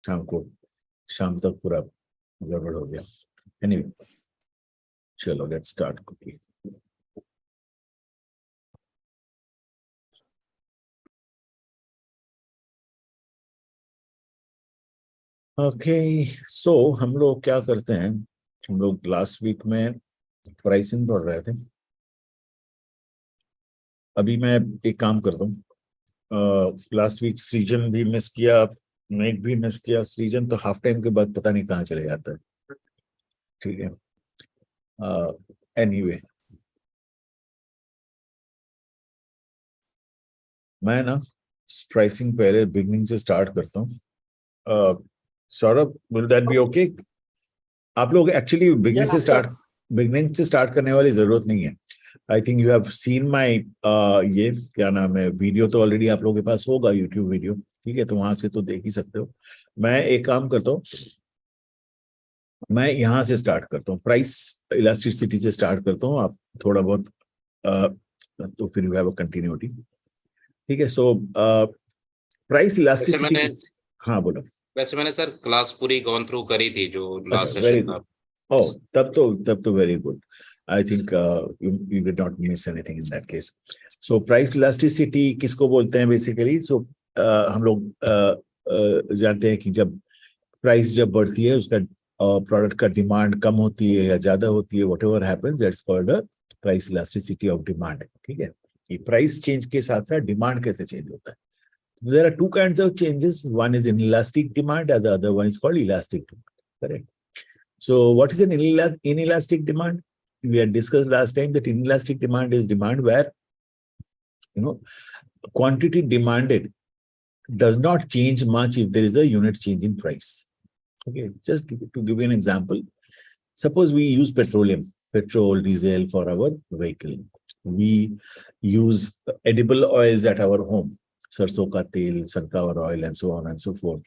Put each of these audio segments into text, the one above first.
शाम तक पूरा गड़बड़ हो गया। एनीवे, चलो लेट्स स्टार्ट क्विकली। ओके, सो हम लोग क्या करते हैं, हम लोग लास्ट वीक में प्राइसिंग पढ़ रहे थे। अभी मैं एक काम करता हूँ, लास्ट वीक सृजन भी मिस किया, मैं भी मिस किया। सृजन तो हाफ टाइम के बाद पता नहीं कहाँ चले जाता है, ठीक है। एनीवे, मैं ना प्राइसिंग पहले बिगनिंग से स्टार्ट करता हूँ। Saurabh, will that be okay? आप लोग एक्चुअली बिगनिंग से स्टार्ट करने वाली जरूरत नहीं है। I think you have seen my, ये क्या नाम है, वीडियो तो ऑलरेडी आप लोगों के पास होगा, यूट्यूब वीडियो, ठीक है, तो वहां से तो देख ही सकते हो। मैं एक काम करता हूँ, मैं यहाँ से स्टार्ट करता हूँ, प्राइस इलास्टिसिटी से स्टार्ट करता हूँ। आप थोड़ा बहुत तो फिर यू हैव अ कंटिन्यूटी, ठीक है। सो प्राइस इलास्टिसिटी की, हाँ बोलो। वैसे मैंने सर क्लास पूरी गॉन थ्रू करी थी जो अच्छा, लास्ट वेरी सेशन था। गुड। ओ, तब तो very good. I think you did not miss anything in that case. So price elasticity किसको बोलते हैं बेसिकली? सो हम लोग जानते हैं कि जब प्राइस जब बढ़ती है, उसका प्रोडक्ट का डिमांड कम होती है या ज्यादा होती है, what ever happens, that's called a price elasticity of demand, ठीक है। ये प्राइस चेंज के साथ साथ डिमांड कैसे चेंज होता है? There are two kinds of changes. One is inelastic demand, and the other one is called elastic demand. Correct. So, what is an inelastic demand? We had discussed last time that inelastic demand is demand where, you know, quantity demanded does not change much if there is a unit change in price. Okay, just to give you an example, suppose we use petrol, diesel for our vehicle. We use edible oils at our home, sarson ka tel, sunflower oil, and so on and so forth.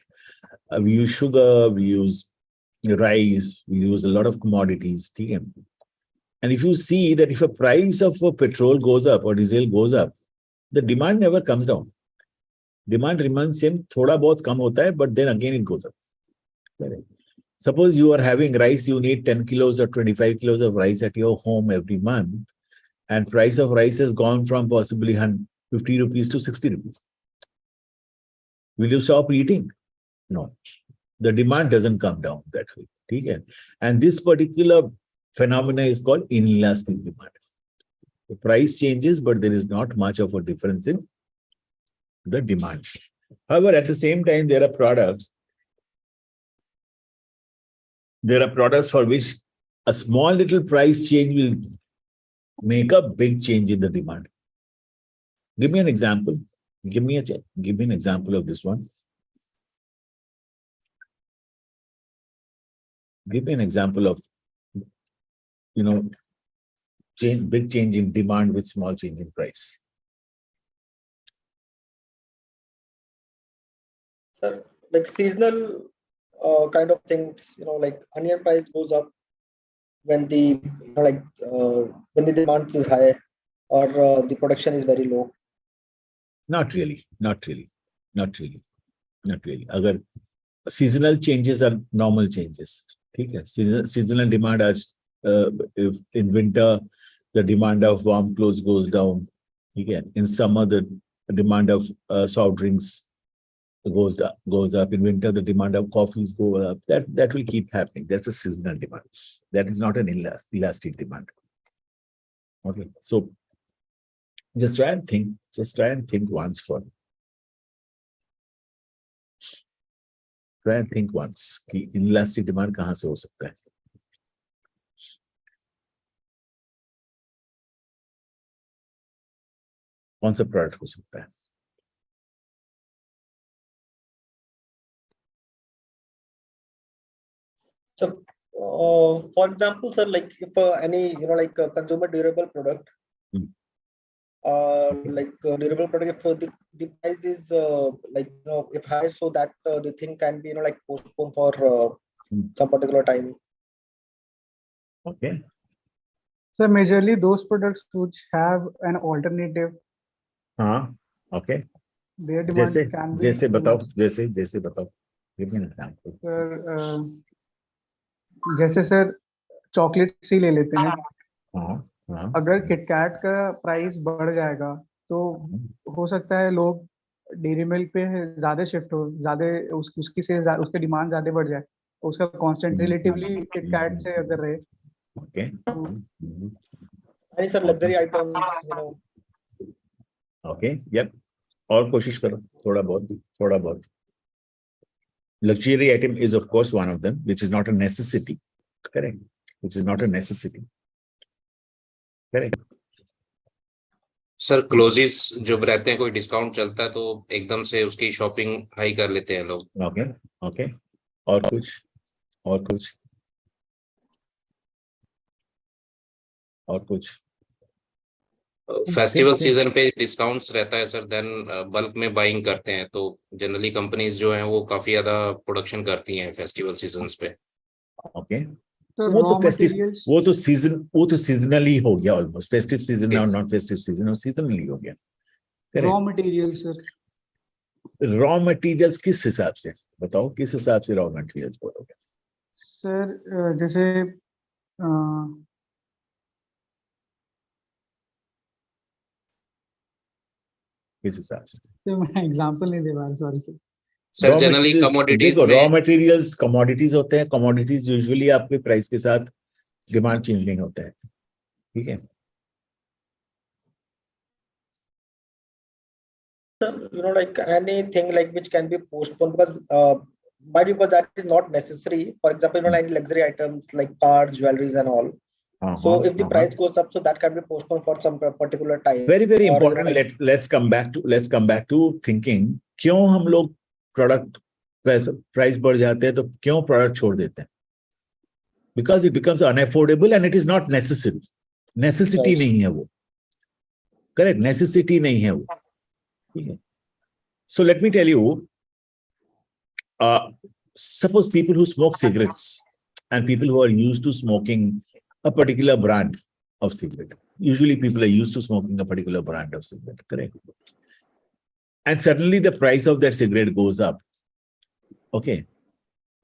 We use sugar, we use rice, we use a lot of commodities, okay? And if you see that if a price of petrol goes up or diesel goes up, the demand never comes down. Demand remains same, thoda bahut kam hota hai, but then again it goes up. Correct. Suppose you are having rice, you need 10 kilos or 25 kilos of rice at your home every month, and price of rice has gone from possibly 50 rupees to 60 rupees. Will you stop eating? No. The demand doesn't come down that way. Okay? And this particular phenomena is called inelastic demand. The price changes, but there is not much of a difference in the demand. However, at the same time, there are products for which a small little price change will make a big change in the demand. Give me an example. Give me an example of this one. Give me an example of, big change in demand with small change in price. Sir, like seasonal kind of things, like onion price goes up when the when the demand is high or the production is very low. Not really. Agar seasonal changes are normal changes. Okay? Seasonal demand as if in winter the demand of warm clothes goes down. Okay? In summer the demand of soft drinks goes up. In winter the demand of coffees go up. That will keep happening. That's a seasonal demand. That is not an elastic demand. Okay, so just try and think once कि inelastic demand कहाँ से हो सकता है? कौन सा product हो सकता है? So, for example, sir, like if any consumer durable product, durable product, if the price is if high, so that the thing can be postponed for some particular time. Okay. So majorly those products which have an alternative. Okay. Their demand can be जैसे बताओ. Give me an example. Sir जैसे sir chocolate ही ले लेते हैं. हाँ, हाँ, अगर KitKat का प्राइस बढ़ जाएगा तो हो सकता है लोग डेयरी मिल्क पे ज्यादा शिफ्ट हो, ज्यादा उसकी से उसकी डिमांड ज्यादा बढ़ जाए, तो उसका कांस्टेंट रिलेटिवली किटकैट से अगर रहे Okay. तो Any sir luxury items, Okay. Yep. और कोशिश करो थोड़ा बहुत. Luxury item is of course one of them, which is not a necessity. Correct. Which is not a necessity. Correct. Sir क्लोजिस जब रहते हैं, कोई डिस्काउंट चलता है तो एकदम से उसकी शॉपिंग हाई कर लेते हैं लोग. Okay. Okay. और कुछ. फेस्टिवल सीजन पे डिस्काउंट्स रहता है सर, देन बल्क में बाइंग करते हैं, तो जनरली कंपनीज जो हैं वो काफी ज्यादा प्रोडक्शन करती हैं फेस्टिवल सीजन्स पे. Okay. तो वो रॉ तो फेस्टिव, मटेरियल्स वो तो सीजनली हो गया ऑलमोस्ट. फेस्टिव सीजन और नॉन फेस्टिव सीजन और सीजनली हो गया. Raw materials sir. Raw materials किस हिसाब से बताओ, किस हिसाब से रॉ मटेरियल्स बोलोगे? सर जैसे किस हिसाब से? तो मैं एग्जांपल नहीं दे पा रहा, sorry sir. Sir raw generally materials commodities देखो, रॉ में मटेरियल्स कमोडिटीज होते हैं. कमोडिटीज यूजुअली आपके प्राइस के साथ डिमांड चेंज नहीं होता है. ठीक है. sir, like anything like which can be postponed because might be because that is not necessary. For example, like luxury items like cars, jewelries, and all. So if the price goes up, so that can be postponed for some particular time. Very or, important. like, let's come back to thinking. क्यों हम लोग product price बढ़ जाते हैं तो क्यों product छोड़ देते हैं? Because it becomes unaffordable and it is not necessary. Necessity नहीं है वो. Correct. Necessity नहीं है वो. ठीक है. So let me tell you, suppose people who smoke cigarettes and people who are used to smoking a particular brand of cigarette. Usually people are used to smoking a particular brand of cigarette, correct? And suddenly the price of that cigarette goes up. Okay.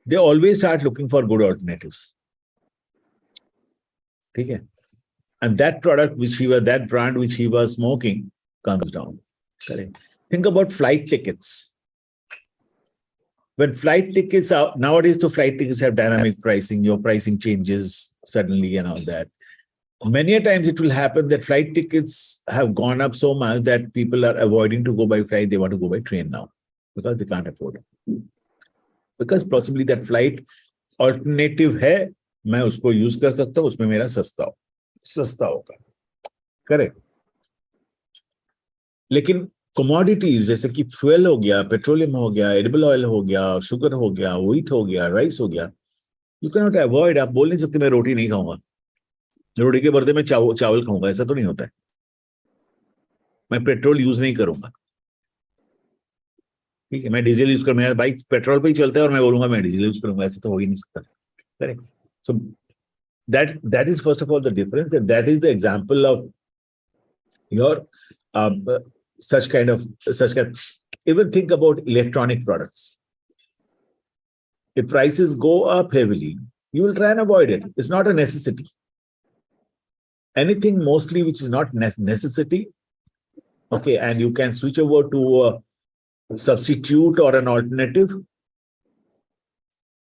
They always start looking for good alternatives. Okay. And that product that brand which he was smoking comes down. Correct. Think about flight tickets. When flight tickets are nowadays, the flight tickets have dynamic pricing. Your pricing changes suddenly and all that. Many a times it will happen that flight tickets have gone up so much that people are avoiding to go by flight. They want to go by train now because they can't afford it. Because possibly that flight alternative है, मैं उसको use कर सकता हूँ, उसमें मेरा सस्ता होगा. Correct. लेकिन commodities जैसे कि fuel हो गया, petroleum हो गया, edible oil हो गया, sugar हो गया, wheat हो गया, rice हो गया, you cannot avoid. आप बोल नहीं सकते मैं रोटी नहीं खाऊंगा, रोटी के बदले में चावल खाऊंगा, ऐसा तो नहीं होता है. मैं पेट्रोल यूज नहीं करूंगा. ठीक है. मैं डीजल यूज कर, मेरा बाइक पेट्रोल पे ही चलता है और मैं बोलूंगा मैं डीजल यूज करूंगा, ऐसा तो हो ही नहीं सकता. Correct. So that is first of all the difference, and that is the example of your such kind of even think about electronic products. If prices go up heavily, you will try and avoid it. It's not a necessity. Anything mostly which is not necessity, okay, and you can switch over to a substitute or an alternative,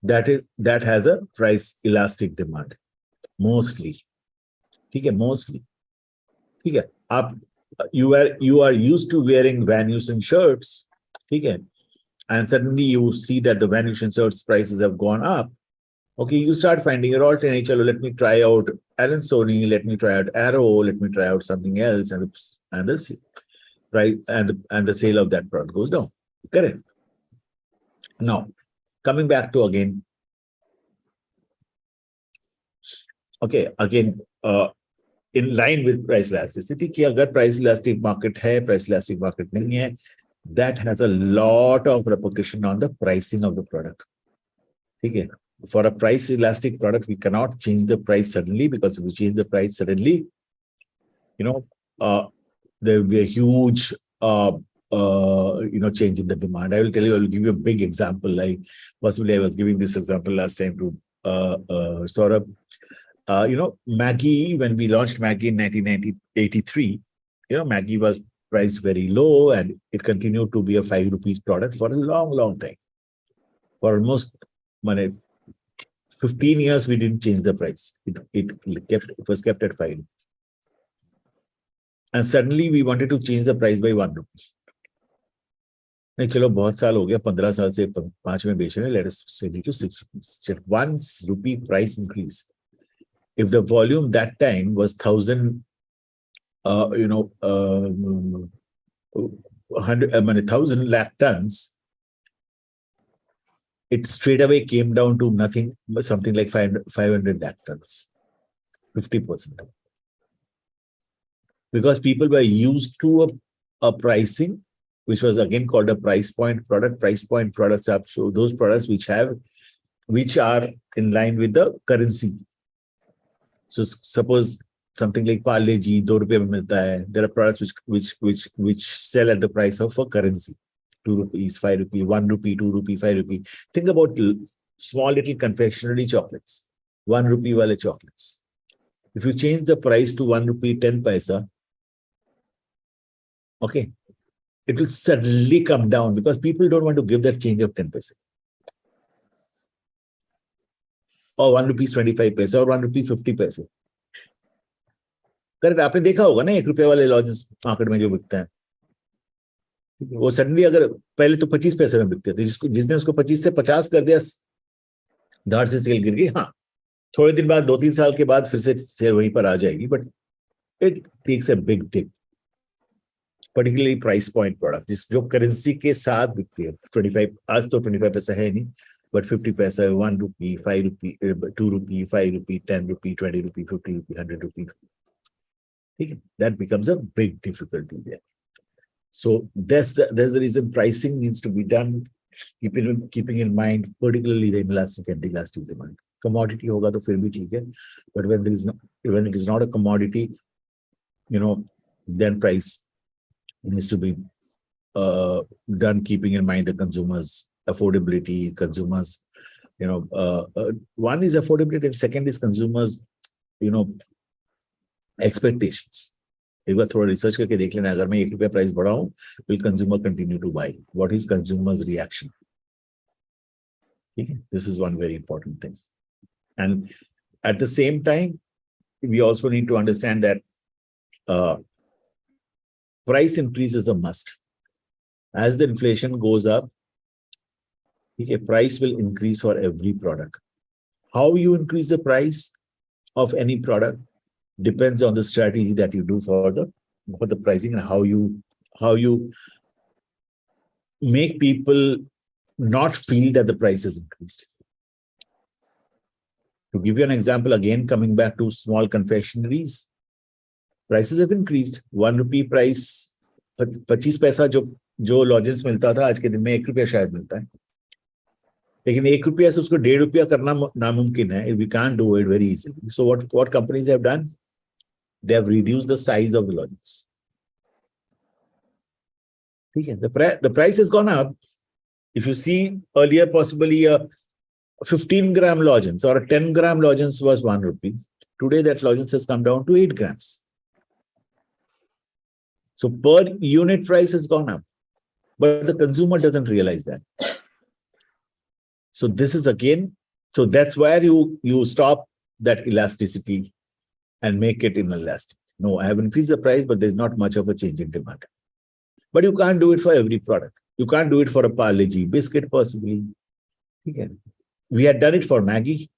that has a price elastic demand mostly. ठीक है. Mostly. ठीक है. आप you are used to wearing Van Heusen shirts, ठीक है, and suddenly you see that the Van Heusen shirts prices have gone up. Okay, you start finding your alternate. Let me try out Allen Sony, let me try out Arrow, let me try out something else, and the price and the sale of that product goes down. Correct. Now, coming back to again, okay, again, in line with price elasticity, कि अगर price elastic market है, price elastic market नहीं है, that has a lot of repercussion on the pricing of the product. ठीक है. For a price elastic product, we cannot change the price suddenly, because if we change the price suddenly, there will be a huge change in the demand. I will tell you, I will give you a big example. Like possibly I was giving this example last time to Saurabh. Maggi, when we launched Maggi in 1983, Maggi was priced very low and it continued to be a 5 rupees product for a long, long time. For almost 15 years, we didn't change the price. It was kept at 5 rupees. And suddenly we wanted to change the price by 1 rupee. नहीं चलो बहुत साल हो गया 15 साल से 5 में बेच रहे हैं, let us sell it to 6 rupees. Just 1 rupee price increase. If the volume that time was 1,000 lakh tons, it straight away came down to nothing, something like 500 lakh tons, 50%. Because people were used to a pricing, which was again called a price point product. Price point products are so those products which are in line with the currency. So suppose something like Parle G, 2 rupees mein milta hai. There are products which sell at the price of a currency. 2 rupees, 5 rupees, 1 rupee, 2 rupee, 5 rupee. Think about small little confectionery chocolates, 1 rupee wale chocolates. If you change the price to 1 rupee 10 paisa, okay, it will suddenly come down because people don't want to give that change of 10 paisa. Or 1 rupee 25 paisa or 1 rupee 50 paisa. Correct, आपने देखा होगा ना 1 रुपये वाले lozenges market में जो बिकता है, वो सडनली अगर पहले तो 25 पैसे में बिकते थे, जिसने उसको 25 से 50 कर दिया, धार से सेल गिर गई. हाँ, थोड़े दिन बाद 2-3 साल के बाद फिर से सेल वहीं पर आ जाएगी, but it takes a big dip. Particularly price point product जो करेंसी के साथ बिकती है. 25 आज तो 25 पैसा है नहीं, बट 50 पैसा, 1 रुपी, 5 रुपी, 2 रुपी, 5 रुपी, 10 रुपी, 20 रुपी, 50 रुपी, 100 रुपी. That becomes a big difficulty there. So there's the reason pricing needs to be done, keeping in mind particularly the inelastic and elastic demand. Commodity hoga to fir bhi theek hai, but when it is not a commodity, then price needs to be done keeping in mind the consumers' affordability, consumers, one is affordability and second is consumers, expectations. एक बार थोड़ा research करके देख लेना, अगर मैं 1 रुपया price बढ़ाऊं, will consumer continue to buy? What is consumers' reaction? This is one very important thing. And at the same time, we also need to understand that price increase is a must. As the inflation goes up, price will increase for every product. How you increase the price of any product depends on the strategy that you do for the pricing and how you make people not feel that the price is increased. To give you an example, again coming back to small confectioneries, prices have increased. 1 rupee price, 25 पैसा जो lozenges मिलता था, आज के दिन में 1 रुपया शायद मिलता है. लेकिन 1 रुपया से उसको 1.5 रुपया करना नामुमकिन है. We can't do it very easily. So what companies have done? They have reduced the size of the lozenge. The price has gone up. If you see earlier, possibly a 15-gram lozenge or a 10-gram lozenge was 1 rupee. Today, that lozenge has come down to 8 grams. So per unit price has gone up, but the consumer doesn't realize that. So this is again, so that's where you stop that elasticity and make it inelastic. No, I have increased the price, but there's not much of a change in demand. But you can't do it for every product. You can't do it for a Parle G biscuit, possibly. We had done it for Maggi.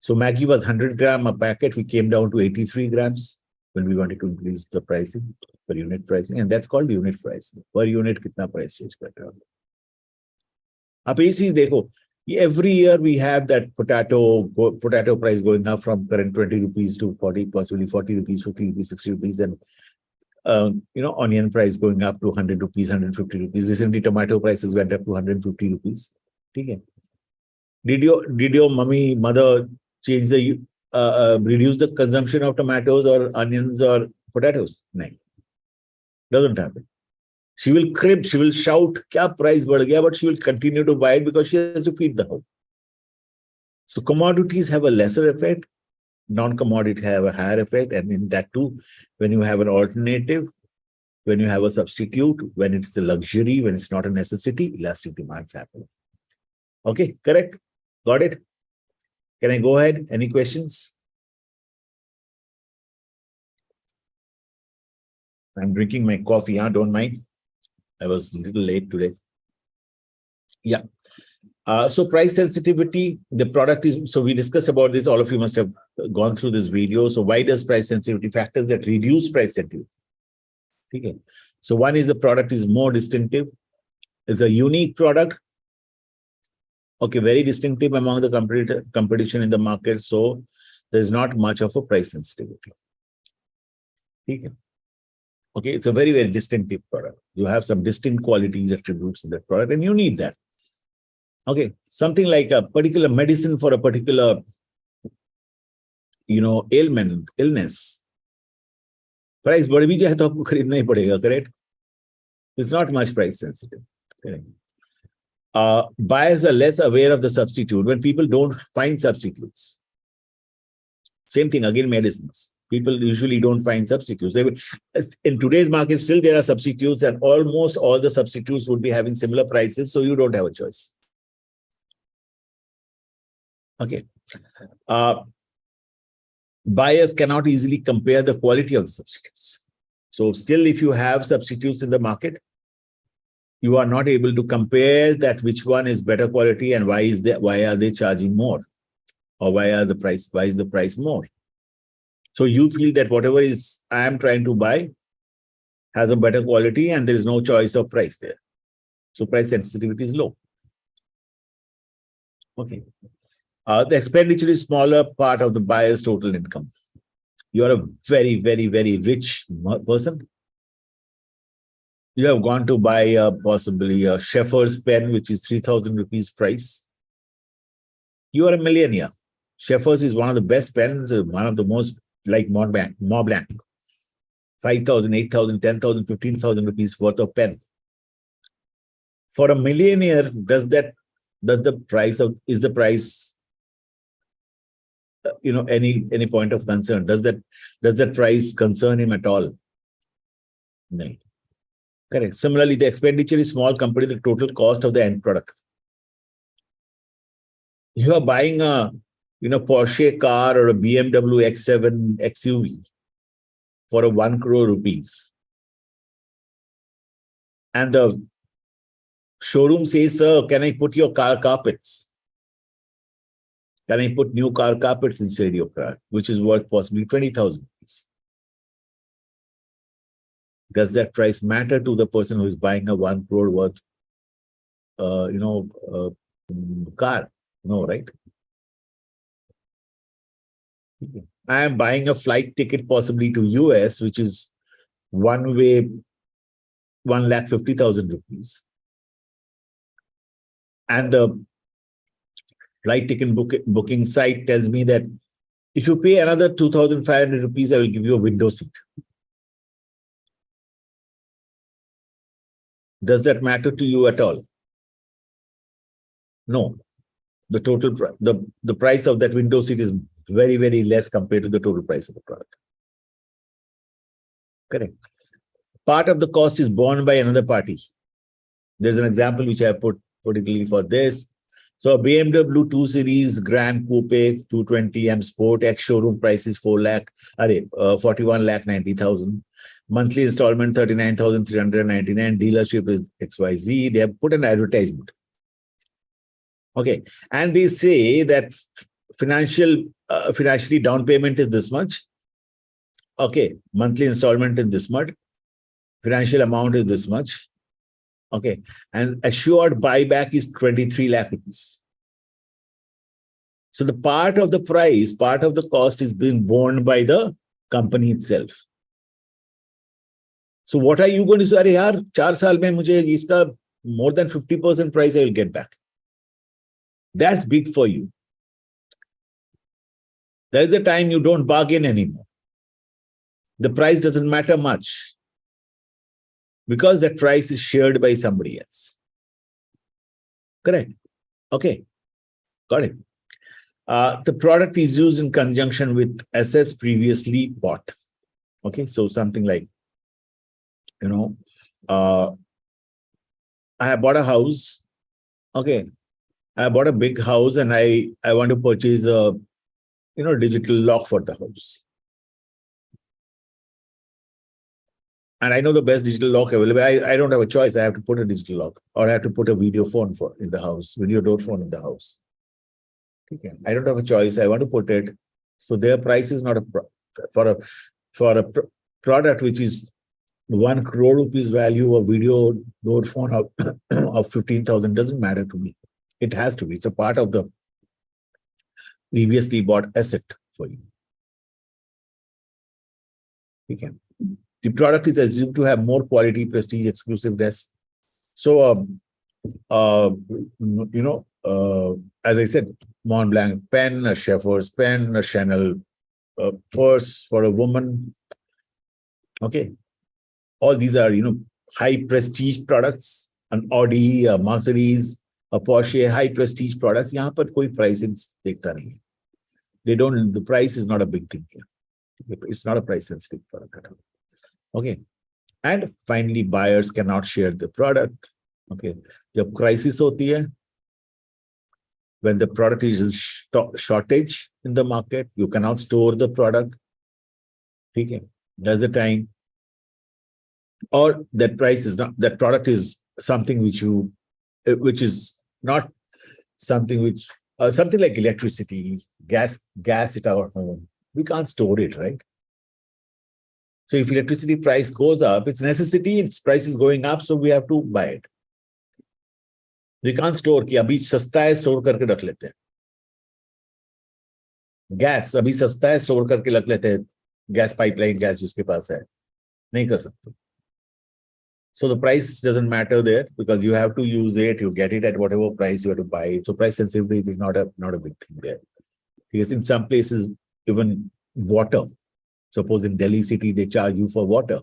So Maggi was 100 gram a packet. We came down to 83 grams when we wanted to increase the pricing, per unit pricing, and that's called unit pricing. Per unit, kitna price change kar rahe ho. Aap ye cheez dekho. Every year we have that potato price going up from current 20 rupees to 40, possibly 40 rupees, 50 rupees, 60 rupees, and onion price going up to 100 rupees, 150 rupees. Recently, tomato prices went up to 150 rupees. Okay. Did your mother change the reduce the consumption of tomatoes or onions or potatoes? No, doesn't happen. She will crib, she will shout, kya price बढ़ गया, but she will continue to buy it because she has to feed the house. So commodities have a lesser effect, non-commodity have a higher effect, and in that too, when you have an alternative, when you have a substitute, when it's a luxury, when it's not a necessity, elastic demands happen. Okay, correct? Got it? Can I go ahead? Any questions? I'm drinking my coffee, don't mind. I was a little late today. Yeah. So price sensitivity, the product is, so we discussed about this, all of you must have gone through this video. So why does price sensitivity? Factors that reduce price sensitivity. Okay. So one is the product is more distinctive. It's a unique product. Okay, very distinctive among the competition in the market. So there's not much of a price sensitivity. Okay. Okay, it's a very, very distinctive product. You have some distinct qualities, attributes in that product, and you need that. Okay, something like a particular medicine for a particular, ailment, illness. Price बढ़ भी जाए तो आपको खरीदना ही पड़ेगा, correct? It's not much price sensitive. Correct. Buyers are less aware of the substitute when people don't find substitutes. Same thing again, medicines. People usually don't find substitutes. In today's market, still there are substitutes, and almost all the substitutes would be having similar prices, so you don't have a choice. Okay. Buyers cannot easily compare the quality of the substitutes. So still, if you have substitutes in the market, you are not able to compare that which one is better quality and why are they charging more, or why is the price more. So you feel that whatever I am trying to buy has a better quality and there is no choice of price there. So price sensitivity is low. Okay. The expenditure is smaller part of the buyer's total income. You are a very, very, very rich person. You have gone to buy possibly a Schaeffer's pen, which is 3,000 rupees price. You are a millionaire. Schaeffer's is one of the best pens, one of the most, like Montblanc. 5,000, 8,000, 10,000, 15,000 rupees worth of pen. For a millionaire, is the price any point of concern? Does that price concern him at all? No. Correct. Similarly, the expenditure is small compared to the total cost of the end product. You are buying a Porsche car or a BMW X7 XUV for 1 crore rupees. And the showroom says, sir, can I put your car carpets? Can I put new car carpets inside your car, which is worth possibly 20,000 rupees? Does that price matter to the person who is buying a 1 crore worth, car? No, right? I am buying a flight ticket possibly to US, which is one way, 150,000 rupees. And the flight ticket booking site tells me that if you pay another 2,500 rupees, I will give you a window seat. Does that matter to you at all? No. The total the price of that window seat is very, very less compared to the total price of the product. Correct. Part of the cost is borne by another party. There's an example which I put particularly for this. So a BMW 2 Series Grand Coupe 220 M Sport X showroom price is 41,90,000. Monthly installment 39,399. Dealership is XYZ. They have put an advertisement. Okay, and they say that financially down payment is this much. Okay, monthly installment is this much. Financial amount is this much. Okay, and assured buyback is 23 lakh rupees. So the part of the price, part of the cost is being borne by the company itself. So what are you going to say? Arey yaar, 4 saal mein mujhe iska more than 50% price I will get back. That's big for you. That is the time you don't bargain anymore. The price doesn't matter much. because that price is shared by somebody else. Correct. Okay. Got it. The product is used in conjunction with assets previously bought. Okay. So something like, I bought a house. Okay. I bought a big house and I want to purchase a, digital lock for the house. And I know the best digital lock available. I don't have a choice. I have to put a digital lock, or I have to put a video phone in the house, video door phone in the house. Okay. I don't have a choice. I want to put it. So their price is not for a product which is 1 crore rupees value of video door phone of 15,000 doesn't matter to me. It has to be. It's a part of the previously bought asset for you. Okay. The product is assumed to have more quality, prestige, exclusiveness. So, as I said, Montblanc pen, a Chef's pen, a Chanel purse for a woman. Okay. All these are, high prestige products, an Audi, a Mercedes, a Porsche, high prestige products. Yahan par koi pricing dekhta nahi. The price is not a big thing here. It's not a price sensitive product at all. Okay. And finally, buyers cannot share the product. Okay. The crisis hoti hai, when the product is in shortage in the market, you cannot store the product. Okay. That's the time. Or that product is something which is not something something like electricity, gas at our home. We can't store it, right? So if electricity price goes up, it's necessity, its price is going up, so we have to buy it. We can't store कि अभी सस्ता है store करके रख लेते हैं. Gas अभी सस्ता है store करके रख लेते हैं. Gas pipeline gas जिसके पास है, नहीं कर सकते. So the price doesn't matter there because you have to use it. You get it at whatever price you have to buy it. So price sensitivity is not a big thing there. Because in some places, even water. Suppose in Delhi city, they charge you for water.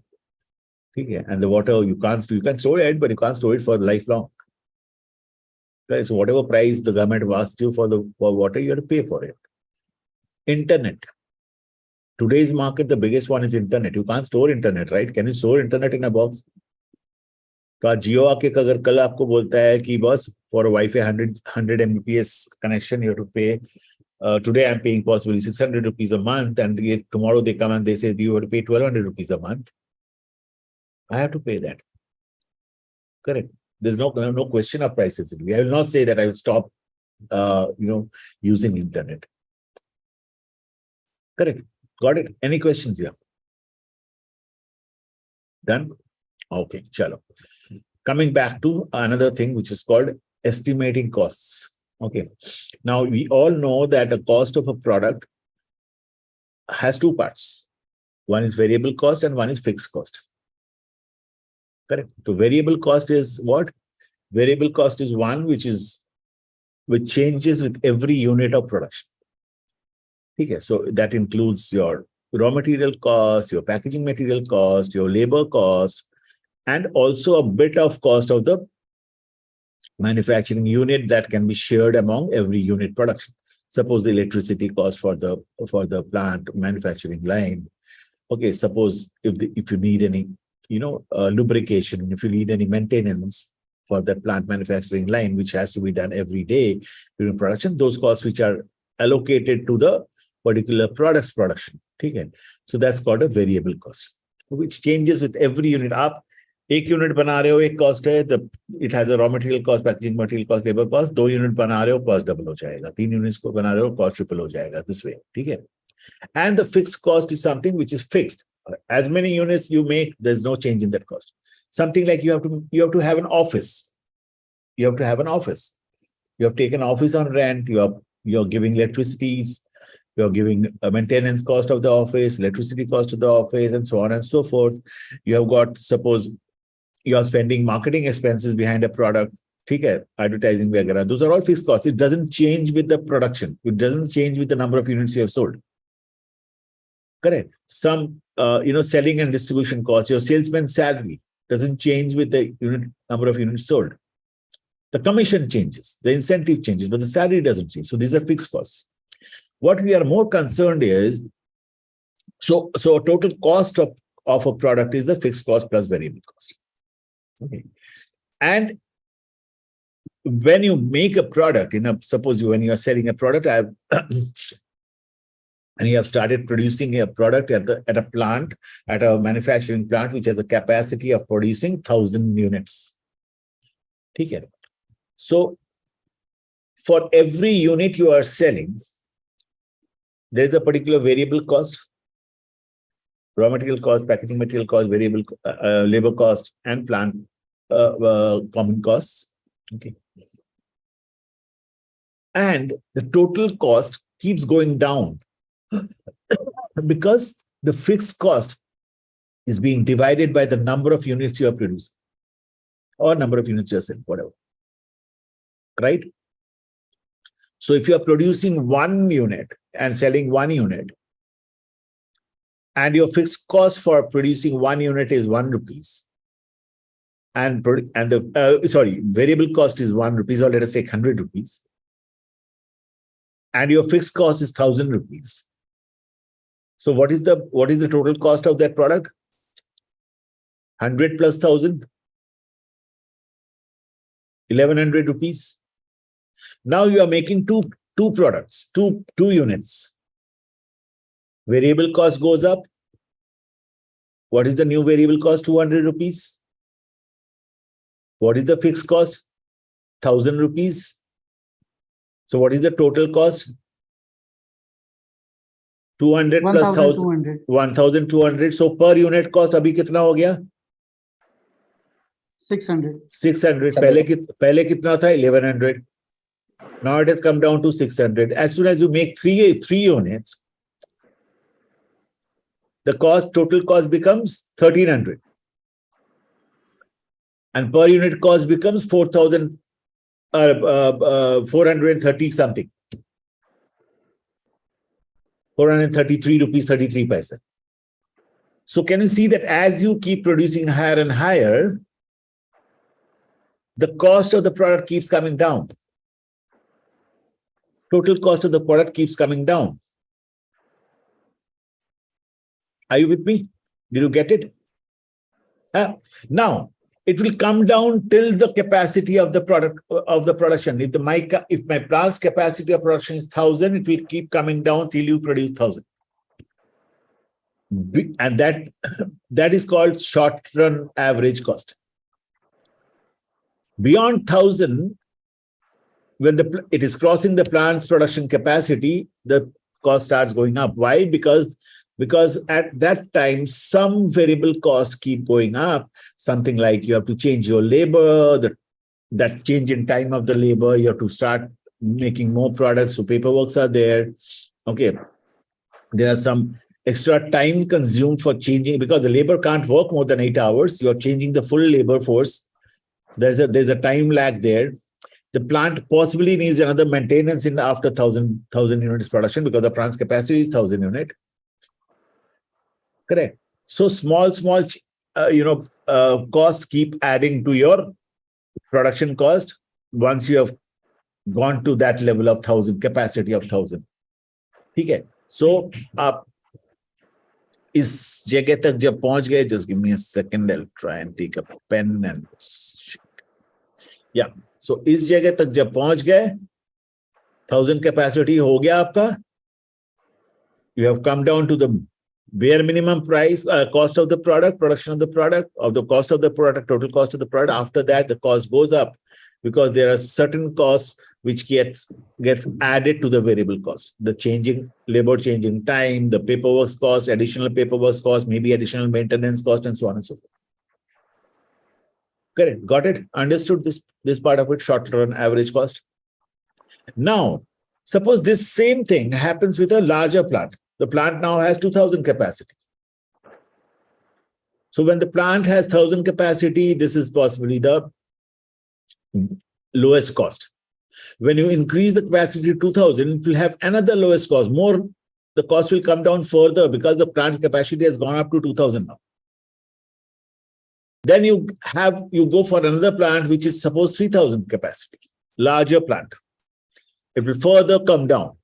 Okay. And the water you can store it, but you can't store it for lifelong. Okay. So whatever price the government asks you for water, you have to pay for it. Internet. Today's market, the biggest one is internet. You can't store internet, right? Can you store internet in a box? तो आज जियो आके अगर कल आपको बोलता है कि बस for a Wi-Fi 100 Mbps connection you have to pay. Today I'm paying possibly 600 rupees a month, and tomorrow they come and they say you have to pay 1,200 rupees a month. I have to pay that. Correct. There's no question of price sensitivity. I will not say that I will stop, using internet. Correct. Got it. Any questions here? Done. Okay, chalo. Coming back to another thing which is called estimating costs. Okay. Now we all know that the cost of a product has two parts. One is variable cost and one is fixed cost. Correct. So variable cost is what? Variable cost is one which changes with every unit of production. Okay. So that includes your raw material cost, your packaging material cost, your labor cost, and also a bit of cost of the manufacturing unit that can be shared among every unit production. Suppose the electricity cost for the plant manufacturing line. Okay, suppose if you need any, lubrication, if you need any maintenance for that plant manufacturing line, which has to be done every day during production, those costs which are allocated to the particular product's production. Okay, so that's called a variable cost, which changes with every unit. Up. एक unit बना रहे हो एक cost है, it has a raw material cost, packaging material cost, labour cost. 2 unit बना रहे हो cost double हो जाएगा. 3 यूनिट्स को बना रहे हो कॉस्ट ट्रिपल हो जाएगा. This way. ठीक है. And the fixed cost is something which is fixed. As many units you make, there's no change in that cost. Something like you have to have an office. You have to have an office. You have taken office on rent. You're giving electricities. You're giving a maintenance cost of the office, electricity cost of the office, and so on and so forth. You have got, suppose you are spending marketing expenses behind a product. Okay, advertising, vagara. Those are all fixed costs. It doesn't change with the production. It doesn't change with the number of units you have sold. Correct. Some, selling and distribution costs, your salesman's salary doesn't change with the number of units sold. The commission changes, the incentive changes, but the salary doesn't change. So these are fixed costs. What we are more concerned is, so total cost of a product is the fixed cost plus variable cost. Okay. And when you make a product, suppose when you are selling a product, and you have started producing a product at a plant, at a manufacturing plant, which has a capacity of producing 1,000 units. Okay. So for every unit you are selling, there is a particular variable cost, raw material cost, packaging material cost, variable labor cost, and plant common costs. Okay. And the total cost keeps going down because the fixed cost is being divided by the number of units you are producing or number of units you are selling, whatever. Right? So if you are producing 1 unit and selling 1 unit, and your fixed cost for producing 1 unit is 1 rupees, and the variable cost is 1 rupees, or let us take 100 rupees, and your fixed cost is 1,000 rupees. So what is the total cost of that product? 100 plus 1,000, 1,100 rupees. Now you are making two products, two units. Variable cost goes up. What is the new variable cost? 200 rupees. What is the fixed cost? 1,000 rupees. So what is the total cost? 200 plus 1,000. 1,200. So per unit cost abhi kitna ho gaya? 600. 600. Pehle kitna tha? 1,100. Now it has come down to 600. As soon as you make three units, the total cost becomes 1,300. And per unit cost becomes 430 something. 433 rupees, 33 paisa. So can you see that as you keep producing higher and higher, the cost of the product keeps coming down. Total cost of the product keeps coming down. Are you with me? Did you get it? Now, it will come down till the capacity of the product of the production. If my plant's capacity of production is 1,000, it will keep coming down till you produce 1,000. And that is called short-run average cost. Beyond 1,000, when it is crossing the plant's production capacity, the cost starts going up. Why? Because at that time, some variable costs keep going up. Something like you have to change your labor, that change in time of the labor, you have to start making more products, so paperworks are there. Okay. There are some extra time consumed for changing, because the labor can't work more than 8 hours. You're changing the full labor force. There's a time lag there. The plant possibly needs another maintenance after 1,000 units production, because the plant's capacity is 1,000 units. Correct. So small, costs keep adding to your production cost once you have gone to that level of 1,000, capacity of 1,000. Okay. So is jagah tak jab pahunch gaye, just give me a second, I'll try and take a pen and yeah. So is jagah tak jab pahunch gaye, 1,000 capacity ho gaya aapka. You have come down to the bare minimum price, cost of the product, production of the product, of the cost of the product, total cost of the product. After that, the cost goes up because there are certain costs which gets added to the variable cost. The labor changing time, the paperwork cost, additional paperwork cost, maybe additional maintenance cost, and so on and so forth. Correct. Got it? Understood this part of it, short-run average cost. Now, suppose this same thing happens with a larger plant. The plant now has 2,000 capacity. So when the plant has 1,000 capacity, this is possibly the lowest cost. When you increase the capacity to 2,000, it will have another lowest cost. The cost will come down further because the plant's capacity has gone up to 2,000 now. Then you go for another plant, which is suppose 3,000 capacity, larger plant. It will further come down.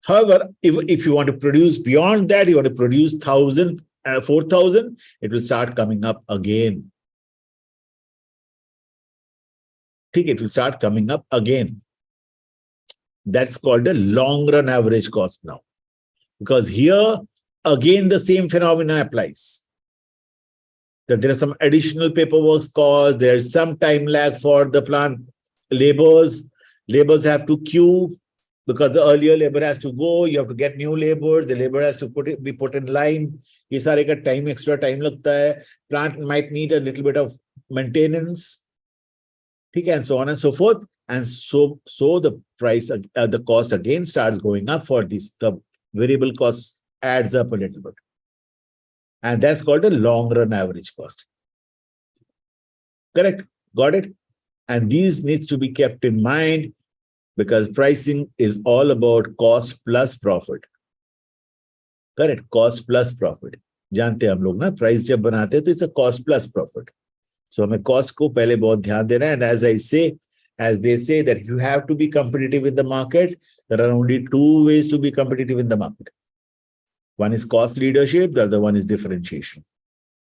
However, if you want to produce beyond that, you want to produce 1,000, 4,000, it will start coming up again. It will start coming up again. That's called a long run average cost now. Because here, again, the same phenomenon applies. That there are some additional paperwork costs, there's some time lag for the plant laborers. Laborers have to queue because the earlier labor has to go, you have to get new labor, the labor has to be put in line. Ye sare ka time, extra time lagta hai. Plant might need a little bit of maintenance. And so on and so forth. And so the price, the cost again starts going up for this. The variable cost adds up a little bit. And that's called a long run average cost. Correct? Got it? And these needs to be kept in mind because pricing is all about cost plus profit. Correct? Cost plus profit. जानते हम लोग ना price जब बनाते हैं तो it's a cost plus profit. So हमें cost को पहले बहुत ध्यान देना है. And as they say that you have to be competitive in the market, there are only two ways to be competitive in the market. One is cost leadership, the other one is differentiation.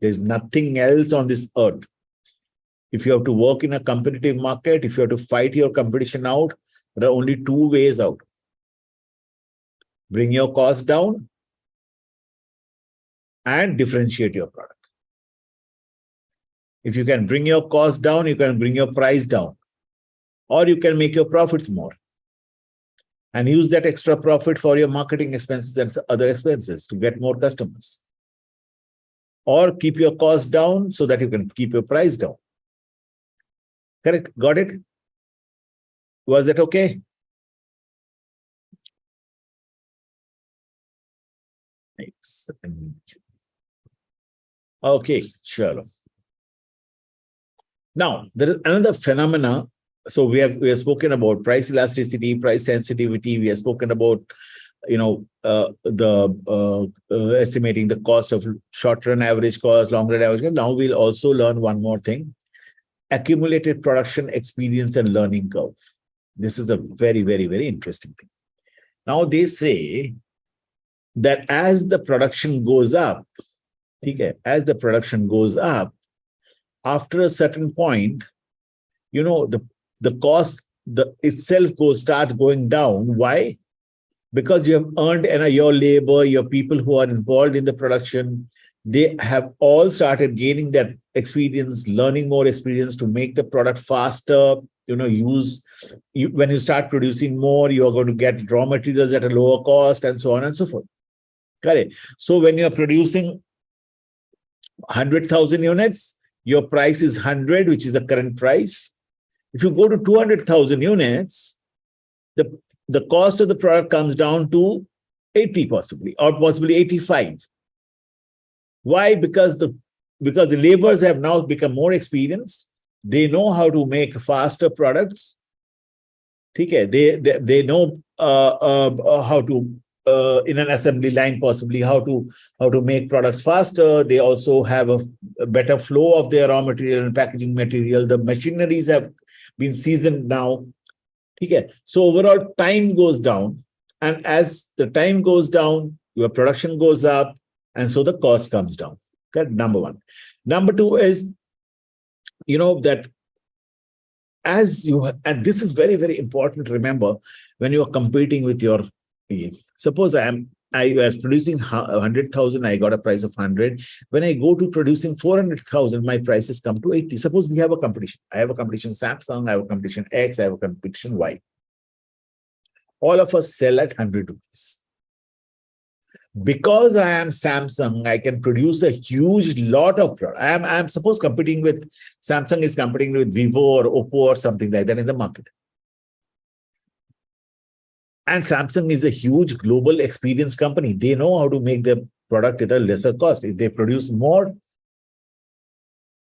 There's nothing else on this earth. If you have to work in a competitive market, if you have to fight your competition out, there are only two ways out. Bring your cost down and differentiate your product. If you can bring your cost down, you can bring your price down. Or you can make your profits more. And use that extra profit for your marketing expenses and other expenses to get more customers. Or keep your cost down so that you can keep your price down. Correct? Got it? Was that okay? Okay, sure. Now, there is another phenomena. So we have spoken about price elasticity, price sensitivity. We have spoken about, estimating the cost of short-run average cost, long-run average cost. Now we'll also learn one more thing: accumulated production experience and learning curve. This is a very, very, very interesting thing. Now they say that as the production goes up, after a certain point, the cost itself starts going down. Why? Because you have earned your labor, your people who are involved in the production, they have all started gaining that experience, learning more experience to make the product faster. When you start producing more, you are going to get raw materials at a lower cost and so on and so forth. Correct. So when you're producing 100,000 units, your price is 100, which is the current price. If you go to 200,000 units, the cost of the product comes down to 80 possibly, or possibly 85. Why? Because the laborers have now become more experienced. They know how to make faster products. They know how to in an assembly line possibly how to make products faster. They also have a better flow of their raw material and packaging material. The machineries have been seasoned now. So overall time goes down, and as the time goes down, your production goes up, and so the cost comes down. Okay, number one. Number two is, that and this is very, very important to remember when you are competing with your, suppose I was producing 100,000, I got a price of 100. When I go to producing 400,000, my prices come to 80. Suppose we have a competition. I have a competition Samsung, I have a competition X, I have a competition Y. All of us sell at 100 rupees. Because I am Samsung, I can produce a huge lot of product. I am suppose competing with, Samsung is competing with Vivo or Oppo or something like that in the market. And Samsung is a huge global experience company. They know how to make their product at a lesser cost. If they produce more,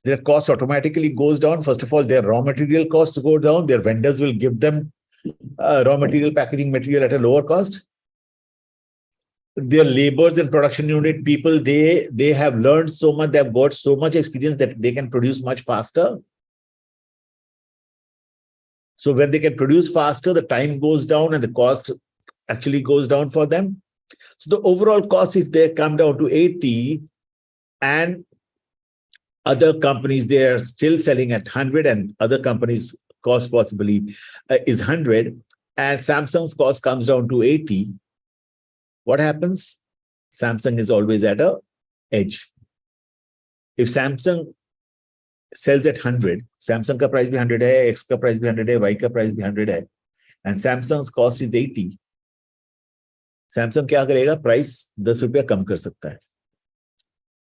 their cost automatically goes down. First of all, their raw material costs go down. Their vendors will give them raw material, packaging material at a lower cost. their laborers and production unit people, they have learned so much, they have got so much experience that they can produce much faster. So when they can produce faster, the time goes down and the cost actually goes down for them. So the overall cost, if they come down to 80 and other companies, they are still selling at 100 and other companies cost possibly is 100 and Samsung's cost comes down to 80, what happens? Samsung is always at an edge. If Samsung sells at 100, Samsung ka price bhi 100 hai, X ka price bhi 100 hai, Y ka price bhi 100 hai, and Samsung's cost is 80, Samsung क्या करेगा? Price 10 रुपया कम कर सकता है.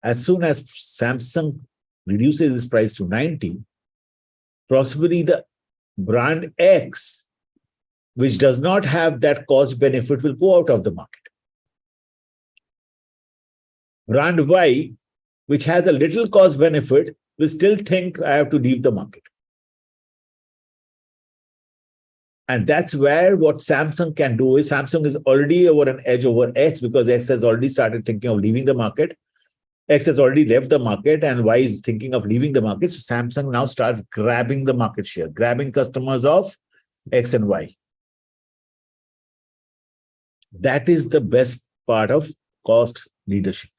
As soon as Samsung reduces its price to 90, possibly the brand X, which does not have that cost benefit, will go out of the market. Brand Y, which has a little cost benefit, will still think I have to leave the market. And that's where what Samsung can do is Samsung is already over an edge over X because X has already started thinking of leaving the market. X has already left the market and Y is thinking of leaving the market. So Samsung now starts grabbing the market share, grabbing customers of X and Y. That is the best part of cost leadership.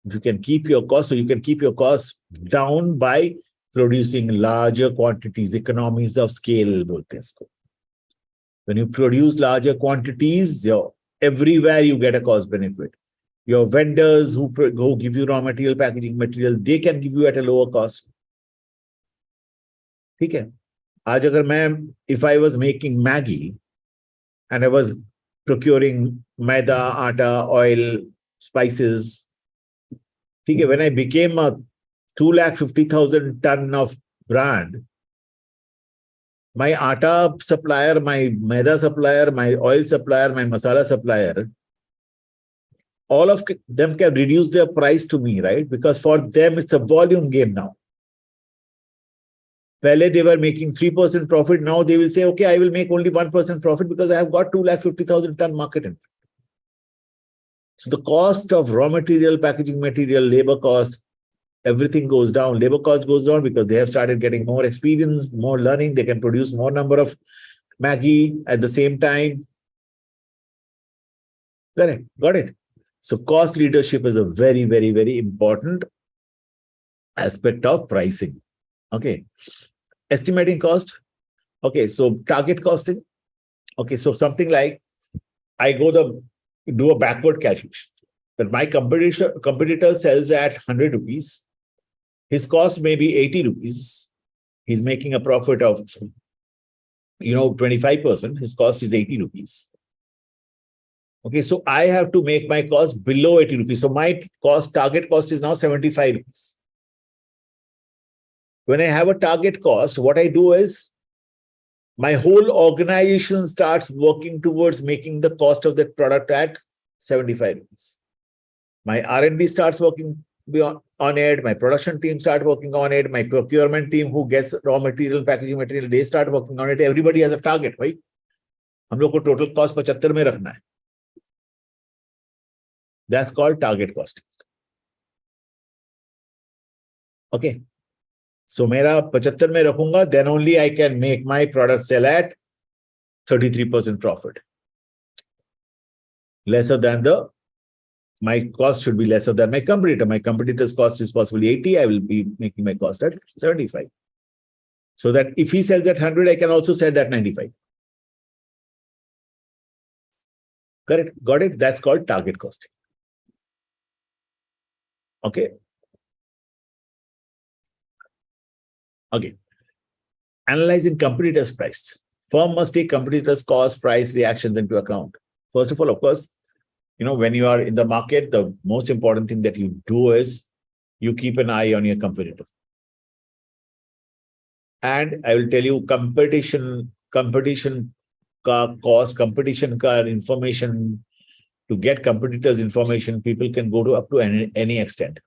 If you can keep your costs, so you can keep your costs down by producing larger quantities, economies of scale. When you produce larger quantities, everywhere you get a cost benefit. Your vendors who give you raw material, packaging material, they can give you at a lower cost. ठीक है? आज अगर मैं, if I was making Maggi and I was procuring maida, atta, oil, spices, ठीक है, when I became a 250,000 ton of brand, my atta supplier, my maida supplier, my oil supplier, my masala supplier, all of them can reduce their price to me, right? Because for them, it's a volume game now. Pehle they were making 3% profit. Now they will say, okay, I will make only 1% profit because I have got 250,000 ton market. So the cost of raw material, packaging material, labor cost, everything goes down. Labor cost goes down because they have started getting more experience, more learning. They can produce more number of Maggi at the same time. Correct. Got it. So cost leadership is a very, very, very important aspect of pricing. Okay. Estimating cost. Okay. So target costing. Okay. So something like I do a backward calculation that my competitor sells at 100 rupees. His cost may be 80 rupees. He's making a profit of, 25%. His cost is 80 rupees. Okay, so I have to make my cost below 80 rupees. So my target cost is now 75 rupees. When I have a target cost, what I do is my whole organization starts working towards making the cost of that product at 75 rupees. My R&D starts working on it. My production team start working on it. My procurement team who gets raw material, packaging material, they start working on it. Everybody has a target, right? हम लोग को total cost 75 में रखना है. That's called target costing. Okay. So मेरा 75 में रखूंगा, then only I can make my product sell at 33% profit. Lesser than my cost should be lesser than my competitor. My competitor's cost is possibly 80. I will be making my cost at 75. So that if he sells at 100, I can also sell at 95. Correct? Got it? That's called target costing. Okay. Okay. Analyzing competitors' price. Firm must take competitors' cost, price, reactions into account. First of all, of course, when you are in the market, the most important thing that you do is you keep an eye on your competitor. And I will tell you, competition ka cost, competition ka information, to get competitors' information, people can go to up to any extent.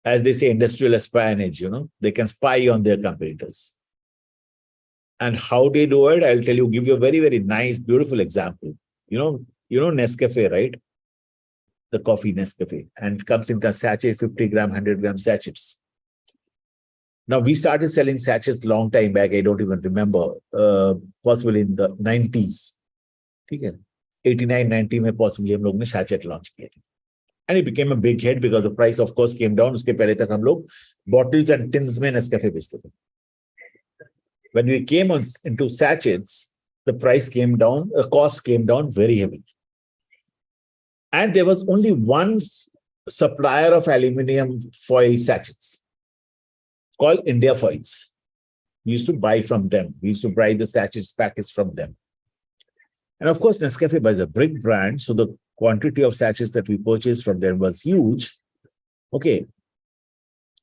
As they say, industrial espionage, they can spy on their competitors. And how they do it, I'll tell you, give you a very, very nice, beautiful example. you know, Nescafe, right? The coffee Nescafe, and it comes in a sachet, 50 gram, 100 gram sachets. Now, we started selling sachets long time back. I don't even remember, possibly in the 90s. Okay. 89, 90 में possibly हम लोग ने sachet launch किए थे. And it became a big hit because the price, of course, came down. उसके पहले तक हम लोग bottles and tins में Nescafe बेचते थे. When we came into sachets, the price came down, the cost came down very heavily. And there was only one supplier of aluminum foil sachets called India Foils. We used to buy from them. We used to buy the sachets packets from them. And of course, Nescafe buys a big brand, so the quantity of sachets that we purchased from them was huge. Okay.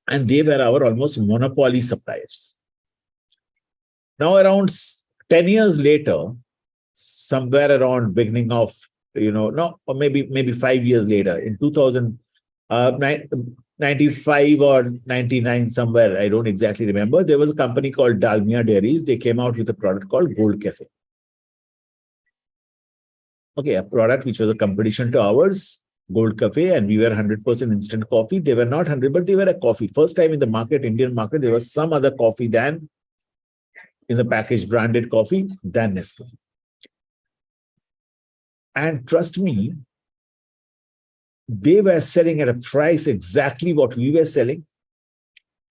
And they were our almost monopoly suppliers. Now, around 10 years later, somewhere around beginning of, or maybe 5 years later, in 2095 or 99, somewhere, I don't exactly remember, there was a company called Dalmia Dairies. They came out with a product called Gold Cafe. Okay, a product which was a competition to ours, Gold Cafe, and we were 100% instant coffee. They were not 100, but they were a coffee. First time in the market, Indian market, there was some other coffee than in the packaged branded coffee than Nescafe. And trust me, they were selling at a price exactly what we were selling.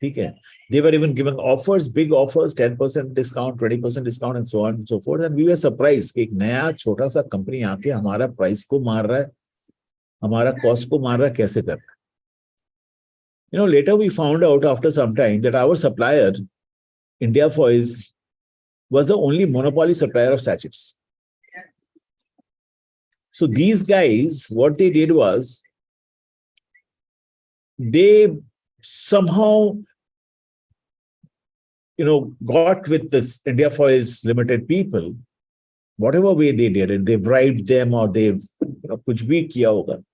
Okay. They were even giving offers, big offers, 10% discount, 20% discount, and so on and so forth. And we were surprised. एक नया छोटा सा company आके हमारा price को मार रहा है, हमारा कॉस्ट को मार रहा है, कैसे कर रहा है? Later we found out after some time that our supplier, India Foils, was the only monopoly supplier of sachets. So these guys, what they did was, they somehow, got with this India Foils Limited people, whatever way they did it, they bribed them or they, kuch bhi kiya hoga.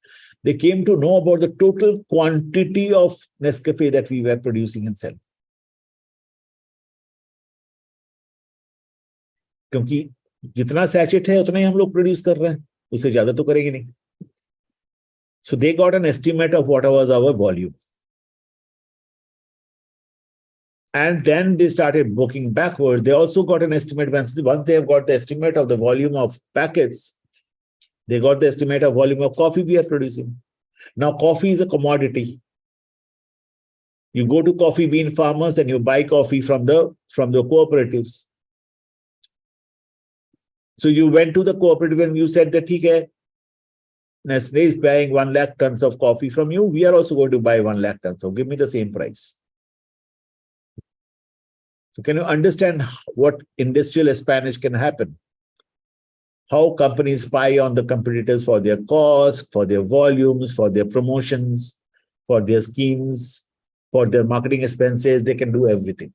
They came to know about the total quantity of Nescafe that we were producing and selling. क्योंकि जितना sachet है उतना ही हम लोग produce कर रहे हैं, उससे ज्यादा तो करेंगे नहीं. So they got an estimate of what was our volume. And then they started booking backwards. They also got an estimate. Once they have got the estimate of the volume of packets, they got the estimate of volume of coffee we are producing. Now, coffee is a commodity. You go to coffee bean farmers and you buy coffee from the cooperatives. So you went to the cooperative and you said that, okay, Nestle is buying 1 lakh tons of coffee from you. We are also going to buy 1 lakh tons. So give me the same price. So can you understand what industrial espionage can happen? How companies spy on the competitors for their costs, for their volumes, for their promotions, for their schemes, for their marketing expenses. They can do everything.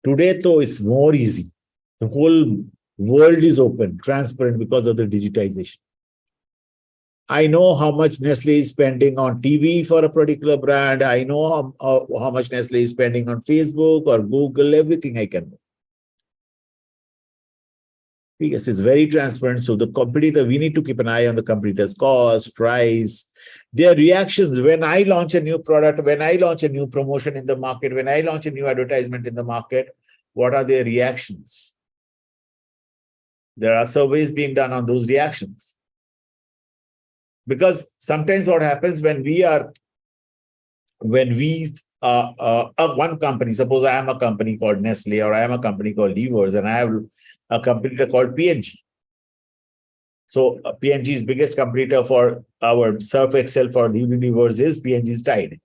Today, though, it's more easy. The whole world is open, transparent because of the digitization. I know how much Nestle is spending on TV for a particular brand. I know how much Nestle is spending on Facebook or Google, everything I can know. Yes, it's very transparent. So the competitor, we need to keep an eye on the competitor's cost, price, their reactions. When I launch a new product, when I launch a new promotion in the market, when I launch a new advertisement in the market, what are their reactions? There are surveys being done on those reactions. Because sometimes what happens when we are one company, suppose I am a company called Nestle or I am a company called Levers and I have a competitor called P&G. So P&G's biggest competitor for our Surf Excel for Levers is P&G's Tide.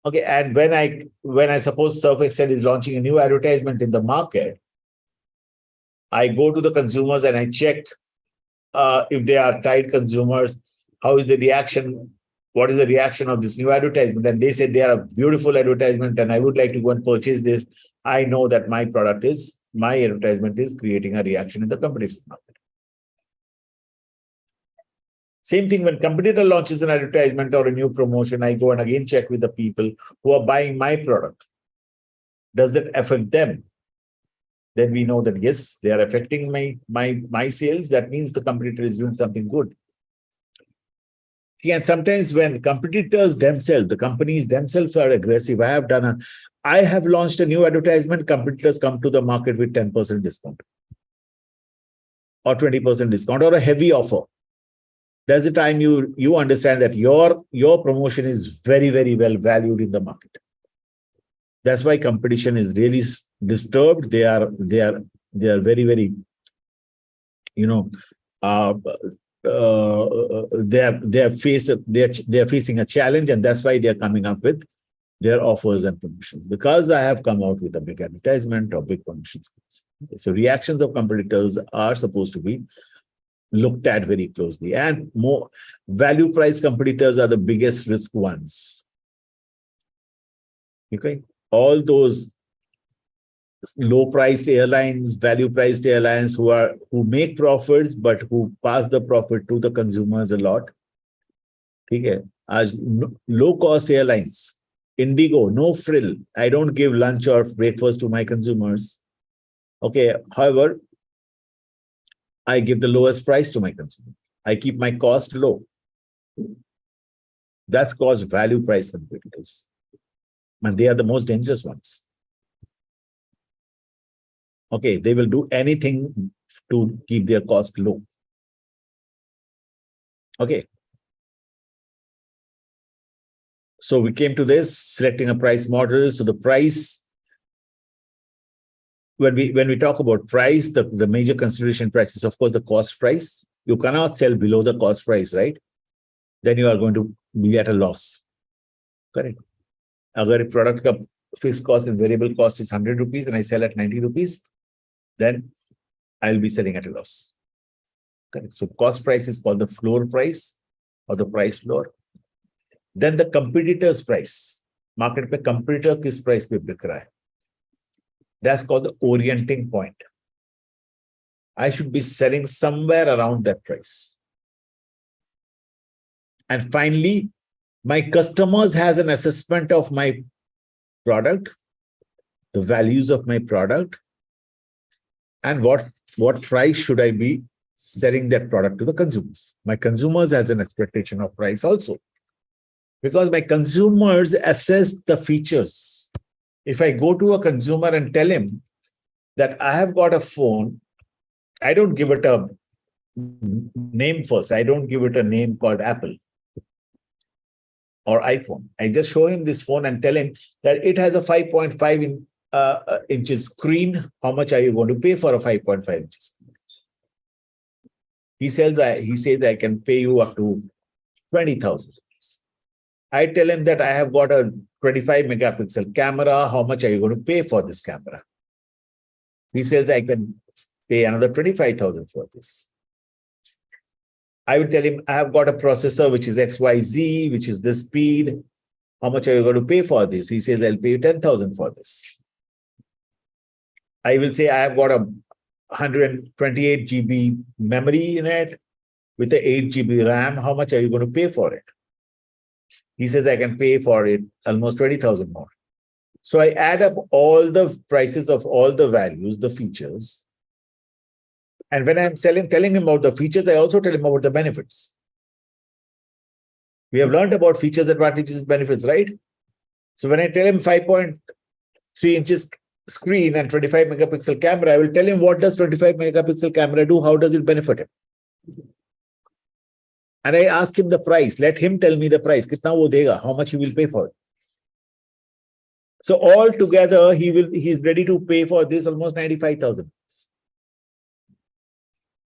Okay, and when I suppose Surf Excel is launching a new advertisement in the market, I go to the consumers and I check if they are Tide consumers, how is the reaction? What is the reaction of this new advertisement? And they say they are a beautiful advertisement and I would like to go and purchase this. I know that my advertisement is creating a reaction in the competition market. Same thing when competitor launches an advertisement or a new promotion, I go and again check with the people who are buying my product. Does that affect them? then we know that yes, they are affecting my sales. That means the competitor is doing something good. And sometimes when competitors themselves, the companies themselves are aggressive, I have launched a new advertisement, competitors come to the market with 10% discount or 20% discount or a heavy offer. That's the time you understand that your promotion is very, very well valued in the market. That's why competition is really disturbed. They are very, very, they are facing a challenge, and that's why they are coming up with their offers and promotions, because I have come out with a big advertisement or big promotion schemes. So reactions of competitors are supposed to be looked at very closely, and more value price competitors are the biggest risk ones. Okay, all those low priced airlines, value priced airlines who make profits but who pass the profit to the consumers a lot. Okay, as low cost airlines, Indigo, no frill. I don't give lunch or breakfast to my consumers. Okay, however, I give the lowest price to my consumer. I keep my cost low. That's called value price competitors. And they are the most dangerous ones. Okay, they will do anything to keep their cost low. Okay. So we came to this, selecting a price model. So the price, when we talk about price, the major consideration price is, of course, the cost price. You cannot sell below the cost price, right? Then you are going to be at a loss. Correct. Agar product ka fixed cost and variable cost is 100 rupees and I sell at 90 rupees, then I'll be selling at a loss. Correct. So cost price is called the floor price or the price floor. Then the competitor's price. Market pe competitor kis price pe bik raha hai. That's called the orienting point. I should be selling somewhere around that price. And finally, my customers has an assessment of my product, the values of my product, and what price should I be selling that product to the consumers. My consumers has an expectation of price also, because my consumers assess the features. If I go to a consumer and tell him that I have got a phone, I don't give it a name first. I don't give it a name called Apple or iPhone. I just show him this phone and tell him that it has a 5.5 inches screen. How much are you going to pay for a 5.5 inches? He says I can pay you up to 20,000. I tell him that I have got a 25 megapixel camera. How much are you going to pay for this camera? He says I can pay another 25,000 for this. I would tell him I have got a processor which is XYZ, which is this speed. How much are you going to pay for this? He says I'll pay you 10,000 for this. I will say I have got a 128 GB memory in it with a 8 GB RAM. How much are you going to pay for it? He says I can pay for it almost 20,000 more. So I add up all the prices of all the values, the features. And when I'm telling him about the features, I also tell him about the benefits. We have learned about features, advantages, benefits, right? So when I tell him 5.3 inches screen and 25 megapixel camera, I will tell him what does 25 megapixel camera do? How does it benefit him? And I ask him the price. Let him tell me the price. Kitna wo dega? How much he will pay for it? So all together, he's ready to pay for this almost 95,000.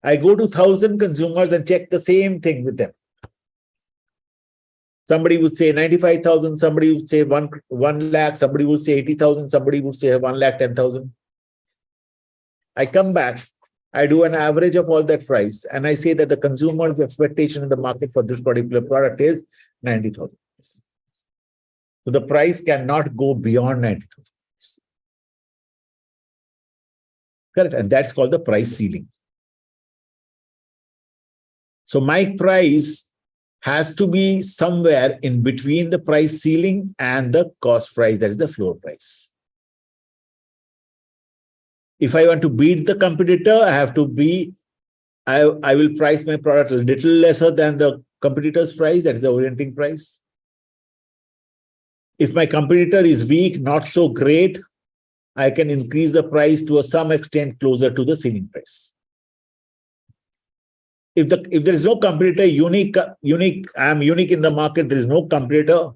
I go to 1,000 consumers and check the same thing with them. Somebody would say 95,000, somebody would say 1 lakh, somebody would say 80,000, somebody would say 1,10,000. I come back, I do an average of all that price, and I say that the consumer's expectation in the market for this particular product is 90,000. So the price cannot go beyond 90,000. Correct, and that's called the price ceiling. So my price has to be somewhere in between the price ceiling and the cost price, that is the floor price. If I want to beat the competitor, I will price my product a little lesser than the competitor's price. That is the orienting price. If my competitor is weak, not so great, I can increase the price to some extent closer to the ceiling price. If there is no competitor, I am unique in the market, there is no competitor,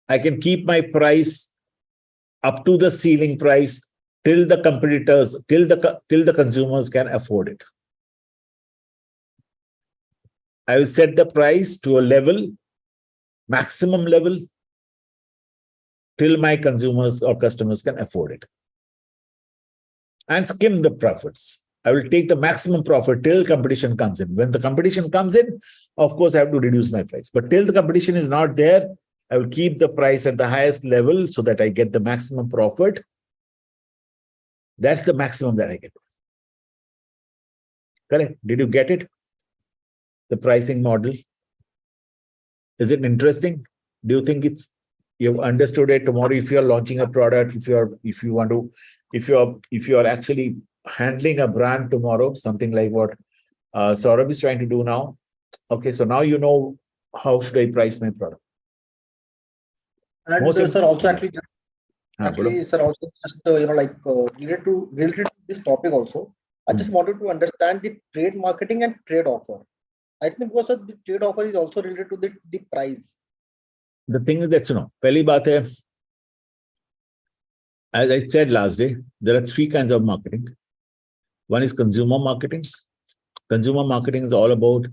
I can keep my price up to the ceiling price till the consumers can afford it. I will set the price to a level, maximum level, till my consumers or customers can afford it. And skim the profits. I will take the maximum profit till competition comes in. When the competition comes in, of course, I have to reduce my price. But till the competition is not there, I will keep the price at the highest level so that I get the maximum profit. That's the maximum that I get. Correct? Did you get it? The pricing model. Is it interesting? Do you think you've understood it? Tomorrow, if you're launching a product, if you're actually handling a brand tomorrow, something like what Saurabh is trying to do now. Okay, so now you know how should I price my product. And sir, also actually, sir, also just related to this topic also, I just wanted to understand the trade marketing and trade offer. I think because the trade offer is also related to the price. The thing is that, pehli baat hai, as I said last day, there are 3 kinds of marketing. One is consumer marketing. Consumer marketing is all about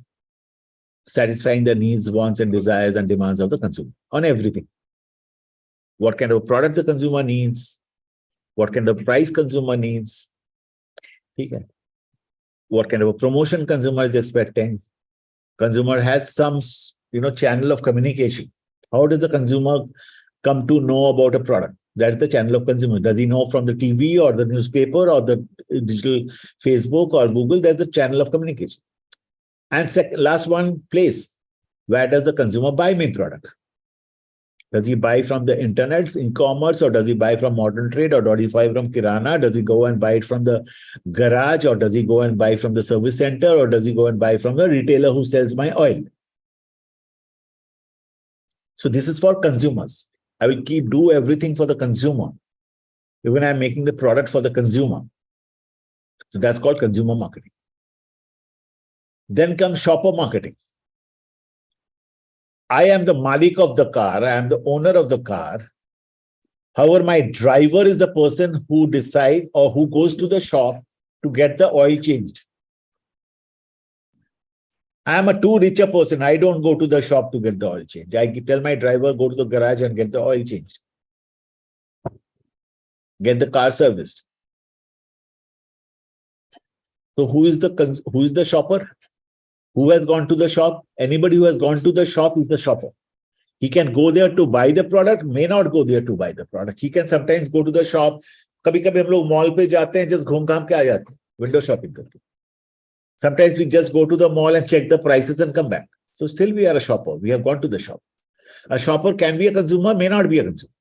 satisfying the needs, wants, and desires and demands of the consumer on everything. What kind of product the consumer needs, what kind of price consumer needs, what kind of a promotion consumer is expecting. Consumer has some, channel of communication. How does the consumer come to know about a product? That's the channel of consumer. Does he know from the TV or the newspaper or the digital Facebook or Google? That's the channel of communication. And last one, place. Where does the consumer buy my product? Does he buy from the internet, e-commerce, or does he buy from modern trade, or does he buy from Kirana? Does he go and buy it from the garage, or does he go and buy from the service center, or does he go and buy from the retailer who sells my oil? So this is for consumers. I will do everything for the consumer. Even I'm making the product for the consumer. So that's called consumer marketing. Then comes shopper marketing. I am the Malik of the car. I am the owner of the car. However, my driver is the person who decides or who goes to the shop to get the oil changed. I am a too rich a person. I don't go to the shop to get the oil changed. I tell my driver, go to the garage and get the oil changed. Get the car serviced. So who is the shopper? Who has gone to the shop? Anybody who has gone to the shop is the shopper. He can go there to buy the product, may not go there to buy the product. He can sometimes go to the shop. कभी-कभी हम लोग mall पे जाते हैं, just घूम घाम के आ जाते हैं, window shopping करके. Sometimes we just go to the mall and check the prices and come back. So still we are a shopper. We have gone to the shop. A shopper can be a consumer, may not be a consumer.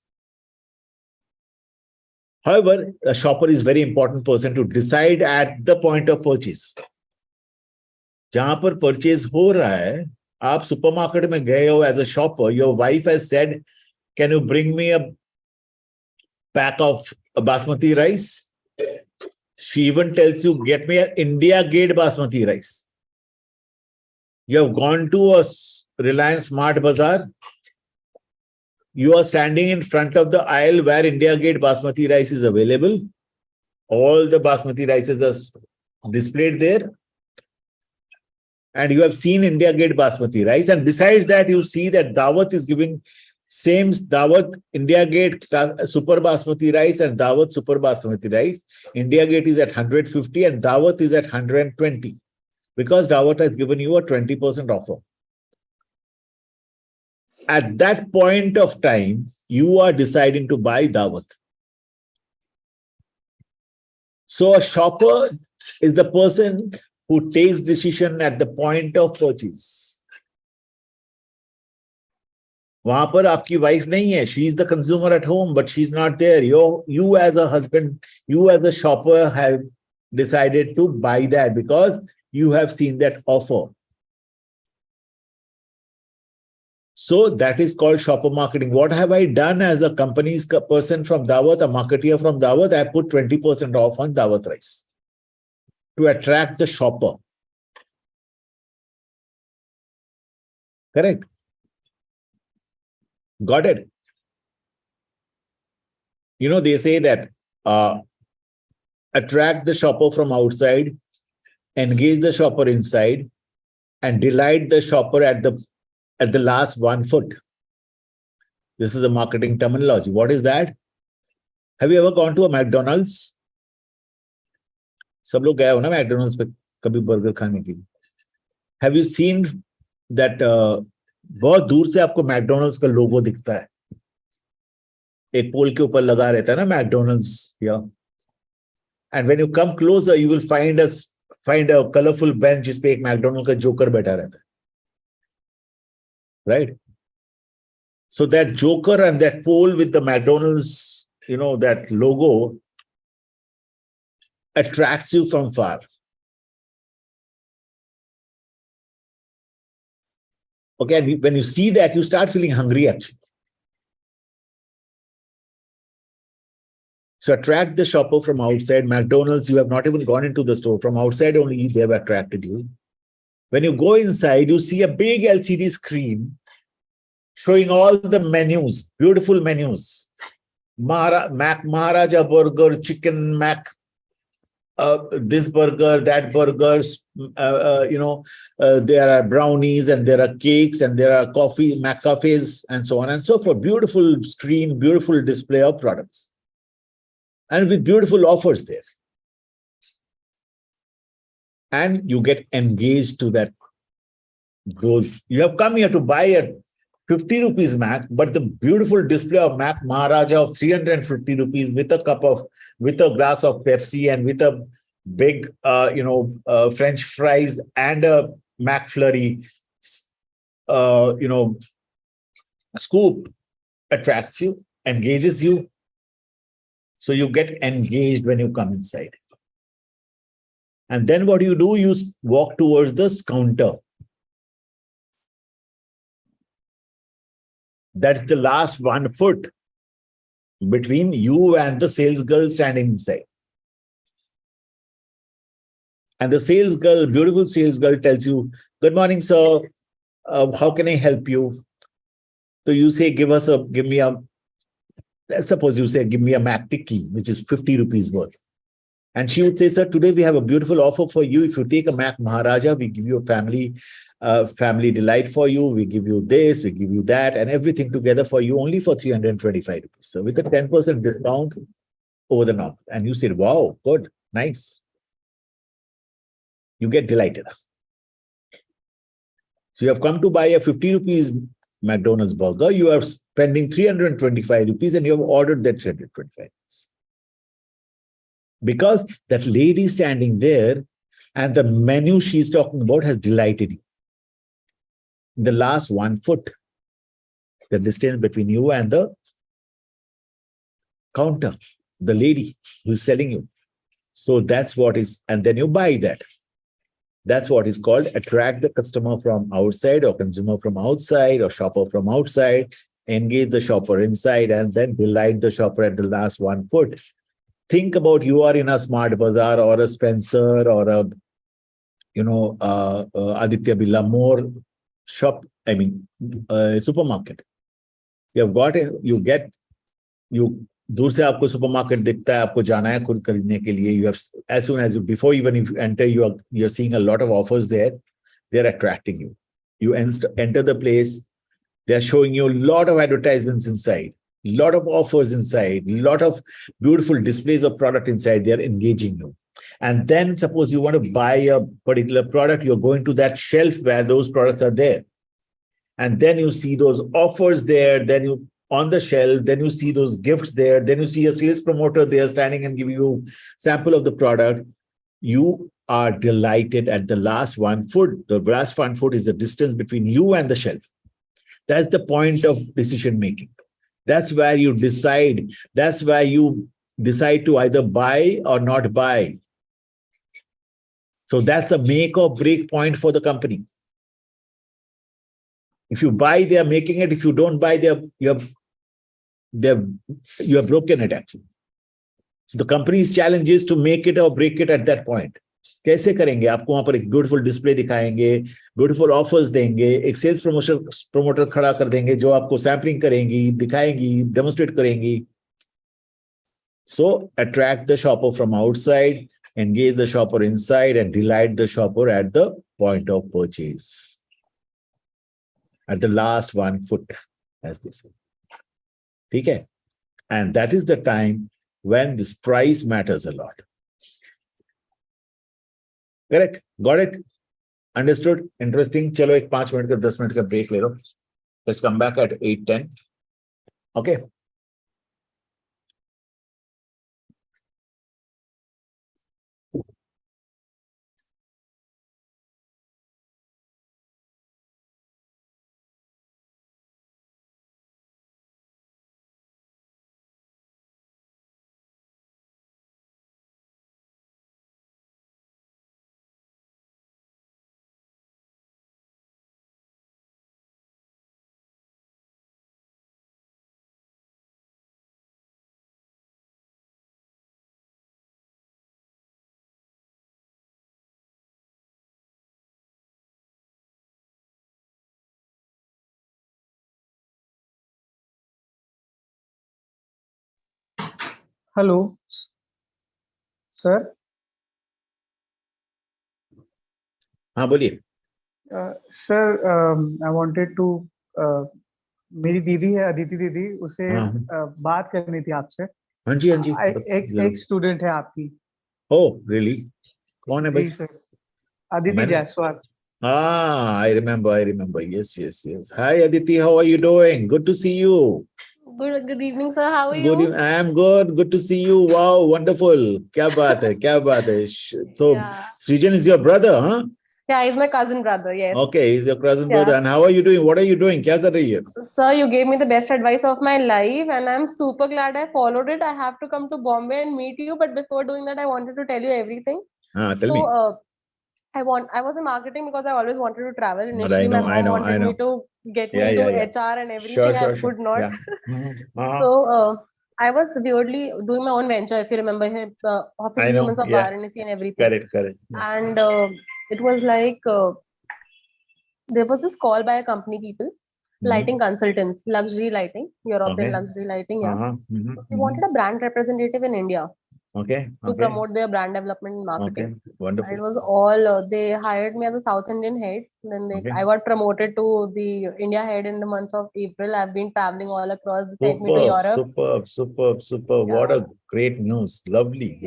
However, a shopper is a very important person to decide at the point of purchase. जहां पर purchase हो रहा है, आप supermarket में गए हो as a shopper, your wife has said, can you bring me a pack of basmati rice? She even tells you, get me an India Gate basmati rice. You have gone to a Reliance Smart Bazaar. You are standing in front of the aisle where India Gate basmati rice is available. All the basmati rices are displayed there. And you have seen India Gate basmati rice. And besides that, you see that Daawat is giving same Daawat India Gate super basmati rice and Daawat super basmati rice. India Gate is at 150 and Daawat is at 120 because Daawat has given you a 20% offer. At that point of time, you are deciding to buy Daawat. So a shopper is the person who takes decision at the point of purchase. वहां पर आपकी wife नहीं है, she is the consumer at home, but she is not there. You as a husband, you as a shopper have decided to buy that because you have seen that offer. So that is called shopper marketing. What have I done as a company's person from Daawat, a marketeer from Daawat? I put 20% off on Daawat rice to attract the shopper. Correct? Got it? You know, they say that attract the shopper from outside, engage the shopper inside, and delight the shopper at the last 1 foot. This is a marketing terminology. What is that? Have you ever gone to a McDonald's? सब लोग गए हो ना McDonald's पे कभी burger खाने के लिए. Have you seen that बहुत दूर से आपको McDonald's का लोगो दिखता है, एक पोल के ऊपर लगा रहता है ना McDonald's, yeah. And when you come closer, you will find a colorful bench जिस पे एक McDonald's का जोकर बैठा रहता है, right? So that joker and that pole with the McDonald's, you know, that logo attracts you from far. Okay, and when you see that, you start feeling hungry actually. So attract the shopper from outside. McDonald's, you have not even gone into the store. From outside only, they have attracted you. When you go inside, you see a big LCD screen showing all the menus, beautiful menus. Mac Maharaja burger, chicken Mac, this burger, that burgers, there are brownies and there are cakes and there are coffee, Mac cafes and so on and so forth. Beautiful screen, beautiful display of products. And with beautiful offers there. And you get engaged to that. You have come here to buy a 50 rupees Mac, but the beautiful display of Mac Maharaja of 350 rupees with a glass of Pepsi and with a big, French fries and a McFlurry, scoop attracts you, engages you. So you get engaged when you come inside. And then what do? You walk towards this counter. That's the last 1 foot between you and the sales girl standing inside. And the sales girl, beautiful sales girl, tells you, "Good morning, sir. How can I help you?" So you say, suppose you say, "Give me a Mac Tikki," which is 50 rupees worth. And she would say, "Sir, today we have a beautiful offer for you. If you take a Mac Maharaja, we give you a family delight for you. We give you this, we give you that, and everything together for you only for 325 rupees. So with a 10% discount over the knob." And you said, "Wow, good, nice." You get delighted. So you have come to buy a 50 rupees McDonald's burger. You are spending 325 rupees and you have ordered that 325 rupees. Because that lady standing there and the menu she's talking about has delighted you. The last 1 foot, the distance between you and the counter, the lady who's selling you. So that's what is, and then you buy that. That's what is called attract the customer from outside or consumer from outside or shopper from outside, engage the shopper inside, and then delight the shopper at the last 1 foot. Think about you are in a Smart Bazaar or a Spencer or a, Aditya Birla More shop, supermarket. दूर से आपको supermarket दिखता है, आपको जाना है खुद खरीदने के लिए. You have, as soon as before even if you enter, you're seeing a lot of offers there. They're attracting you. You enter the place. They're showing you a lot of advertisements inside, a lot of offers inside, a lot of beautiful displays of product inside. They're engaging you. And then suppose you want to buy a particular product, you're going to that shelf where those products are there. And then you see those offers there, then you on the shelf, then you see those gifts there, then you see a sales promoter there standing and giving you sample of the product. You are delighted at the last 1 foot. The last 1 foot is the distance between you and the shelf. That's the point of decision making. That's where you decide. That's where you decide to either buy or not buy. So that's a make or break point for the company. If you buy, they are making it. If you don't buy, you have broken it actually. So the company's challenge is to make it or break it at that point. कैसे करेंगे? आपको वहां पर एक beautiful display दिखाएंगे, beautiful offers देंगे, एक sales promoter खड़ा कर देंगे जो आपको सैम्पलिंग करेंगी, दिखाएंगी, डेमोन्स्ट्रेट करेंगी. So attract the shopper from outside, engage the shopper inside, and delight the shopper at the point of purchase. At the last 1 foot, as they say. Okay? And that is the time when this price matters a lot. Correct? Got it? Understood? Interesting. Chalo, ek 5 minute ka 10 minute ka break le lo. Let's come back at 8:10. Okay. Hello, sir. हाँ बोलिए. Sir, I wanted to मेरी दीदी है अदिति दीदी, उसे बात करनी थी आपसे. हाँ जी, हाँ जी. एक स्टूडेंट है आपकी. Oh, really? कौन है भाई? जी sir, Aditi Jaiswal. Ah, I remember. Yes. Hi, Aditi. How are you doing? Good to see you. Good evening, sir. How are you? I am good. Good to see you. Wow, wonderful. क्या बात है. So, Srijan is your brother, huh? Yeah, he's my cousin brother. Yes. Okay, he's your cousin brother. And how are you doing? What are you doing? क्या कर रही है? Sir, you gave me the best advice of my life, and I'm super glad I followed it. I have to come to Bombay and meet you, but before doing that, I wanted to tell you everything. Tell me. I was in marketing because I always wanted to travel. But Initially, my mom I wanted know. me to get me into HR and everything. Sure. I could not. Yeah. So I was weirdly doing my own venture, if you remember him, Office of Humans of Varanasi and everything. Correct. And it was like there was this call by a company people, lighting consultants, luxury lighting, European luxury lighting. So they wanted a brand representative in India. To promote their brand development and marketing. Okay, wonderful. And it was all, they hired me as a South Indian head. Then I got promoted to the India head in the month of April. I've been traveling all across, they sent me to Europe. Superb. Yeah. What a great news. Lovely.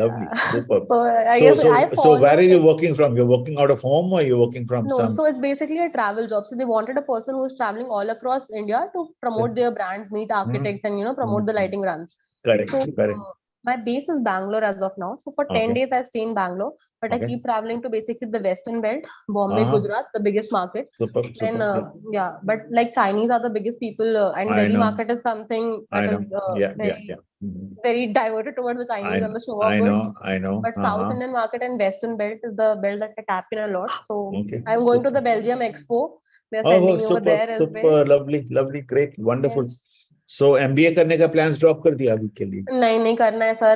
Superb. So where are you working from? You're working out of home or you're working from No, so it's basically a travel job. So they wanted a person who's traveling all across India to promote their brands, meet architects and, promote the lighting brands. Correct. My base is Bangalore as of now. So for 10 days, I stay in Bangalore, but I keep traveling to basically the Western Belt, Bombay, Gujarat, the biggest market. Superb. But like Chinese are the biggest people, and Delhi market is something that is very diverted towards the Chinese and the show of goods. I know. But South Indian market and Western Belt is the belt that I tap in a lot. So I'm going to the Belgium Expo. They're sending me over there as well. Lovely, great, wonderful. So MBA करने का plans drop कर दिया अभी के लिए? नहीं करना है sir.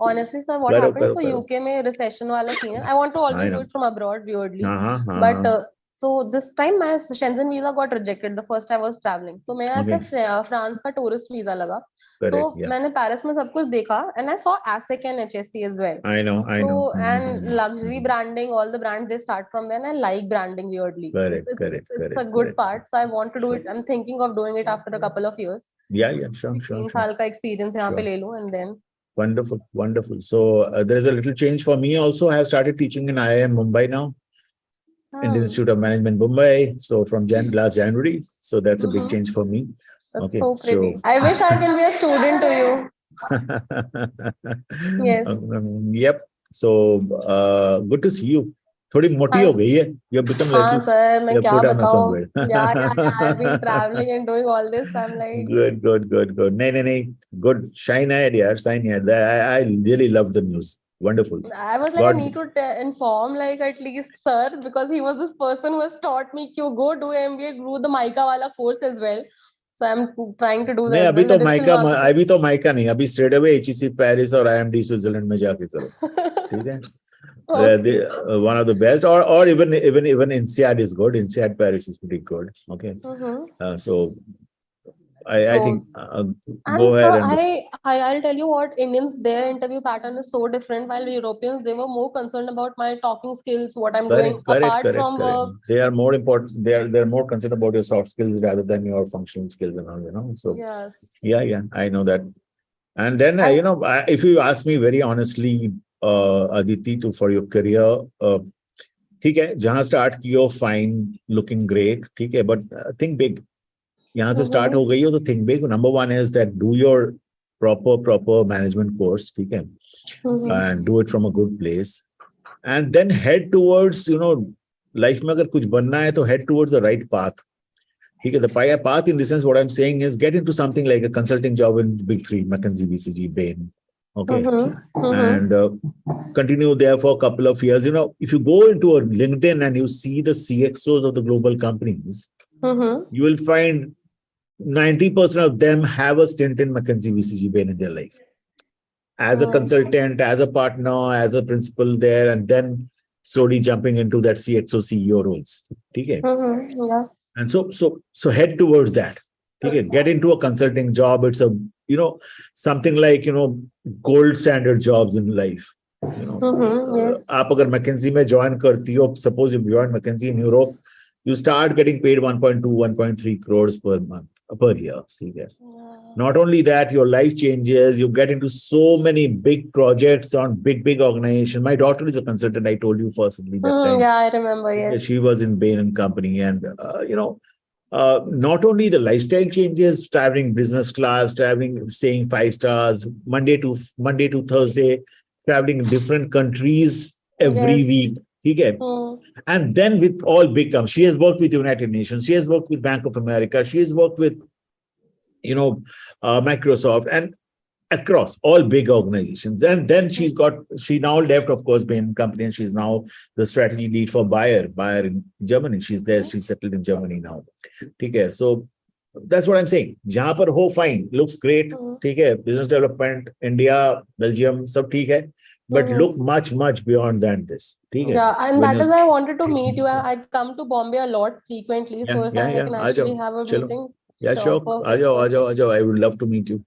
Honestly sir, what happened? So UK में recession वाला scene है. I want to always do it from abroad weirdly. But so this time my Shenzhen visa got rejected the first time I was traveling. तो मेरा ऐसा France का tourist visa लगा. So मैंने Paris में सब कुछ देखा and I saw ASIC and HSC as well. I know. And luxury branding, all the brands they start from there, and I like branding weirdly. Correct. It's a good part. So I want to do it. I'm thinking of doing it after a couple of years. Yeah, sure. 3 साल का experience यहाँ पे ले लूँ and then. Wonderful. So there is a little change for me also. I have started teaching in IIM Mumbai now. Indian Institute of Management Mumbai. So from last January. So that's a big change for me. That's so pretty. I wish I can be a student to you. Yes. Yep. So good to see you. थोड़ी मोटी हो गई है. You have become हाँ little. Sir, मैं You have क्या put on some बताऊँ. weight. Yeah, I've been traveling and doing all this. I'm like, Good. नहीं. Good. Shine ahead, yaar. Shine ahead. I really love the news. Wonderful. I was like, I God. need to inform, like, at least sir, because he was this person who has taught me to go do MBA, do the MICA wala course as well. So I'm trying to do नहीं that as अभी well, तो the digital mica marketing. अभी तो mica नहीं, अभी straight away HEC Paris और IMD Switzerland में जाके करो. ठीक है. Okay. One of the best, or even INSEAD is good. INSEAD Paris is pretty good. Okay. So I think go And so ahead and I'll tell you what, Indians, their interview pattern is so different. While Europeans, they were more concerned about my talking skills, what I'm doing apart from work. They are more important. They're more concerned about your soft skills rather than your functional skills and all. You know. So Yes. yeah, I know that. And then you know, if you ask me very honestly, Aditi, for your career, ठीक है, जहां start कियो fine, looking great, ठीक है, but think big. यहाँ से start हो गई हो तो think big. Number one is that do your proper management course, ठीक है, and do it from a good place, and then head towards, you know, life में अगर कुछ बनना है तो head towards the right path. ठीक है, the path in the sense what I'm saying is get into something like a consulting job in big three, McKinsey, BCG, Bain. Okay. And continue there for a couple of years. You know, if you go into a LinkedIn and you see the CXOs of the global companies, you will find 90% of them have a stint in McKinsey, BCG, Bain in their life. As a consultant, as a partner, as a principal there, and then slowly jumping into that CXO CEO roles. Okay. Yeah. And so head towards that. Okay, get into a consulting job. It's a, you know, something like, you know, gold standard jobs in life. You know, Yes. आप अगर McKinsey में join करती हो, suppose you join McKinsey in Europe, you start getting paid 1.2, 1.3 crores per month, per year. ठीक है. Not only that, your life changes. You get into so many big projects on big organizations. My daughter is a consultant. I told you personally that time. Yeah, I remember. Yes. She was in Bain and Company, and you know, not only the lifestyle changes, traveling business class, traveling, staying 5 stars, Monday to Thursday, traveling in different countries every week. Okay. And then with all big companies, she has worked with United Nations, she has worked with Bank of America, she has worked with, you know, Microsoft, and across all big organizations. And then she now left, of course, Bain Company, and she's now the strategy lead for Bayer in Germany. She's there, she's settled in Germany now. Okay, so that's what I'm saying. Jahan par ho, fine, looks great. Okay, business development, India, Belgium, sab theek hai. But look much beyond than this. Yeah, and that is why I wanted to meet you. I come to Bombay a lot frequently, so if I can actually have a meeting. Yeah, sure. Aajo. I would love to meet you.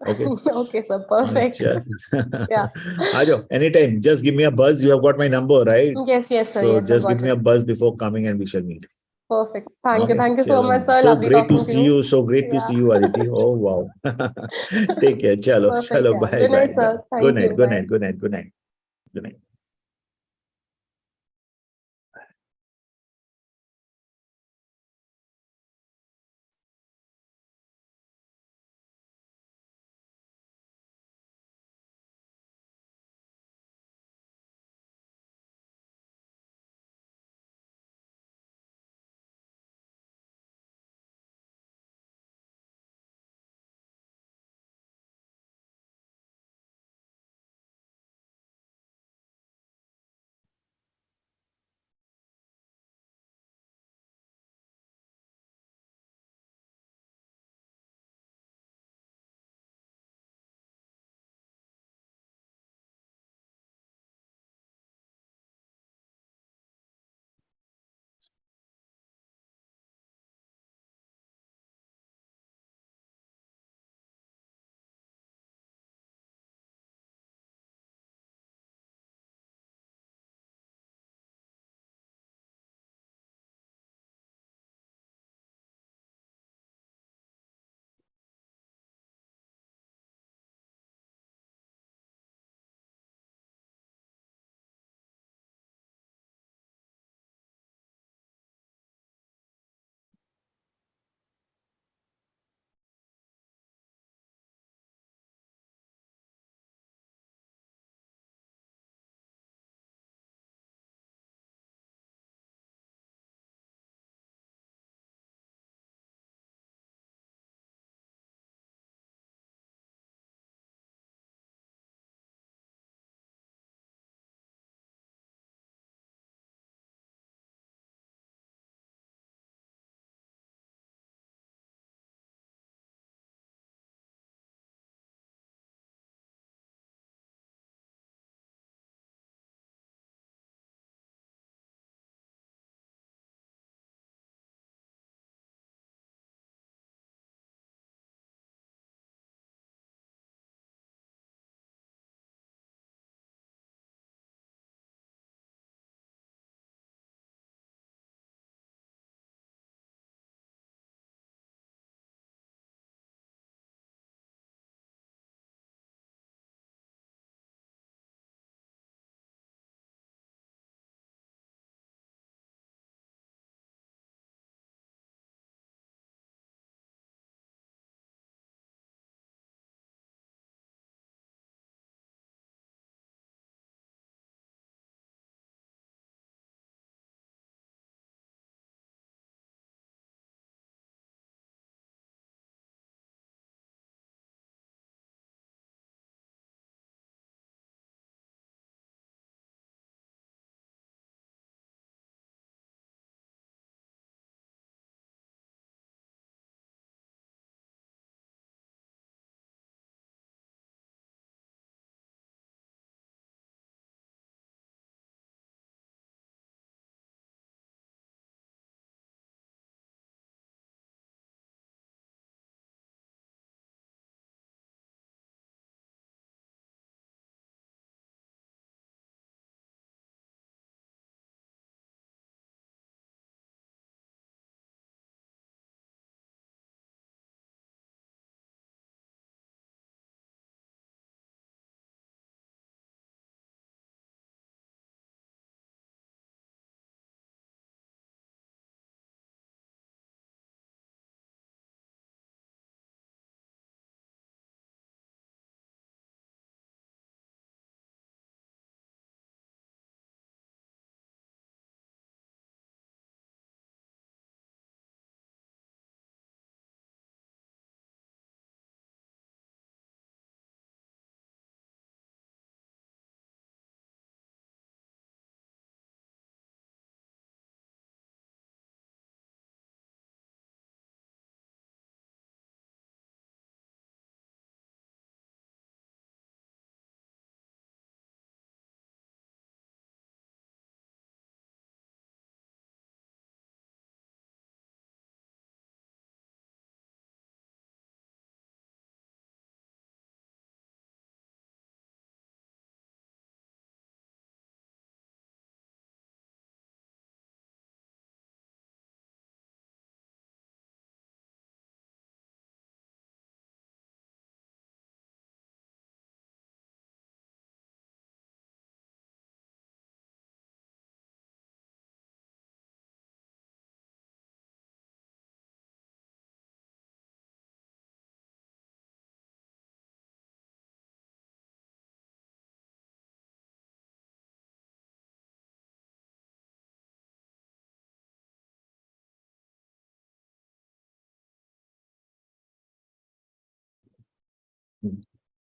Okay. Okay, sir. Perfect. Yeah. Aajo, anytime. Just give me a buzz. You have got my number, right? Yes, sir. So yes, just give me a buzz before coming, and we shall meet. Perfect. Thank you so much, sir. So Lovely great to talking see you. So great to see you, Aditi. Oh wow. Take care. Chalo. Bye. Good night, sir. Good night. Good night.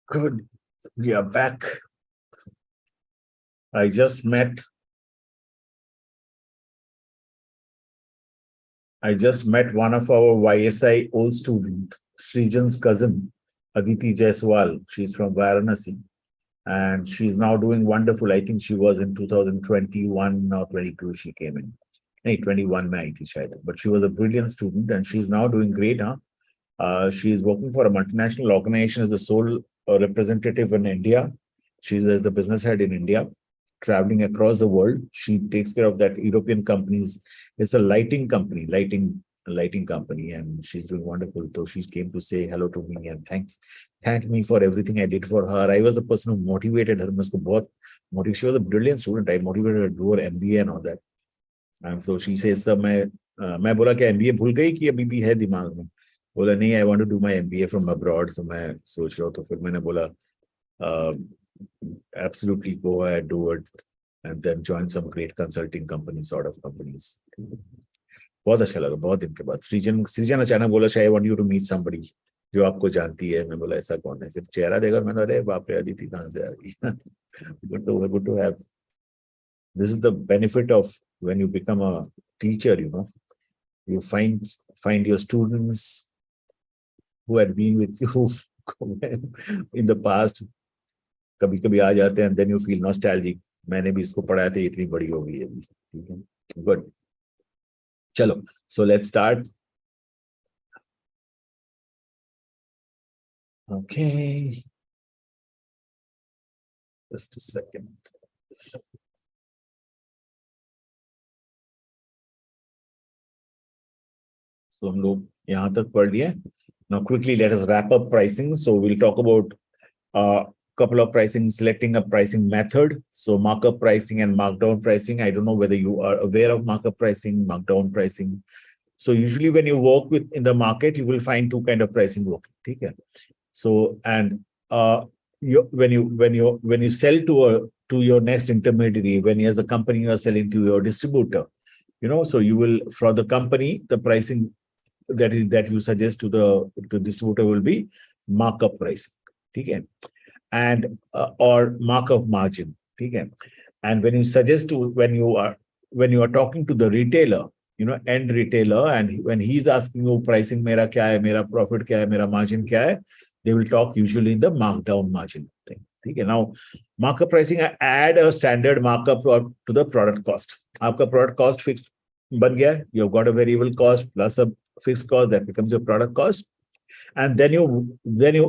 Good. We are back. I just met one of our YSI old student, Srijan's cousin, Aditi Jaiswal. She's from Varanasi. And she's now doing wonderful. I think she was in 2021 or 22 she came in. No, 21 mein aayi thi shayad. But she was a brilliant student and she's now doing great. She is working for a multinational organization as the sole representative in India. She's as the business head in India, traveling across the world. She takes care of that European companies. It's a lighting company, lighting company, and she's doing wonderful. So she came to say hello to me and thank me for everything I did for her. I was the person who motivated her. She was a brilliant student. I motivated her to do her MBA and all that. And so she says, sir, मैं बोला क्या MBA भूल गई कि अभी भी है दिमाग में? बोला नहीं, I want to do my MBA from abroad. So मैं सोच रहा हूँ. तो फिर मैंने बोला absolutely go ahead, do it, and then join some great consulting companies, sort of companies. बहुत अच्छा लगा, बहुत दिन के बाद सृजन अचानक बोला शायद I want you to meet somebody जो आपको जानती है. मैं बोला ऐसा कौन है? फिर चेहरा देखा मैंने, अरे बाप रे, अदिति कहाँ से आ गई. good to have. This is the benefit of when you become a teacher, you find your students who had been with you in the past. कभी कभी आ जाते हैं and then you feel nostalgic. मैंने भी इसको पढ़ाया था, इतनी बड़ी हो गई है अभी. ठीक है, good. Chalo, so let's start. Okay. Just a second. So हम लोग यहाँ तक पढ़ लिए. Now quickly let us wrap up pricing. So we'll talk about couple of pricing, selecting a pricing method. So markup pricing and markdown pricing. I don't know whether you are aware of markup pricing, markdown pricing. So usually when you work in the market, you will find two kind of pricing working. Okay. So and when you sell to your next intermediary, when as a company you are selling to your distributor, so you will, for the company, the pricing that you suggest to the distributor will be markup pricing. Okay. And or markup margin. Okay. And when you suggest to when you are talking to the retailer, end retailer, and when he's asking you pricing, mera kya hai, mera profit kya hai, mera margin kya hai, they will talk usually in the markdown margin thing. Okay. Now markup pricing, I add a standard markup to the product cost. Aapka product cost fixed ban gaya, you've got a variable cost plus a fixed cost, that becomes your product cost. And then you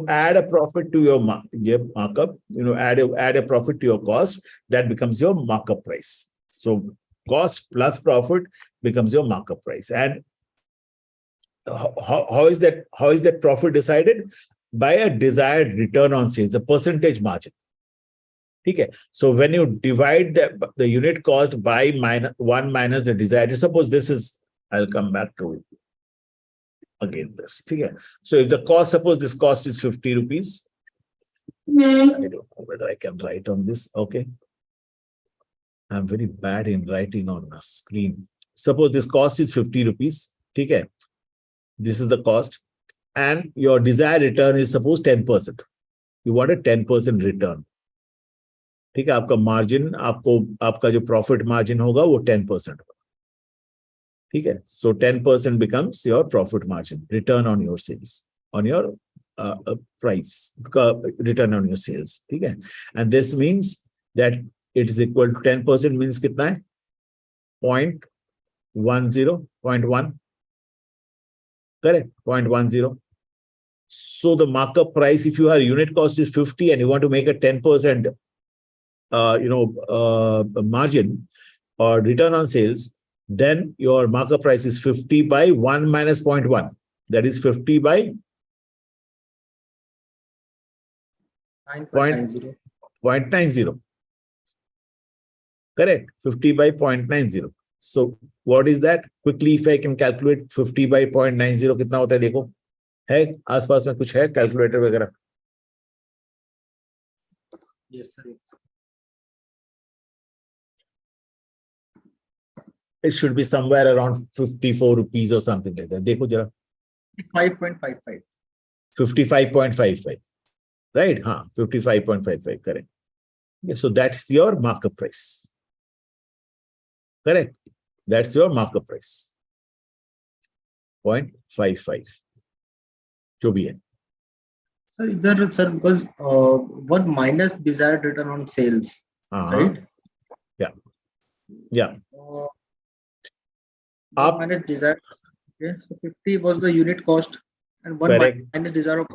add a profit to your markup, add a profit to your cost, that becomes your markup price. So cost plus profit becomes your markup price. And how is that profit decided? By a desired return on sales, a percentage margin. Okay. So when you divide the unit cost by one minus the desired, suppose this is, I'll come back to it. Again, this. Okay. So if the cost, suppose this cost is 50 rupees. I don't know whether I can write on this. Okay. I'm very bad in writing on a screen. Suppose this cost is 50 rupees. Okay. This is the cost. And your desired return is suppose 10%. You want a 10% return. ठीक है, आपका margin, आपका जो profit margin होगा वो 10% होगा. ठीक है, so 10% becomes your profit margin, return on your sales, on your price, return on your sales. ठीक है, and this means that it is equal to 10% means कितना है? 0.1. Correct, 0.10. So the markup price, if your unit cost is 50 and you want to make a 10% margin or return on sales, then your markup price is 50 by 1 minus 0.1. That is 50 by 0.90. Correct, 50 by 0.90. So what is that? Quickly, if I can calculate 50 by 0.90, कितना होता है देखो, है आसपास में कुछ है calculator वगैरह? Yes, sir. It should be somewhere around 54 rupees or something like that. देखो जरा. 5.55. 55.55. right? 55.55, correct. Yeah, so that's your markup price. Correct. That's your markup price. 0.55. जो भी है. Sir, either sir, because one minus desired return on sales, right? Yeah. One minus desired. Okay, so 50 was the unit cost, and one minus desired.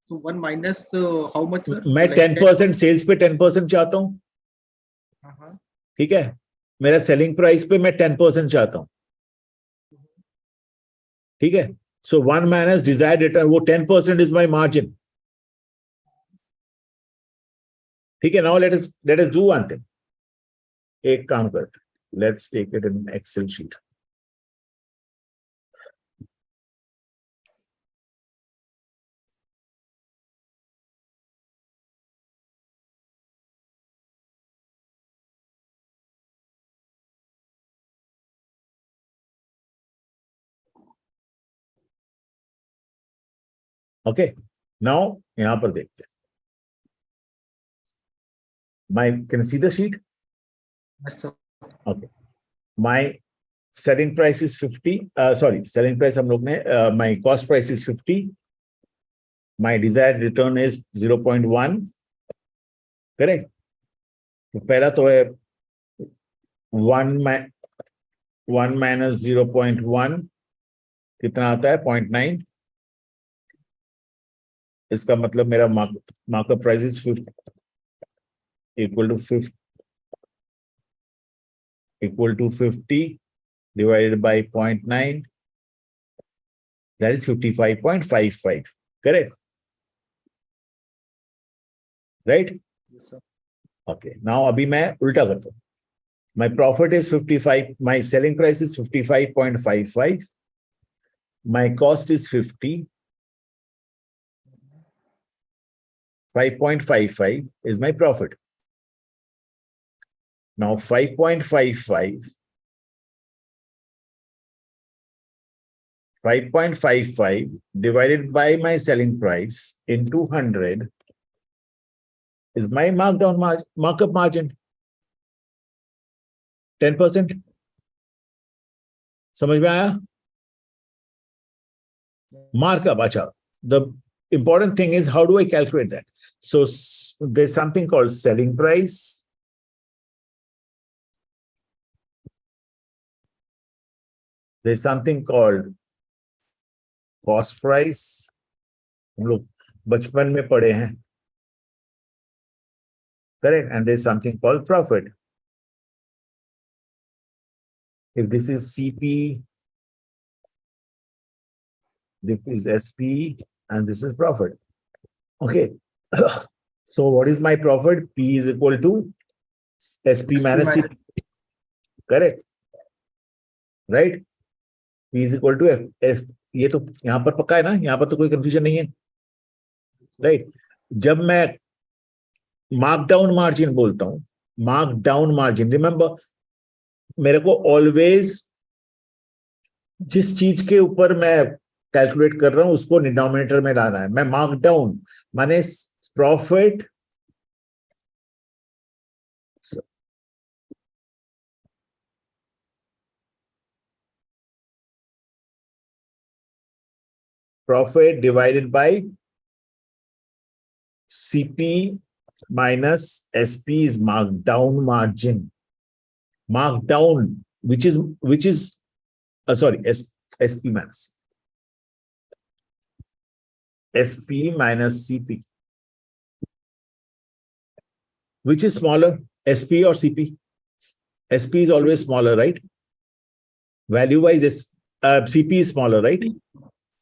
So one minus how much, sir? मैं 10% sales पे 10% चाहता हूँ. ठीक है. मेरा selling price पे मैं 10% चाहता हूँ. ठीक है. So 1 minus desired return, वो 10% is my margin. ठीक है. Now let us do one thing. एक काम करते हैं. Let's take it in Excel sheet. Okay. Now यहाँ पर देखते हैं. Can you see the sheet? Yes, sir. Okay. My selling price is 50. Selling price हम लोग ने my cost price is 50. My desired return is 0.1. Correct. तो पहला तो है 1 minus 0.1 कितना आता है? 0.9. इसका मतलब मेरा markup price is 50 equal to 50 divided by 0.9. That is 55.55. Correct? Right? Yes, sir. Okay. Now अभी मैं उल्टा करता हूँ. My profit is 55. My selling price is 55.55. My cost is 50. 5.55 is my profit. Now 5.55 divided by my selling price into 100 is my markup margin. 10%. समझ में आया? Markup. अच्छा. The important thing is, how do I calculate that? So there's something called selling price. There's something called cost price. हम लोग बचपन में पढ़े हैं. Correct? And there's something called profit. If this is CP, this is SP, and this is profit. Okay. So what is my profit? P is equal to SP minus CP. Correct? Right? P is equal to F. ये तो यहाँ पर पक्का है ना? यहाँ पर तो कोई कंफ्यूजन नहीं है. Right? जब मैं markdown margin बोलता हूँ, markdown margin, remember, मेरे को always जिस चीज के ऊपर मैं कैलकुलेट कर रहा हूं उसको डिनोमिनेटर में लाना है. मैं markdown माने profit divided by CP minus SP is markdown margin. Markdown, which is SP minus CP. Which is smaller, SP or CP? SP is always smaller, right? Value wise, CP is smaller, right?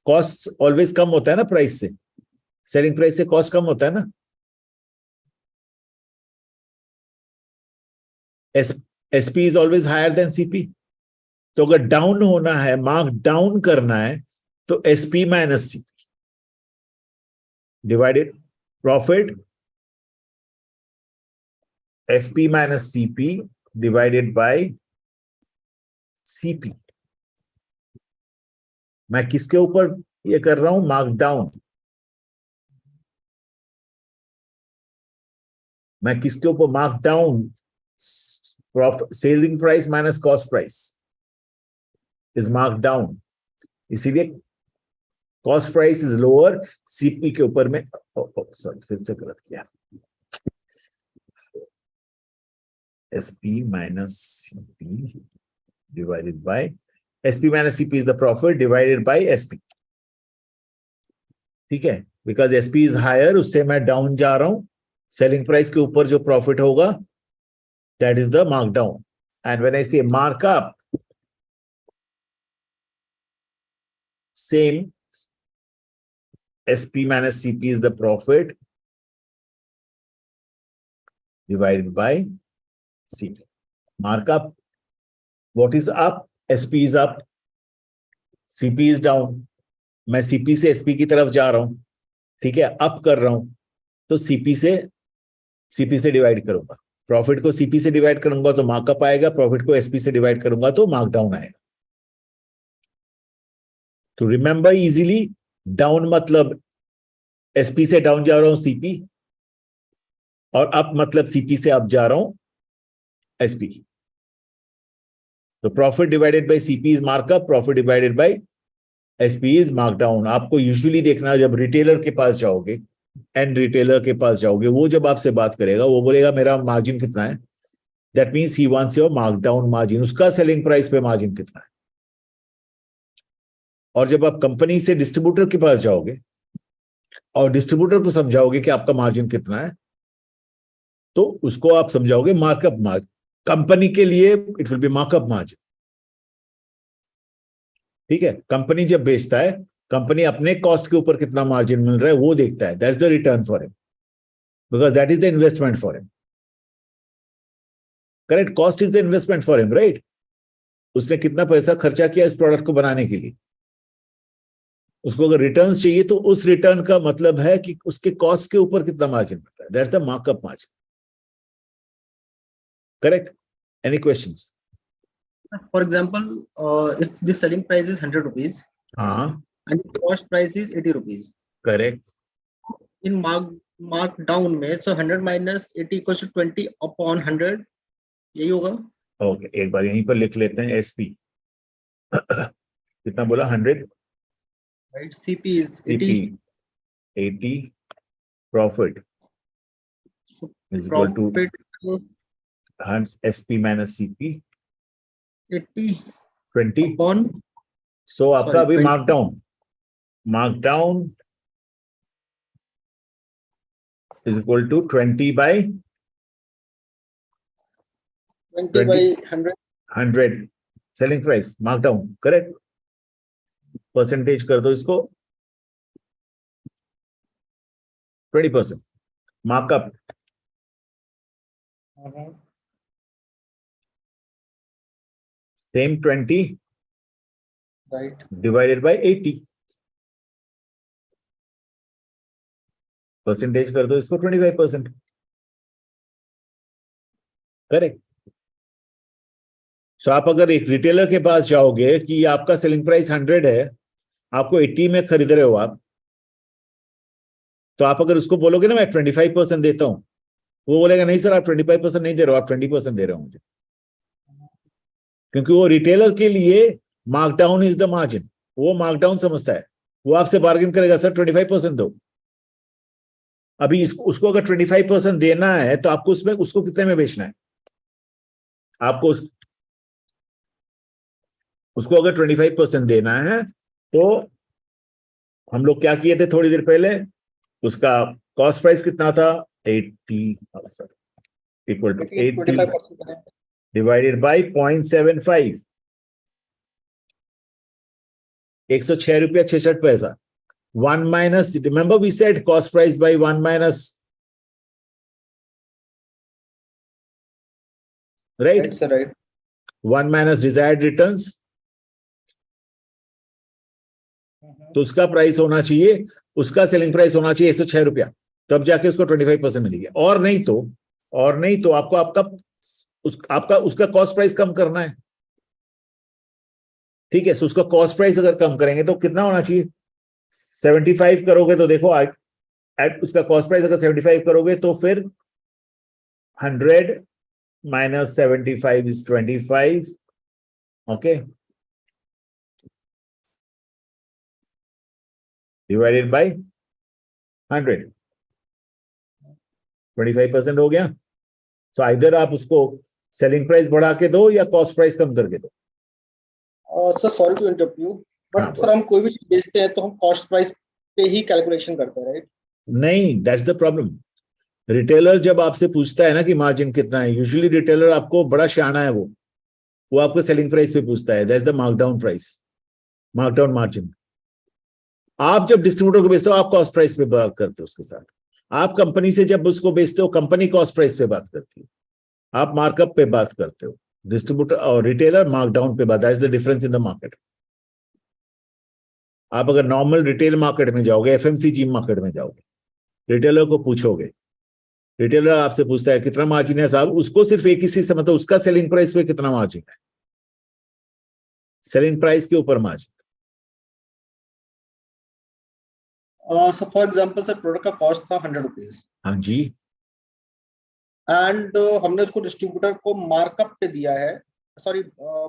Costs always कम होता है ना price से. Selling price से cost कम होता है ना. SP is always higher than CP. तो अगर डाउन होना है, मार्क डाउन करना है, तो SP minus CP divided profit SP minus CP divided by CP. मैं किसके ऊपर ये कर रहा हूं? Mark down. मैं किसके ऊपर mark down, selling price minus cost price is mark down, इसीलिए cost price is lower, CP के ऊपर में, सॉरी फिर से गलत किया, SP minus CP divided by, SP minus CP is the profit divided by SP, ठीक है, बिकॉज एसपी इज हायर, उससे मैं डाउन जा रहा हूं, सेलिंग प्राइस के ऊपर जो प्रॉफिट होगा that is the mark down, and when I से markup, same, SP minus CP is the profit divided by CP. Markup, what is up? SP is up, CP is down. मैं CP से SP की तरफ जा रहा हूं, ठीक है, अप कर रहा हूं, तो CP से डिवाइड करूंगा, प्रॉफिट को CP से डिवाइड करूंगा तो मार्कअप आएगा, प्रॉफिट को SP से डिवाइड करूंगा तो मार्कडाउन आएगा। तो रिमेंबर इजीली, डाउन मतलब एसपी से डाउन जा रहा हूं सीपी, और अप मतलब सीपी से अप जा रहा हूं एसपी। तो profit divided bye CP is markup, profit divided by SP is markdown. आपको यूजुअली देखना, जब रिटेलर के पास जाओगे, एंड रिटेलर के पास जाओगे, वो जब आपसे बात करेगा वो बोलेगा मेरा मार्जिन कितना है, that means he wants your markdown margin, उसका सेलिंग प्राइस पे मार्जिन कितना है। और जब आप कंपनी से डिस्ट्रीब्यूटर के पास जाओगे और डिस्ट्रीब्यूटर को समझाओगे कि आपका मार्जिन कितना है, तो उसको आप समझाओगे मार्कअप मार्जिन, कंपनी के लिए it will be markup margin, ठीक है। कंपनी जब बेचता है, कंपनी अपने कॉस्ट के ऊपर कितना मार्जिन मिल रहा है वो देखता है, that's the return for him, because that is the investment for him, correct, cost is the investment for him, right. उसने कितना पैसा खर्चा किया इस प्रोडक्ट को बनाने के लिए, उसको अगर रिटर्न्स चाहिए तो उस रिटर्न का मतलब है कि उसके कॉस्ट के ऊपर कितना मार्जिन मिल रहा है, that's the markup margin, correct. Any questions? For example, if the selling price is 100 rupees and the cost price is 80 rupees, correct. In markdown में, so 100 minus 80 equals to 20 upon 100, यही होगा। Okay, एक बार यहीं पर लिख लेते हैं, एसपी कितना बोला, 100, right? CP is 80, profit is equal to SP minus CP 80 20 upon, so आपका अभी 20. markdown is equal to 20 by 20 by 100 selling price, markdown, correct। Percentage कर दो इसको, 20%, markup same 20 right, divided by 80, percentage कर दो इसको 25%, करेक्ट। सो आप अगर एक रिटेलर के पास जाओगे कि आपका सेलिंग प्राइस 100 है, आपको 80 में खरीद रहे हो आप, तो आप अगर उसको बोलोगे ना मैं 25% देता हूं, वो बोलेगा नहीं सर आप 25% नहीं दे रहे हो, आप 20% दे रहे हो मुझे, क्योंकि वो रिटेलर के लिए मार्कडाउन इज द मार्जिन, वो मार्कडाउन समझता है, वो आपसे बार्गेन करेगा सर 25% दो। अभी उसको अगर 25% देना है तो आपको उसमें उसको कितने में बेचना है, आपको उसको अगर 25% देना है तो हम लोग क्या किए थे थोड़ी देर पहले, उसका कॉस्ट प्राइस कितना था, 80 इक्वल टू 80 डिवाइडेड बाय 0.75, 106 रुपया 66 पैसा, 1 minus, remember we said cost price by 1 minus, right? That's right. 1 minus desired returns, तो उसका प्राइस होना चाहिए, उसका सेलिंग प्राइस होना चाहिए 106 रुपया, तब जाके उसको 25% मिलेगी। और नहीं तो आपका उसका कॉस्ट प्राइस कम करना है, ठीक है। सो उसका कॉस्ट प्राइस अगर कम करेंगे तो कितना होना चाहिए, 75 करोगे तो देखो उसका कॉस्ट प्राइस अगर 75 करोगे तो फिर 100 minus 75 is 25. Okay. Divided by 100. 25% हो गया. So either आप उसको सेलिंग प्राइस बढ़ा के दो या कॉस्ट प्राइस कम करके दो. Sir sorry to interrupt you, but sir हम कोई भी चीज बेचते हैं तो हम कॉस्ट प्राइस पे ही कैलकुलेशन करते हैं, राइट? नहीं, दैट्स द प्रॉब्लम. रिटेलर जब आपसे पूछता है ना कि मार्जिन कितना है, यूजुअली रिटेलर आपको बड़ा शाना है, वो आपको सेलिंग प्राइस पे पूछता है. That's the markdown price, markdown margin. आप जब डिस्ट्रीब्यूटर को बेचते हो आप कॉस्ट प्राइस पे बात करते हो उसके साथ. आप कंपनी से जब उसको बेचते हो कंपनी कॉस्ट प्राइस पे बात करती है, आप मार्कअप पे बात करते हो. डिस्ट्रीब्यूटर और रिटेलर मार्कडाउन पे बात. That's the difference in the market. आप अगर नॉर्मल रिटेल मार्केट में जाओगे, एफएमसीजी मार्केट में जाओगे, रिटेलर को पूछोगे, रिटेलर आपसे पूछता है कितना मार्जिन है साहब, उसको सिर्फ एक ही चीज से मतलब उसका सेलिंग प्राइस पे कितना मार्जिन है, सेलिंग प्राइस के ऊपर margin. So for example sir product का कॉस्ट था 100 रुपीज. हाँ जी. एंड हमने उसको डिस्ट्रीब्यूटर को मार्कअप पे दिया है, सॉरी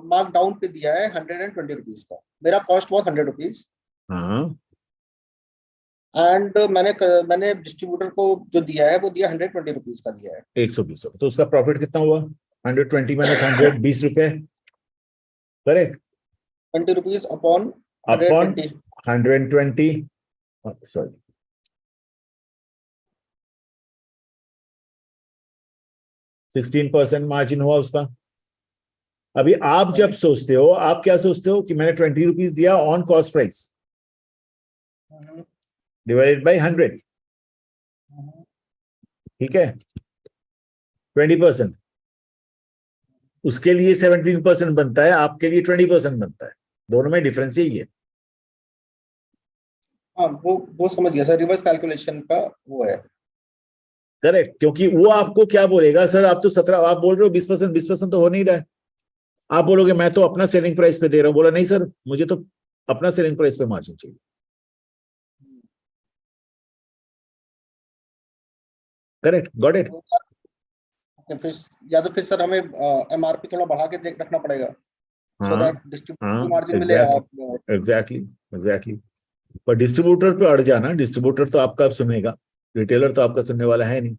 मार्क डाउन पे दिया है 120 रुपीज का. मेरा कॉस्ट was 100 रुपीज. हाँ. एंड मैंने डिस्ट्रीब्यूटर को जो दिया है वो दिया 120 रुपीज का दिया है. 120 रुपये. तो उसका प्रॉफिट कितना हुआ? 120 माइनस 100, 20 रुपए. Correct. 20 rupees upon upon 120. 120. Sorry, 16% margin हुआ उसका. अभी आप जब सोचते हो, आप क्या सोचते हो कि मैंने 20 रुपीज दिया on cost price divided by 100. ठीक है. 20%. उसके लिए 17% बनता है, आपके लिए 20% बनता है. दोनों में डिफरेंस यही है. हाँ वो समझ गया सर, रिवर्स कैलकुलेशन का वो है. करेक्ट. क्योंकि वो आपको क्या बोलेगा, सर आप तो 17, आप बोल रहे हो 20%, 20% तो हो नहीं रहा है. आप बोलोगे मैं तो अपना सेलिंग प्राइस पे दे रहा हूं. बोला नहीं सर, मुझे तो अपना सेलिंग प्राइस पे मार्जिन चाहिए. करेक्ट. Got it. फिर या तो फिर सर हमें एमआरपी थोड़ा बढ़ा के रखना पड़ेगा, सो दैट डिस्ट्रीब्यूटर मार्जिन मिलेगा. एग्जैक्टली. पर डिस्ट्रीब्यूटर पे अड़ जाना, डिस्ट्रीब्यूटर तो आपका सुनेगा, रिटेलर तो आपका सुनने वाला है नहीं.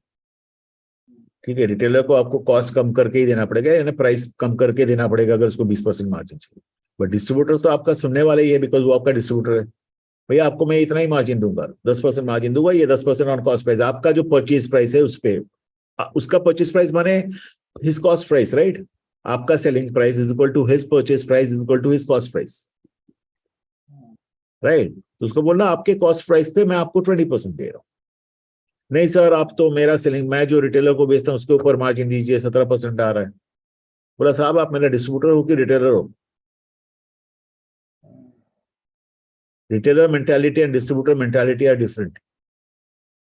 ठीक है. रिटेलर को आपको कॉस्ट कम करके ही देना पड़ेगा, यानी प्राइस कम करके देना पड़ेगा अगर उसको 20% मार्जिन चाहिए. बट डिस्ट्रीब्यूटर तो आपका सुनने वाला ही है, बिकॉज वो आपका डिस्ट्रीब्यूटर है. भैया आपको मैं इतना ही मार्जिन दूंगा, 10% मार्जिन दूंगा, ये 10% ऑन कॉस्ट प्राइस. आपका जो परचेज प्राइस है उस पे, उसका परचेज प्राइस माने हिज कॉस्ट प्राइस, राइट? आपका selling price is equal to his purchase price is equal to his cost price, right? तो उसको बोलना आपके कॉस्ट प्राइस पे मैं आपको 20% दे रहा हूं. नहीं सर, आप तो मेरा सेलिंग, मैं जो रिटेलर को बेचता हूं उसके ऊपर मार्जिन दीजिए, 17% आ रहा है. बोला साहब आप मेरा डिस्ट्रीब्यूटर हो कि रिटेलर हो? Retailer mentality and distributor mentality are different.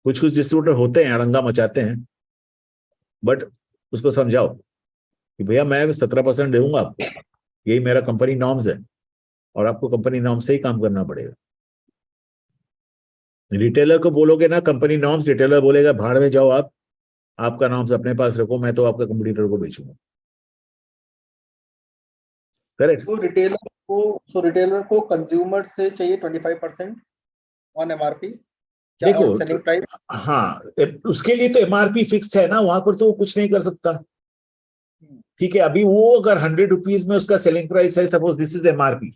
कुछ डिस्ट्रीब्यूटर होते हैं अड़ंगा मचाते हैं, बट उसको समझाओ कि भैया मैं 17% दूंगा आपको, यही मेरा कंपनी नॉर्म्स है और आपको कंपनी नॉर्म्स से ही काम करना पड़ेगा. रिटेलर को बोलोगे ना कंपनी नॉर्म्स, रिटेलर बोलेगा भाड़ में जाओ आप, आपका नॉर्म्स अपने पास रखो, मैं तो आपका कंपटीटर को बेचूंगा. करेक्ट. तो रिटेलर को कंज्यूमर से चाहिए 25% ऑन एमआरपी. देखो सेलिंग प्राइस. हाँ, उसके लिए तो एमआरपी फिक्स्ड है ना, वहां पर तो वो कुछ नहीं कर सकता. ठीक है. अभी वो अगर 100 रुपीज में उसका सेलिंग प्राइस है, सपोज दिस इज एमआरपी,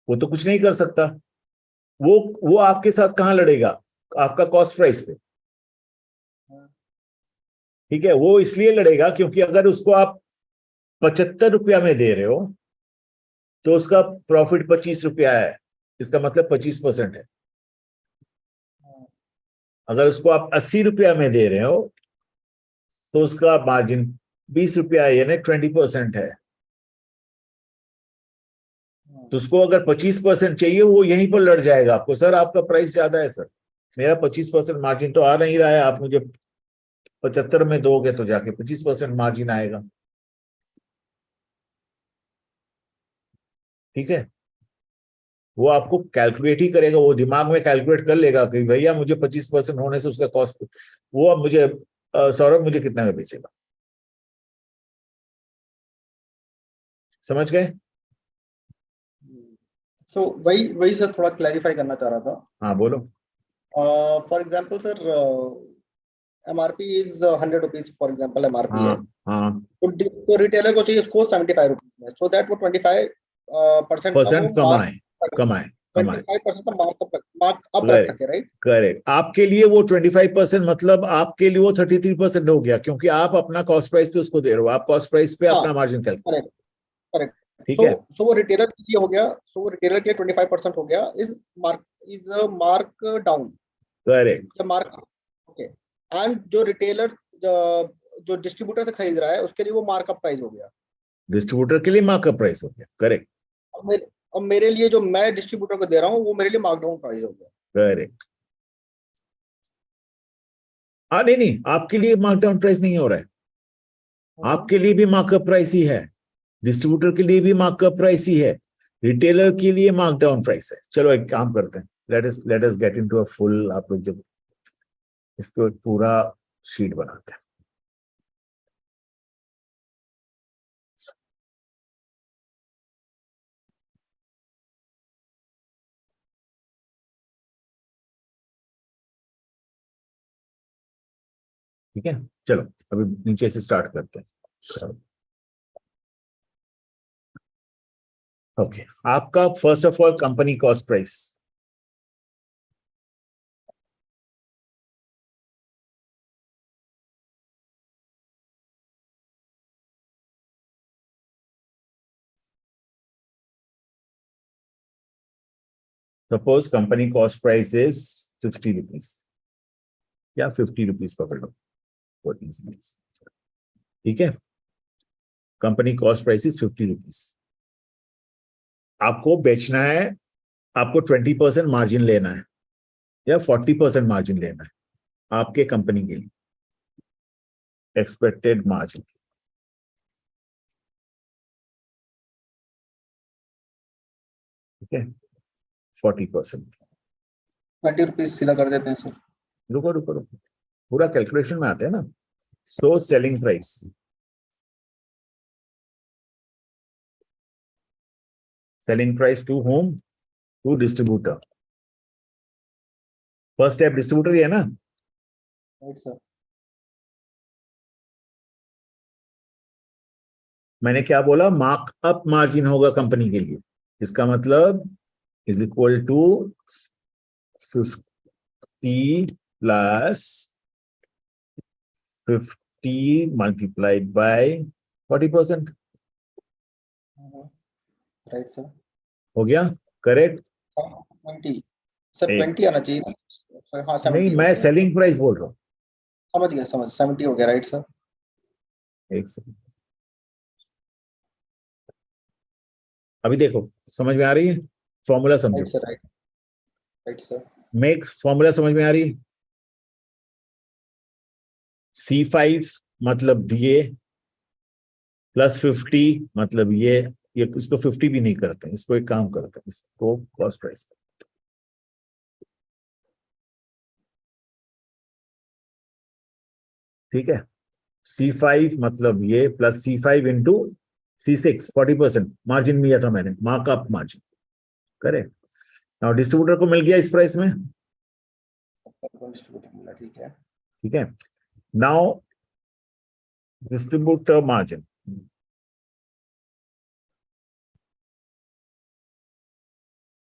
वो तो कुछ नहीं कर सकता. वो आपके साथ कहां लड़ेगा? आपका कॉस्ट प्राइस पे. ठीक है. वो इसलिए लड़ेगा क्योंकि अगर उसको आप 75 रुपया में दे रहे हो तो उसका प्रॉफिट 25 रुपया है, इसका मतलब 25% है. अगर उसको आप 80 रुपया में दे रहे हो तो उसका मार्जिन 20 रुपया है, यानी 20% है. तो उसको अगर 25% चाहिए, वो यहीं पर लड़ जाएगा आपको, सर आपका प्राइस ज्यादा है सर, मेरा 25% मार्जिन तो आ नहीं रहा है, आप मुझे 75 में दोगे तो जाके 25% मार्जिन आएगा. ठीक है. वो आपको कैलकुलेट ही करेगा, वो दिमाग में कैलकुलेट कर लेगा कि भैया मुझे 25% होने से उसका कॉस्ट, वो अब मुझे सौरभ मुझे कितना में बेचेगा। समझ गए? तो वही वही सर थोड़ा क्लैरिफाई करना चाह रहा था। हाँ बोलो। For example sir, MRP is 100 rupees, for example MRP है, हाँ हाँ तो रिटेलर को चाहिए उसको 75 रुपीज में, सो दैट वो 25% का वो कमाए मार्क, कमाए कमाए 25% का मार्कअप रख करेक्ट सके, राइट? करेक्ट। आपके लिए वो 25%, मतलब आपके लिए वो 33% हो गया, क्योंकि आप अपना कॉस्ट प्राइस पे उसको दे रहे हो, आप कॉस्ट प्राइस पे हाँ, अपना मार्जिन कैलकुलेट। Correct correct. ठीक सो है, सो वो रिटेलर के लिए हो गया, सो वो रिटेलर के लिए 25% हो गया, इज मार्क डाउन करेक्ट या मार्क, ओके। एंड जो रिटेलर जो डिस्ट्रीब्यूटर से खरीद रहा है उसके लिए वो मार्कअप प्राइस हो गया। डिस्ट्रीब्यूटर के लिए मार्कअप प्राइस हो गया, करेक्ट और मेरे लिए जो मैं डिस्ट्रीब्यूटर को दे रहा हूँ वो मेरे लिए मार्कडाउन प्राइस हो गया। करेक्ट। हाँ नहीं नहीं, आपके लिए मार्कडाउन प्राइस नहीं हो रहा है, आपके लिए भी मार्कअप प्राइस ही है, डिस्ट्रीब्यूटर के लिए भी मार्कअप प्राइस ही है, रिटेलर के लिए मार्कडाउन प्राइस है। चलो एक काम करते हैं, let us get into a full, आप लोग जब इसको एक पूरा शीट बनाते हैं। ठीक है, चलो अभी नीचे से स्टार्ट करते हैं। ओके, आपका first of all company cost price, suppose company cost price is 60 rupees या 50 रुपीज पकड़ लो, ठीक है, company cost price is 50 rupees. आपको बेचना है, आपको 20% मार्जिन लेना है या 40% मार्जिन लेना है आपके कंपनी के लिए, एक्सपेक्टेड मार्जिन। ठीक है, 40%। 20 रुपीज सीधा कर देते हैं सर। रुको रुको रुको, पूरा कैलकुलेशन में आते हैं ना। So selling price, selling price to home, to distributor. First step distributor ही है ना। Right sir. मैंने क्या बोला, मार्कअप मार्जिन होगा कंपनी के लिए, इसका मतलब is equal to 50 plus 50 multiplied by 40%। Right sir. हो गया, करेक्ट। 20 सर, 20 आना चाहिए ना सर। हाँ, 70 नहीं, हो मैं गया। सेलिंग प्राइस बोल रहा हूँ। समझ गया, 70 हो गया, राइट सर। एक सेकंड, अभी देखो समझ में आ रही है, फॉर्मूला समझो। Right sir, right right sir. Make formula समझ में आ रही है। C5 मतलब दिए प्लस 50 मतलब ये इसको 50 भी नहीं करते, इसको एक काम करते हैं, इसको कॉस्ट प्राइस। ठीक है, C5 मतलब ये plus C5 into C6, 40% margin लिया था मैंने, markup margin, correct. Now distributor को मिल गया इस प्राइस में, डिस्ट्रीब्यूटर मिला, ठीक है। ठीक है। नाउ डिस्ट्रीब्यूटर मार्जिन,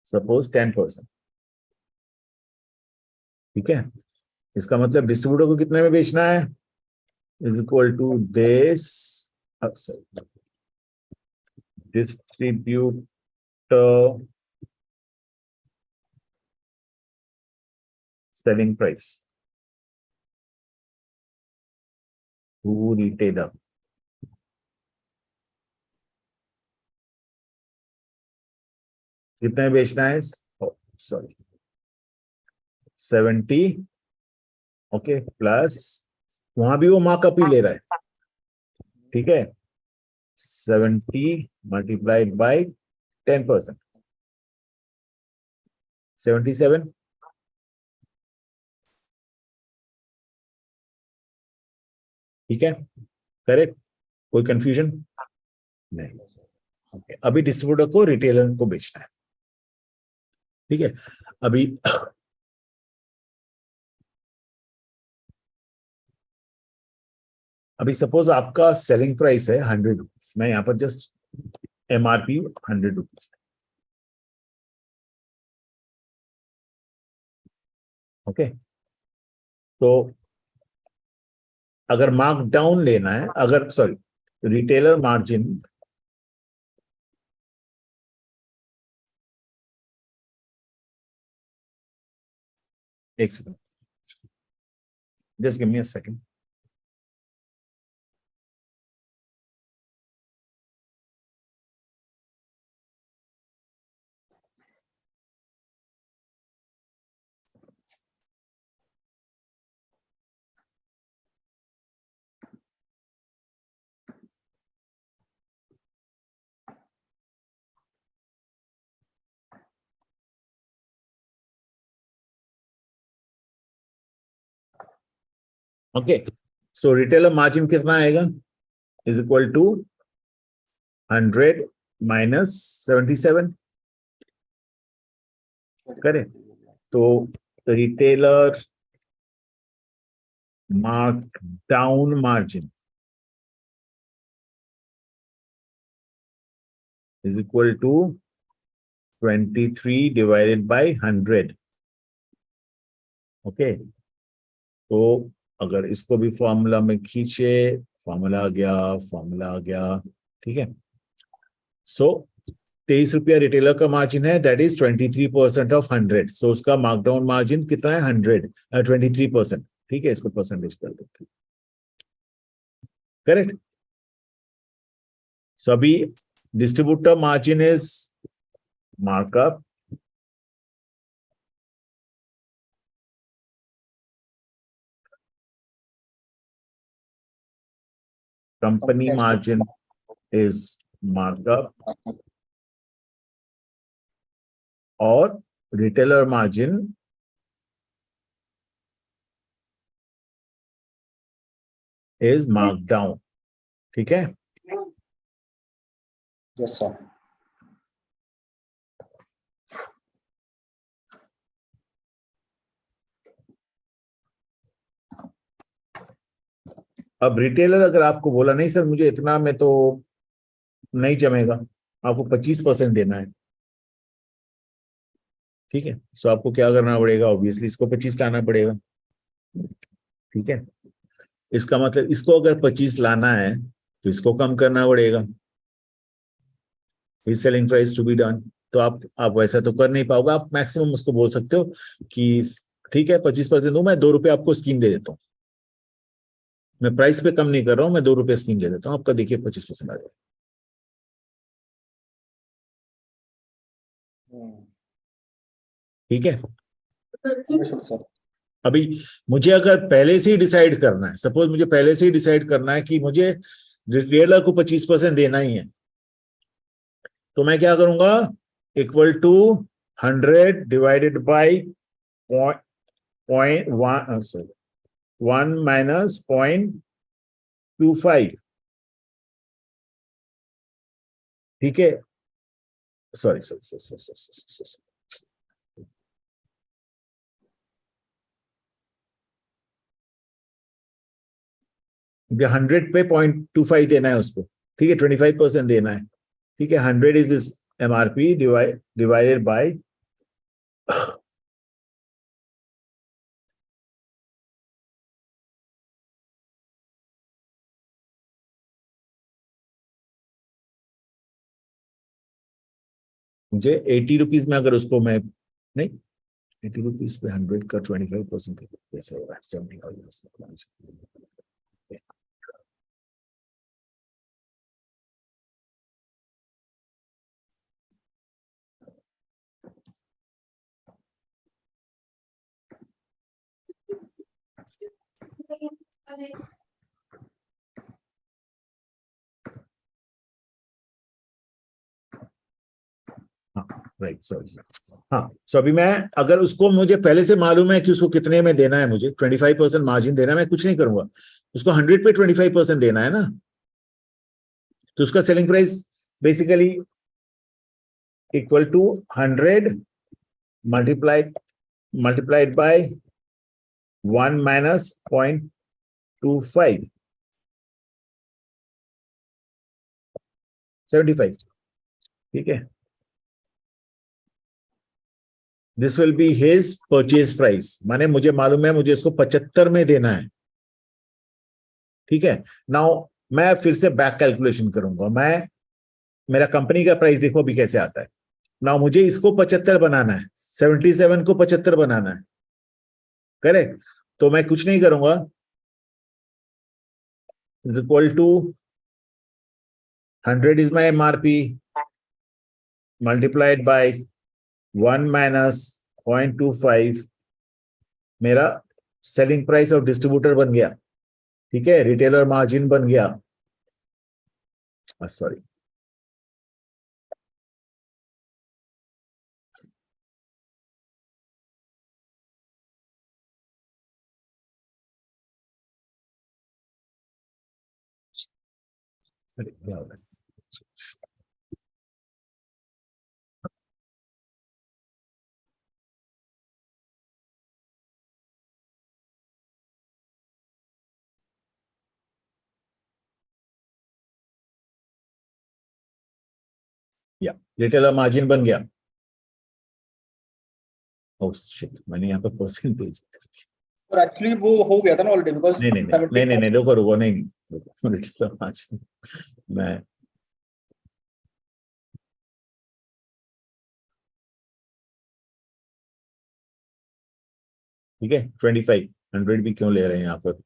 सपोज 10%, ठीक है। इसका मतलब डिस्ट्रीब्यूटर को कितने में बेचना है, is equal to this, distributor selling price to retailer, कितने में बेचना है, सॉरी 70, ओके, प्लस वहां भी वो मार्कअप ही ले रहा है, ठीक है, 70 मल्टीप्लाइड बाय 10%, 77. ठीक है, करेक्ट, कोई कंफ्यूजन नहीं। ओके, अभी डिस्ट्रीब्यूटर को रिटेलर को बेचना है। ठीक है, अभी सपोज आपका सेलिंग प्राइस है 100 रुपीज, मैं यहाँ पर जस्ट MRP 100 रुपीज। ओके, तो अगर मार्क डाउन लेना है, अगर सॉरी रिटेलर मार्जिन एक second, just give me a second. Okay, so retailer margin कितना आएगा, is equal to 100 minus 77। Correct, तो retailer marked down margin is equal to 23 divided by 100. Okay, तो अगर इसको भी फॉर्मूला में खींचे, फॉर्मूला आ गया, ठीक है। सो 23 रुपया रिटेलर का मार्जिन है, दैट इज 23% ऑफ 100। सो उसका मार्कडाउन मार्जिन कितना है, 23%। ठीक है, इसको परसेंटेज कर देते हैं। करेक्ट, सो अभी distributor margin is markup company margin is markup और retailer margin is marked down। ठीक है, Yes, sir. अब रिटेलर अगर आपको बोला नहीं सर मुझे इतना में तो नहीं जमेगा, आपको 25% देना है। ठीक है, सो आपको क्या करना पड़ेगा, ऑब्वियसली इसको 25 लाना पड़ेगा। ठीक है, इसका मतलब इसको अगर 25 लाना है तो इसको कम करना पड़ेगा, selling price to be done. तो आप वैसा तो कर नहीं पाओगे, आप मैक्सिमम उसको बोल सकते हो कि ठीक है 25% दूं, मैं 2 रुपए आपको स्कीम दे देता हूँ, मैं प्राइस पे कम नहीं कर रहा हूं, मैं 2 रुपए स्कीम दे देता हूँ, आपका देखिए 25% आ जाएगा। ठीक है, अभी मुझे अगर पहले से ही डिसाइड करना है, सपोज मुझे पहले से ही डिसाइड करना है कि मुझे रिटेलर को 25% देना ही है, तो मैं क्या करूंगा, equal to 100 divided by 1 minus 0.25। ठीक है, सॉरी 100 पे 0.25 देना है उसको। ठीक है, 25% देना है। ठीक है, 100 is this MRP divided by मुझे 80 रुपीज में अगर उसको मैं नहीं 80 रुपीज पे 100 का 25% कैसे होगा, 75। हाँ राइट, सॉरी हाँ, सो अभी मैं अगर उसको मुझे पहले से मालूम है कि उसको कितने में देना है, मुझे 25% मार्जिन देना है, मैं कुछ नहीं करूंगा, उसको 100 पे 25% देना है ना, तो उसका selling price basically equal to 100 multiplied by 1 minus 0.25 75, ठीक है। This will be his purchase price, माने मुझे मालूम है मुझे इसको 75 में देना है, ठीक है। नाउ मैं फिर से बैक कैलकुलेशन करूंगा, मैं मेरा कंपनी का प्राइस देखो अभी कैसे आता है। नाउ मुझे इसको 75 बनाना है, 77 को 75 बनाना है, करेक्ट। तो मैं कुछ नहीं करूंगा, is equal to 100 is my MRP multiplied by 1 minus 0.25 मेरा सेलिंग प्राइस ऑफ डिस्ट्रीब्यूटर बन गया, ठीक है। रिटेलर मार्जिन बन गया, सॉरी, क्या हो रहा है? या रिटेलर मार्जिन बन गया। ओह शिट, मैंने यहाँ पे परसेंटेज पर एक्चुअली वो हो गया था ना ऑलरेडी, बिकॉज नहीं, रुको नहीं, रिटेलर मार्जिन मैं ठीक है 25 100 भी क्यों ले रहे हैं यहाँ पर,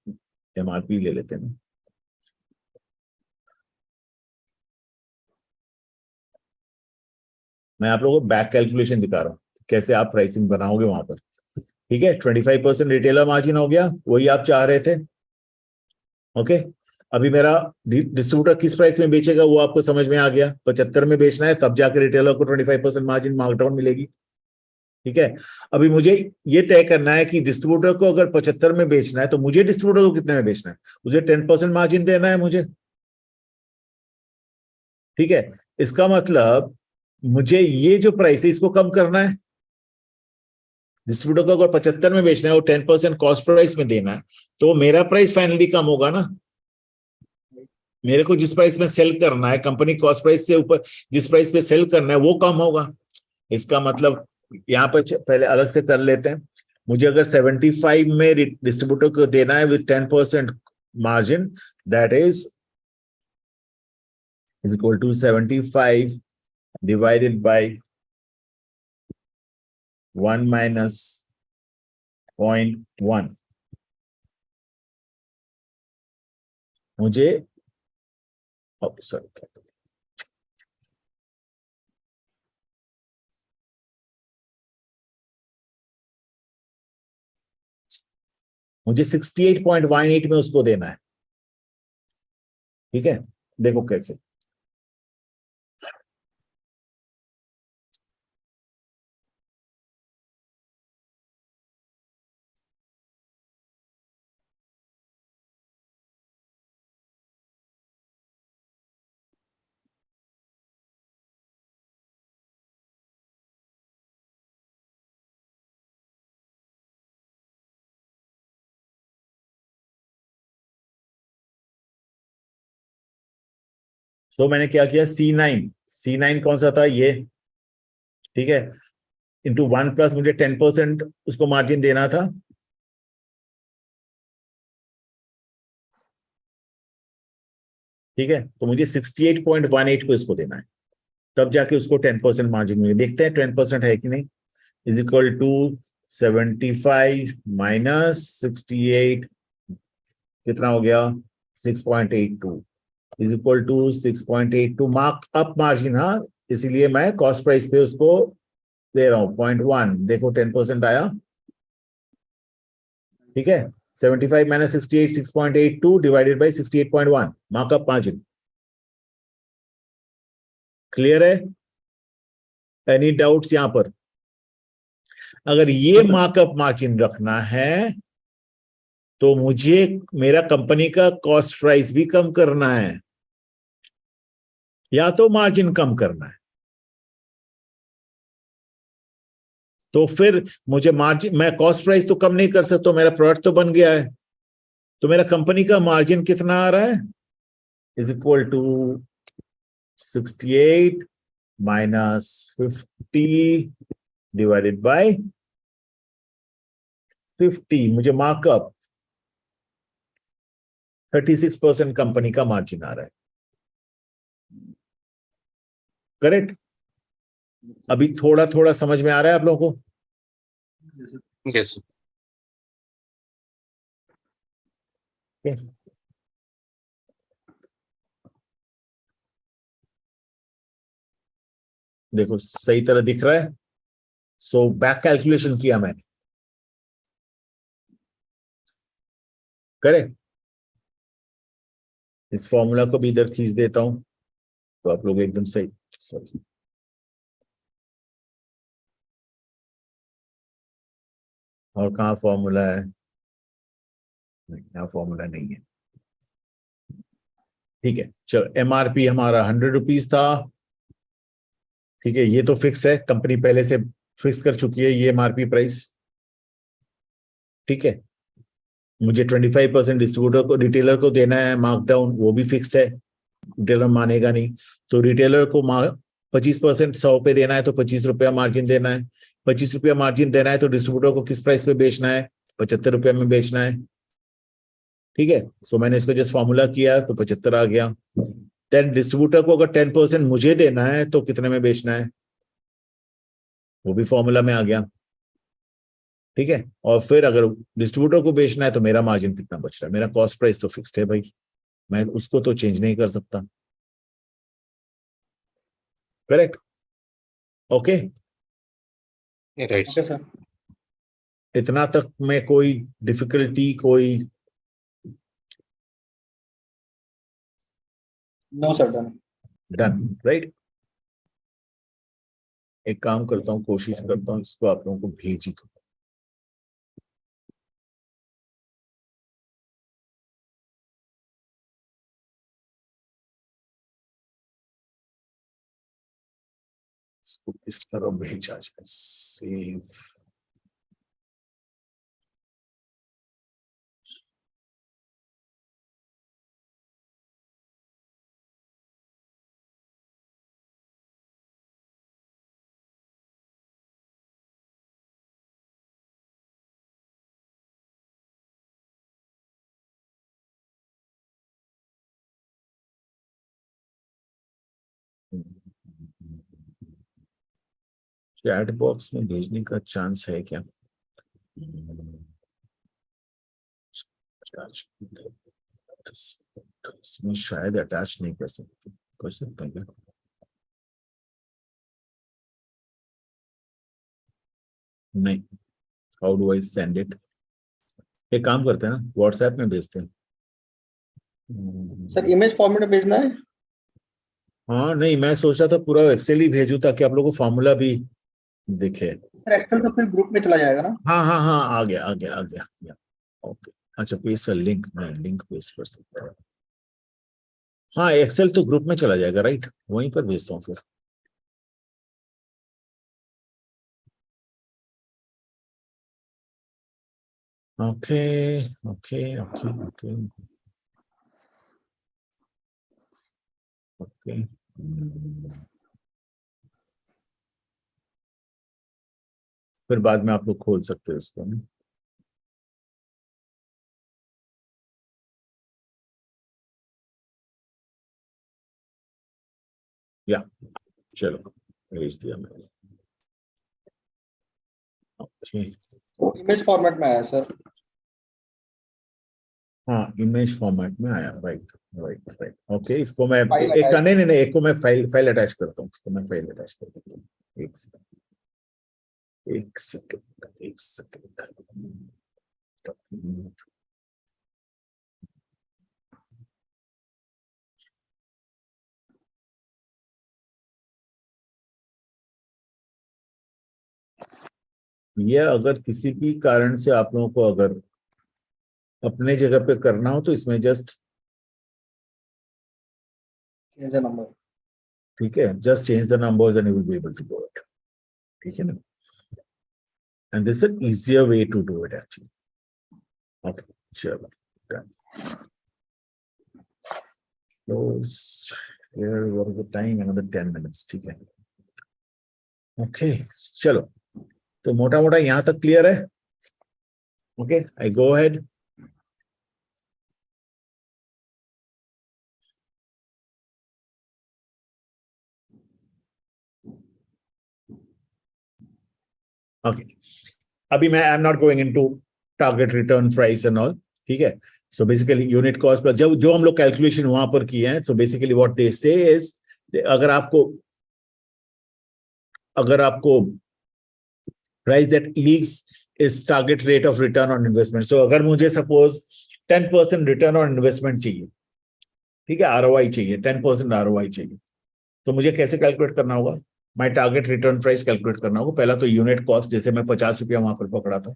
MRP ले लेते हैं। मैं आप लोगों को बैक कैलकुलेशन दिखा रहा हूँ कैसे आप प्राइसिंग बनाओगे वहां पर, ठीक है। 25% रिटेलर मार्जिन हो गया, वही आप चाह रहे थे, ओके। अभी मेरा डिस्ट्रीब्यूटर किस प्राइस में बेचेगा वो आपको समझ में आ गया, 75 में बेचना है, तब जाकर रिटेलर को 25% मार्जिन मार्कडाउन मिलेगी, ठीक है। अभी मुझे ये तय करना है कि डिस्ट्रीब्यूटर को अगर 75 में बेचना है तो मुझे डिस्ट्रीब्यूटर को कितने में बेचना है, मुझे 10% मार्जिन देना है मुझे, ठीक है। इसका मतलब मुझे ये जो प्राइस है इसको कम करना है, डिस्ट्रीब्यूटर को अगर 75 में बेचना है और 10% कॉस्ट प्राइस में देना है, तो मेरा प्राइस फाइनली कम होगा ना। मेरे को जिस प्राइस में सेल करना है, कंपनी कॉस्ट प्राइस से ऊपर जिस प्राइस पे सेल करना है वो कम होगा। इसका मतलब यहाँ पर पहले अलग से कर लेते हैं, मुझे अगर 75 में डिस्ट्रीब्यूटर को देना है with 10% margin, that is equal to 75 divided by 1 minus 0.1, मुझे सॉरी मुझे 68.18 में उसको देना है, ठीक है। देखो कैसे, तो मैंने क्या किया, C9 कौन सा था ये, ठीक है, इंटू 1 प्लस मुझे 10% उसको मार्जिन देना था, ठीक है। तो मुझे 68.18 को इसको देना है, तब जाके उसको 10% मार्जिन मिले। देखते हैं 10% है कि नहीं, इज इक्वल टू 75 माइनस 68 कितना हो गया 6.82 is equal to 6.82 mark up margin, हाँ, इसीलिए मैं कॉस्ट प्राइस पे उसको दे रहा हूं 0.1, देखो 10% आया, ठीक है। 75 minus 68 6.82 divided by 68.1 markup margin, clear है, एनी डाउट्स यहां पर? अगर ये मार्कअप मार्जिन रखना है तो मुझे मेरा कंपनी का कॉस्ट प्राइस भी कम करना है या तो मार्जिन कम करना है। तो फिर मुझे मार्जिन, मैं कॉस्ट प्राइस तो कम नहीं कर सकता, मेरा प्रोडक्ट तो बन गया है, तो मेरा कंपनी का मार्जिन कितना आ रहा है, is equal to 68 minus 50 divided by 50। मुझे मार्कअप 36% कंपनी का मार्जिन आ रहा है, करेक्ट? अभी थोड़ा थोड़ा समझ में आ रहा है आप लोगों को? Yes Okay. देखो सही तरह दिख रहा है। सो बैक कैलकुलेशन किया मैंने, करेक्ट? इस फॉर्मूला को भी इधर खींच देता हूं तो आप लोग एकदम सही। सॉरी, और कहाँ फॉर्मूला है? नहीं, यहाँ फॉर्मूला नहीं है। ठीक है, चलो, एमआरपी हमारा 100 रुपीज था। ठीक है, ये तो फिक्स है, कंपनी पहले से फिक्स कर चुकी है ये एमआरपी प्राइस। ठीक है, मुझे 25% डिस्ट्रीब्यूटर को, रिटेलर को देना है मार्कडाउन, वो भी फिक्स्ड है, रिटेलर मानेगा नहीं। तो रिटेलर को 25% 100 पे देना है तो 25 रुपया मार्जिन देना है। 25 रुपया मार्जिन देना है तो डिस्ट्रीब्यूटर को किस प्राइस पे बेचना है? 75 रुपया में बेचना है। ठीक है, सो मैंने इसको जस्ट फॉर्मूला किया तो 75 आ गया। देन डिस्ट्रीब्यूटर को अगर 10% मुझे देना है तो कितने में बेचना है, वो भी फॉर्मूला में आ गया। ठीक है, और फिर अगर डिस्ट्रीब्यूटर को बेचना है तो मेरा मार्जिन कितना बच रहा है? मेरा कॉस्ट प्राइस तो फिक्स्ड है भाई, मैं उसको तो चेंज नहीं कर सकता, correct? Okay, right okay sir. इतना तक में कोई डिफिकल्टी, कोई? No sir, done. Done, right? एक काम करता हूँ, कोशिश करता हूँ इसको आप लोगों को भेज ही दूं। इसको इस तरह भेजा जाए, सेव। चैट बॉक्स में भेजने का चांस है क्या? इसमें शायद अटैच नहीं कर सकते, कर सकते हैं क्या? नहीं, how do I send it? एक काम करते हैं ना, व्हाट्सएप में भेजते हैं। सर इमेज फॉर्मेट में भेजना है? हाँ नहीं, मैं सोचा था पूरा एक्सेल ही भेजूं ताकि आप लोगों को फॉर्मूला भी दिखे। सर एक्सेल तो फिर ग्रुप में चला जाएगा ना? हाँ हाँ हाँ, आ गया आ गया आ गया, ओके। अच्छा, पेस्ट लिंक, नहीं लिंक पेस्ट कर सकते हैं। हाँ, एक्सेल तो ग्रुप में चला जाएगा, राइट? वहीं पर भेजता हूँ फिर। Okay okay okay okay okay. फिर बाद में आप लोग खोल सकते हो इसको ना। या चलो, भेज दिया मैंने। ओके, इमेज फॉर्मेट में आया सर। हाँ इमेज फॉर्मेट में आया, राइट राइट राइट। ओके, इसको मैं फाइल एक अटैच। नहीं नहीं नहीं, एक को मैं फाइल अटैच करता हूँ, इसको मैं फाइल अटैच कर देता हूँ। एक सेकंड एक सेकंड एक सेकंड। ये अगर किसी भी कारण से आप लोगों को अगर अपने जगह पे करना हो तो इसमें जस्ट चेंज द नंबर, ठीक है, just change the numbers and you will be able to do it, ठीक है ना, and this is an easier way to do it actually. Okay चलो done. Close here, what is the time? Another 10 minutes, ठीक है। Okay चलो, तो मोटा मोटा यहां तक क्लियर है। Okay I go ahead. Okay अभी मैं I am not going into target return price and all, ठीक है। So basically unit cost per जब जो हम लोग कैलकुलेशन वहां पर किए हैं, सो बेसिकली व्हाट दे से इज अगर आपको price that yields is target rate of return on investment, so अगर मुझे सपोज 10% रिटर्न ऑन इन्वेस्टमेंट चाहिए, ठीक है, आरओआई चाहिए, 10% आरओआई चाहिए, तो मुझे कैसे कैलकुलेट करना होगा? My target return price calculate करना होगा। पहला तो यूनिट कॉस्ट, जैसे मैं 50 रुपया वहां पर पकड़ा था,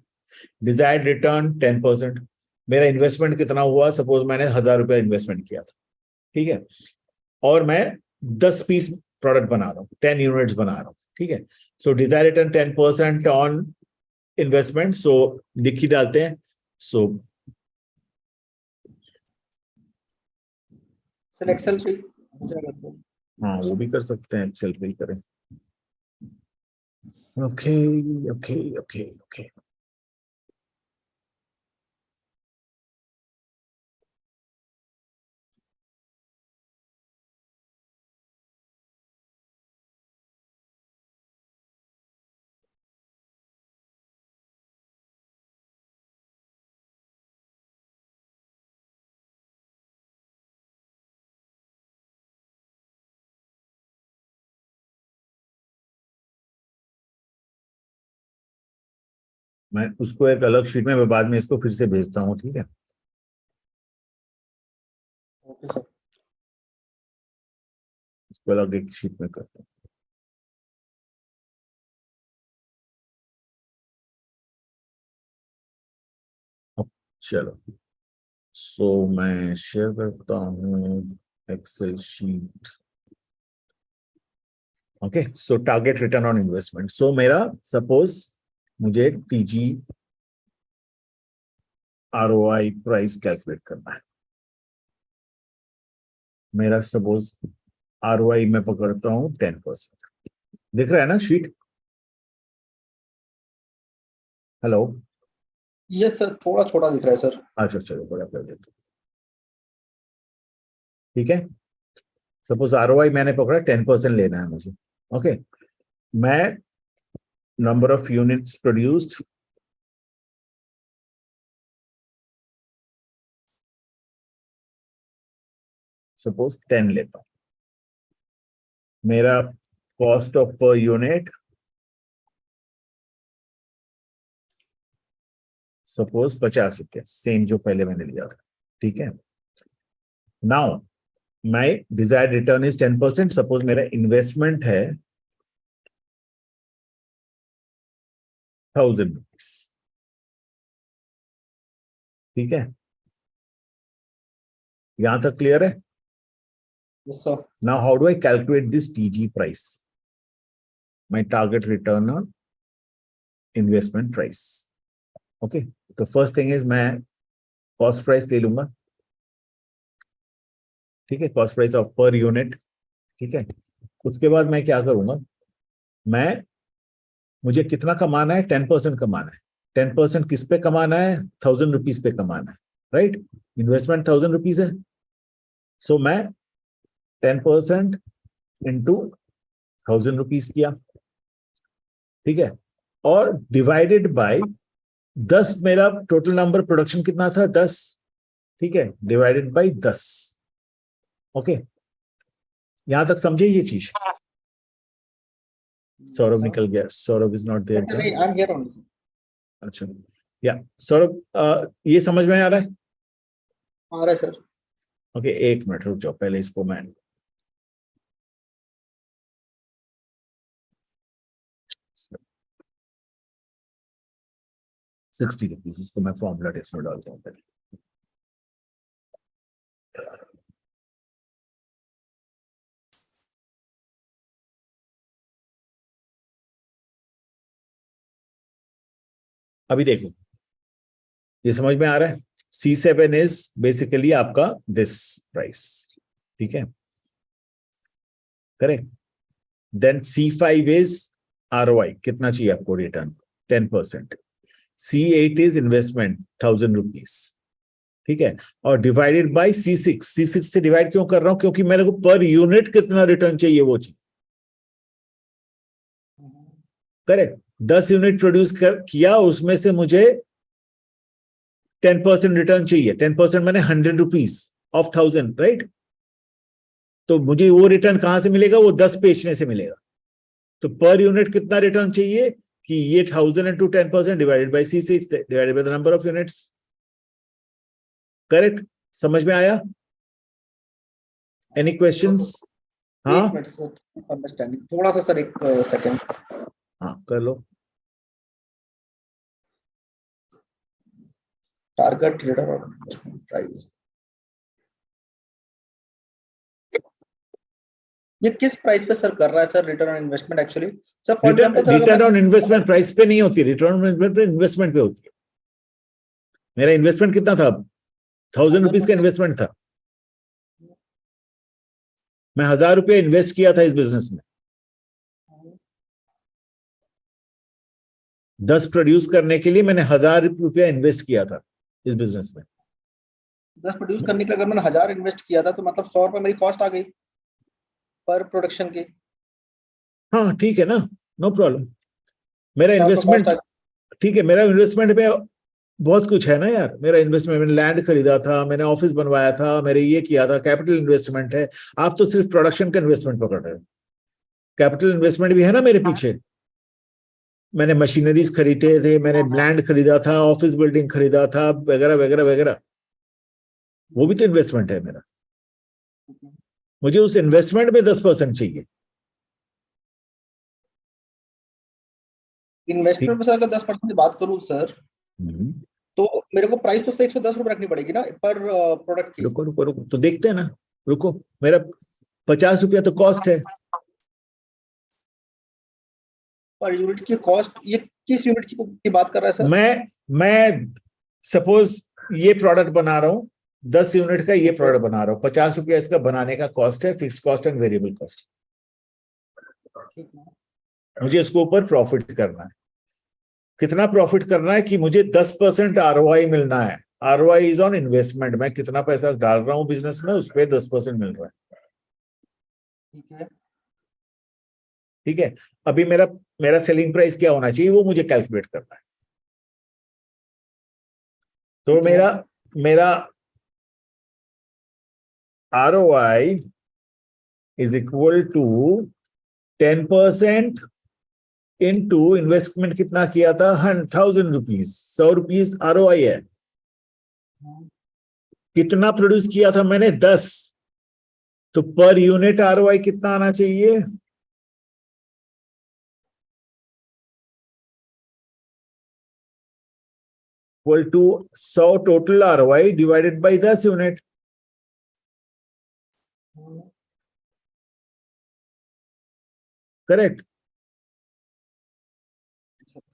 डिजायर्ड रिटर्न 10%, मेरा इन्वेस्टमेंट कितना हुआ, सपोज मैंने 1000 रुपया इन्वेस्टमेंट किया था, ठीक है, और मैं 10 पीस प्रोडक्ट बना रहा हूँ, 10 यूनिट्स बना रहा हूँ, ठीक है। सो डिजायर्ड रिटर्न 10% ऑन इन्वेस्टमेंट, सो लिख ही डालते हैं। सो एक्सेल पे हाँ वो भी कर सकते हैं, एक्सेल पे ही करें। ओके ओके ओके ओके मैं उसको एक अलग शीट में, मैं बाद में इसको फिर से भेजता हूँ, ठीक है। Okay sir. इसको अलग एक शीट में करता हूँ। चलो सो मैं शेयर करता हूँ excel sheet. Okay so target return on investment, so मेरा सपोज मुझे टीजी आरओआई प्राइस कैलकुलेट करना है। मेरा सपोज आरओआई में पकड़ता हूँ 10%, दिख रहा है ना शीट? हेलो यस सर, थोड़ा छोटा दिख रहा है सर। अच्छा चलो बड़ा कर देता हूँ, ठीक है। सपोज आरओआई मैंने पकड़ा 10% लेना है मुझे, ओके। मैं number of units produced, suppose 10 लेता हूं। मेरा cost of per unit suppose 50 रुपया, सेम जो पहले मैंने लिया था, ठीक है। Now my desired return is 10%, suppose मेरा इन्वेस्टमेंट है 1000 रुपीज, ठीक है। यहां तक क्लियर है? Yes sir. Now how do I calculate this TG price, my target return on investment price. Okay तो फर्स्ट थिंग इज मैं कॉस्ट प्राइस ले लूंगा, ठीक है, cost price of per unit, ठीक है। उसके बाद मैं क्या करूंगा, मुझे कितना कमाना है? 10% कमाना है। 10% किस पे कमाना है? 1000 रुपीज पे कमाना है, राइट। इन्वेस्टमेंट 1000 रुपीज है, सो मैं 10% इंटू 1000 रुपीज किया, ठीक है, और डिवाइडेड बाय 10, मेरा टोटल नंबर प्रोडक्शन कितना था? 10, ठीक है, डिवाइडेड बाय 10। ओके यहां तक समझे ये चीज? सौरभ निकल गया, सौरभ इज नॉट देयर। नहीं, आई एम हियर ओनली। अच्छा या सौरभ ये समझ में आ रहा है? आ रहा है सर। ओके एक मिनट रुक जाओ, पहले इसको मैं ₹60। इसको मैं फॉर्मूला टेस्ट में डालता हूँ। अभी देखो, ये समझ में आ रहा है? C7 इज बेसिकली आपका दिस प्राइस, ठीक है, correct. Then C5 is ROI, कितना चाहिए आपको रिटर्न? 10%। C8 इज इन्वेस्टमेंट, ₹1000, ठीक है, और डिवाइडेड बाय C6 से डिवाइड क्यों कर रहा हूं? क्योंकि मेरे को पर यूनिट कितना रिटर्न चाहिए वो चाहिए, करेक्ट। 10 यूनिट प्रोड्यूस किया, उसमें से मुझे 10% रिटर्न चाहिए। 10% मैंने ₹100 ऑफ 1000, राइट? तो मुझे वो रिटर्न कहां से मिलेगा? वो 10 बेचने से मिलेगा। तो पर यूनिट कितना रिटर्न चाहिए? कि ये 1000 into 10% divided by C6 divided by the number of units, correct? समझ में आया? Any questions? हाँ, अंडरस्टैंडिंग थोड़ा सा सर, एक सेकंड। हाँ कर लो। Target return on investment price, ये किस प्राइस पे सर कर रहा है sir return on investment? Actually sir for example return on investment price पे नहीं होती, रिटर्न ऑन इन्वेस्टमेंट पे होती है। मेरा इन्वेस्टमेंट कितना था? ₹1000 का इन्वेस्टमेंट था। मैं ₹1000 इन्वेस्ट किया था इस बिजनेस में। 10 प्रोड्यूस करने के लिए मैंने ₹1000 इन्वेस्ट किया था इस बिजनेस में। 10 प्रोड्यूस करने के लिए अगर मैंने 1000 इन्वेस्ट किया था तो मतलब ₹100 मेरी कॉस्ट आ गई पर प्रोडक्शन की। हाँ ठीक है ना, नो प्रॉब्लम। मेरा 100 इन्वेस्टमेंट, cost ठीक है, मेरा इन्वेस्टमेंट में बहुत कुछ है ना यार। मेरा इन्वेस्टमेंट, मैंने लैंड खरीदा था, मैंने ऑफिस बनवाया था, मैंने ये किया था, कैपिटल इन्वेस्टमेंट है। आप तो सिर्फ प्रोडक्शन का इन्वेस्टमेंट पकड़ रहे हो, कैपिटल इन्वेस्टमेंट भी है ना मेरे पीछे। मैंने मशीनरीज खरीदे थे, मैंने लैंड खरीदा था, ऑफिस बिल्डिंग खरीदा था, वगैरह वगैरह वगैरह, वो भी तो इन्वेस्टमेंट है मेरा। मुझे उस इन्वेस्टमेंट में 10% चाहिए। इन्वेस्टमेंट में सर अगर 10% की बात करूं सर, तो मेरे को प्राइस तो ₹110 रखनी पड़ेगी ना पर प्रोडक्ट की। रुको रुको रुको, तो देखते हैं ना, रुको। मेरा ₹50 तो कॉस्ट है। पर यूनिट की कॉस्ट, ये किस यूनिट की बात कर रहा है सर? मैं सपोज ये प्रोडक्ट बना रहा हूं, 10 यूनिट का ये प्रोडक्ट बना रहा हूं, ₹50 इसका बनाने का कॉस्ट है, fix cost and variable cost. मुझे इसके ऊपर प्रॉफिट करना है। कितना प्रॉफिट करना है? कि मुझे 10% ROI मिलना है। ROI is on investment. मैं कितना पैसा डाल रहा हूं बिजनेस में, उस पर 10% मिल रहा है। ठीक है, ठीक है। अभी मेरा सेलिंग प्राइस क्या होना चाहिए, वो मुझे कैलकुलेट करना है। तो मेरा ROI is equal to 10% into investment कितना किया था? ₹1000। ₹100 ROI है। कितना प्रोड्यूस किया था मैंने? 10। तो पर यूनिट ROI कितना आना चाहिए? Equal to 100 total ROI divided by 10 unit. Correct.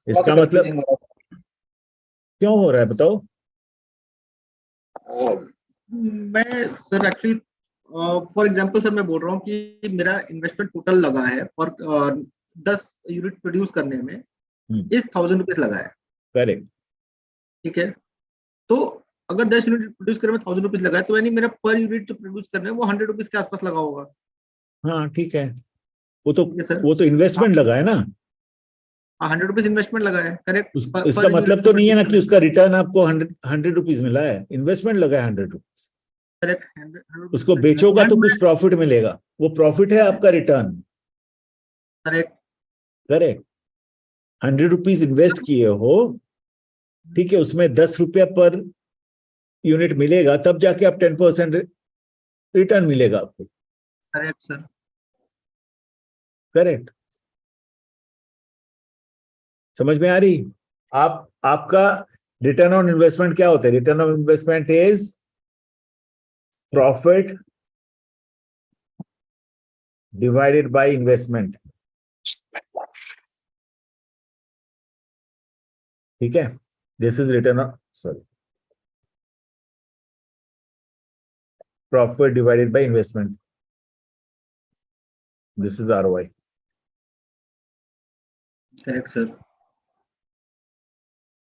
इसका मतलब क्यों हो रहा है बताओ? मैं sir actually for example sir मैं बोल रहा हूँ कि मेरा इन्वेस्टमेंट टोटल लगा है और 10 यूनिट प्रोड्यूस करने में इस ₹1000 लगा है। करेक्ट। ठीक है, तो अगर 10 यूनिट प्रोड्यूस करने में ₹1000 लगा है तो यानी मेरा पर यूनिट जो प्रोड्यूस करना है वो ₹100 के आसपास लगा होगा। हाँ ठीक है, वो सर तो इन्वेस्टमेंट लगा है ना। ₹100 इन्वेस्टमेंट लगा है, करेक्ट। इसका मतलब तो नहीं है ना कि उसका रिटर्न आपको ₹100 मिला है। इन्वेस्टमेंट लगा है ₹100। उसको बेचोगा तो कुछ प्रॉफिट मिलेगा, वो प्रॉफिट है आपका रिटर्न। करेक्ट। करेक्ट। ₹100 इन्वेस्ट किए हो, ठीक है, उसमें ₹10 पर यूनिट मिलेगा, तब जाके आप 10% रिटर्न मिलेगा आपको। Correct sir. करेक्ट। समझ में आ रही? आपका रिटर्न ऑन इन्वेस्टमेंट क्या होता है? Return on investment is profit divided by investment. ठीक है, this is return on, sorry, profit divided by investment. This is ROI. Correct sir.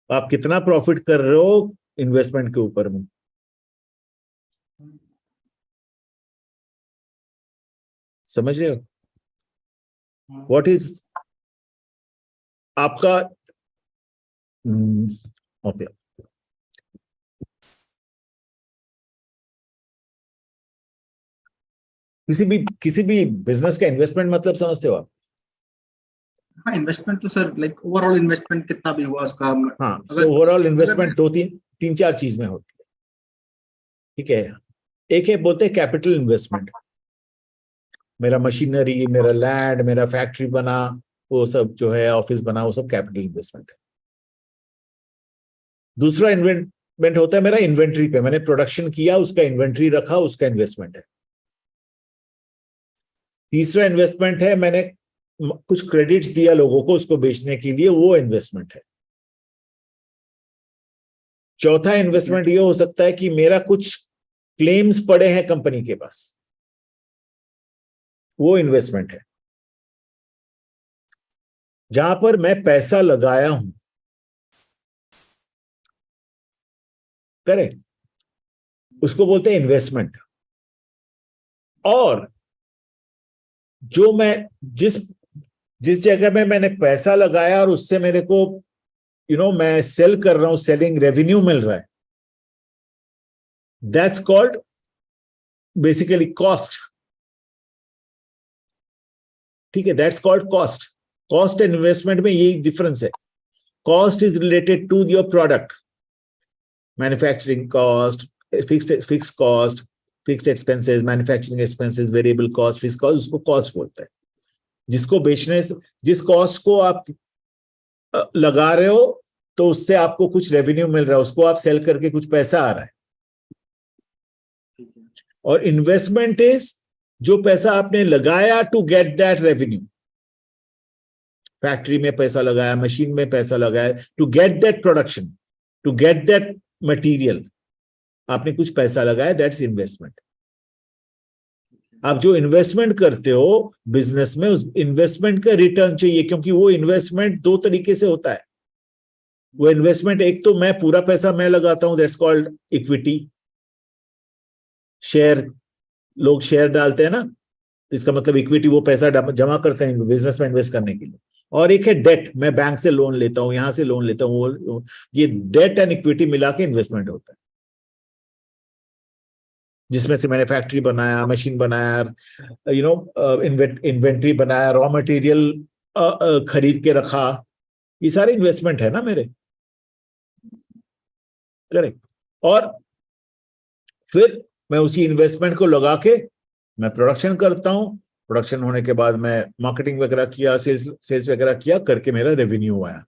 आप कितना प्रॉफिट कर रहे हो इन्वेस्टमेंट के ऊपर में. समझ रहे हो? व्हाट इज आपका ओके. किसी भी बिजनेस का इन्वेस्टमेंट मतलब समझते हो आप? हाँ, इन्वेस्टमेंट तो सर लाइक ओवरऑल इन्वेस्टमेंट कितना भी हुआ उसका. हाँ, सो ओवरऑल इन्वेस्टमेंट दो तीन चार चीज में होती है. ठीक है, एक है बोलते हैं कैपिटल इन्वेस्टमेंट. मेरा मशीनरी, मेरा लैंड, मेरा फैक्ट्री बना, वो सब जो है ऑफिस बना, वो सब कैपिटल इन्वेस्टमेंट है. दूसरा इन्वेस्टमेंट होता है मेरा इन्वेंट्री पे. मैंने प्रोडक्शन किया, उसका इन्वेंट्री रखा, उसका इन्वेस्टमेंट है. तीसरा इन्वेस्टमेंट है मैंने कुछ क्रेडिट्स दिया लोगों को उसको बेचने के लिए, वो इन्वेस्टमेंट है. चौथा इन्वेस्टमेंट ये हो सकता है कि मेरा कुछ क्लेम्स पड़े हैं कंपनी के पास, वो इन्वेस्टमेंट है. जहां पर मैं पैसा लगाया हूं, करेक्ट, उसको बोलते हैं इन्वेस्टमेंट. और जो मैं जिस जगह में मैंने पैसा लगाया और उससे मेरे को मैं सेल कर रहा हूं, सेलिंग रेवेन्यू मिल रहा है, दैट्स कॉल्ड बेसिकली कॉस्ट. ठीक है, that's called cost. Cost and investment में यही डिफरेंस है. Cost is related to your product, manufacturing cost, fix cost, fixed expenses, manufacturing expenses, variable cost, fix cost, उसको cost बोलते हैं. जिसको बेचने से, जिस कॉस्ट को आप लगा रहे हो तो उससे आपको कुछ रेवेन्यू मिल रहा है, उसको आप सेल करके कुछ पैसा आ रहा है. और इन्वेस्टमेंट इज जो पैसा आपने लगाया to get that revenue. Factory में पैसा लगाया, मशीन में पैसा लगाया, to get that production, to get that material, आपने कुछ पैसा लगाया, दैट्स इन्वेस्टमेंट. आप जो इन्वेस्टमेंट करते हो बिजनेस में, उस इन्वेस्टमेंट का रिटर्न चाहिए, क्योंकि वो इन्वेस्टमेंट दो तरीके से होता है. वो इन्वेस्टमेंट, एक तो मैं पूरा पैसा मैं लगाता हूं, दैट्स कॉल्ड इक्विटी. शेयर, लोग शेयर डालते हैं ना, तो इसका मतलब इक्विटी, वो पैसा जमा करते हैं बिजनेस में इन्वेस्ट करने के लिए. और एक है डेट, मैं बैंक से लोन लेता हूं, यहां से लोन लेता हूं. ये डेट एंड इक्विटी मिला के इन्वेस्टमेंट होता है, जिसमें से मैंने फैक्ट्री बनाया, मशीन बनाया, इन्वेंट्री बनाया, रॉ मटेरियल खरीद के रखा. ये सारे इन्वेस्टमेंट है ना मेरे, करेक्ट. और फिर मैं उसी इन्वेस्टमेंट को लगा के मैं प्रोडक्शन करता हूं. प्रोडक्शन होने के बाद मैं मार्केटिंग वगैरह किया, सेल्स वगैरह किया, करके मेरा रेवेन्यू आया.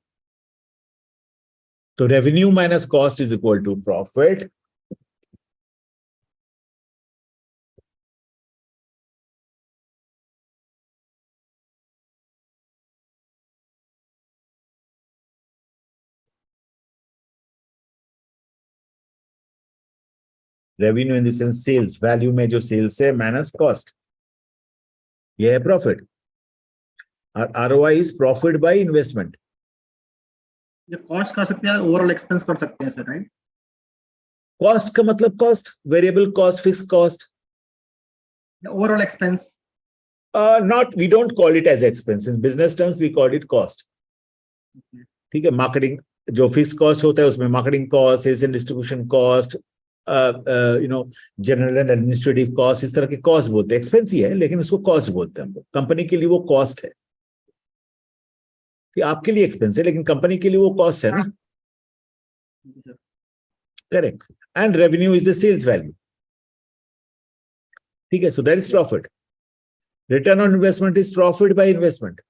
तो revenue minus cost is equal to profit. Revenue in the sense sales, value में जो सेल्स है माइनस कॉस्ट, ये है profit. ROI is profit by investment. ये कॉस्ट कर सकते हैं, ओवरऑल एक्सपेंस कर सकते हैं सर, राइट? कॉस्ट का मतलब cost, variable cost, fix cost, overall expense. Not, we don't call it as expense. In business terms, we call it cost. ठीक है, मार्केटिंग जो फिक्स कॉस्ट होता है उसमें marketing cost, sales and distribution cost, general and administrative cost, इस तरह के cost बोलते हैं. एक्सपेंस ही है लेकिन उसको कॉस्ट बोलते हैं हम लोग. कंपनी के लिए वो कॉस्ट है, कि आपके लिए एक्सपेंस है लेकिन कंपनी के लिए वो कॉस्ट है ना, correct. And revenue is the sales value. ठीक है, so that is profit. Return on investment is profit by investment.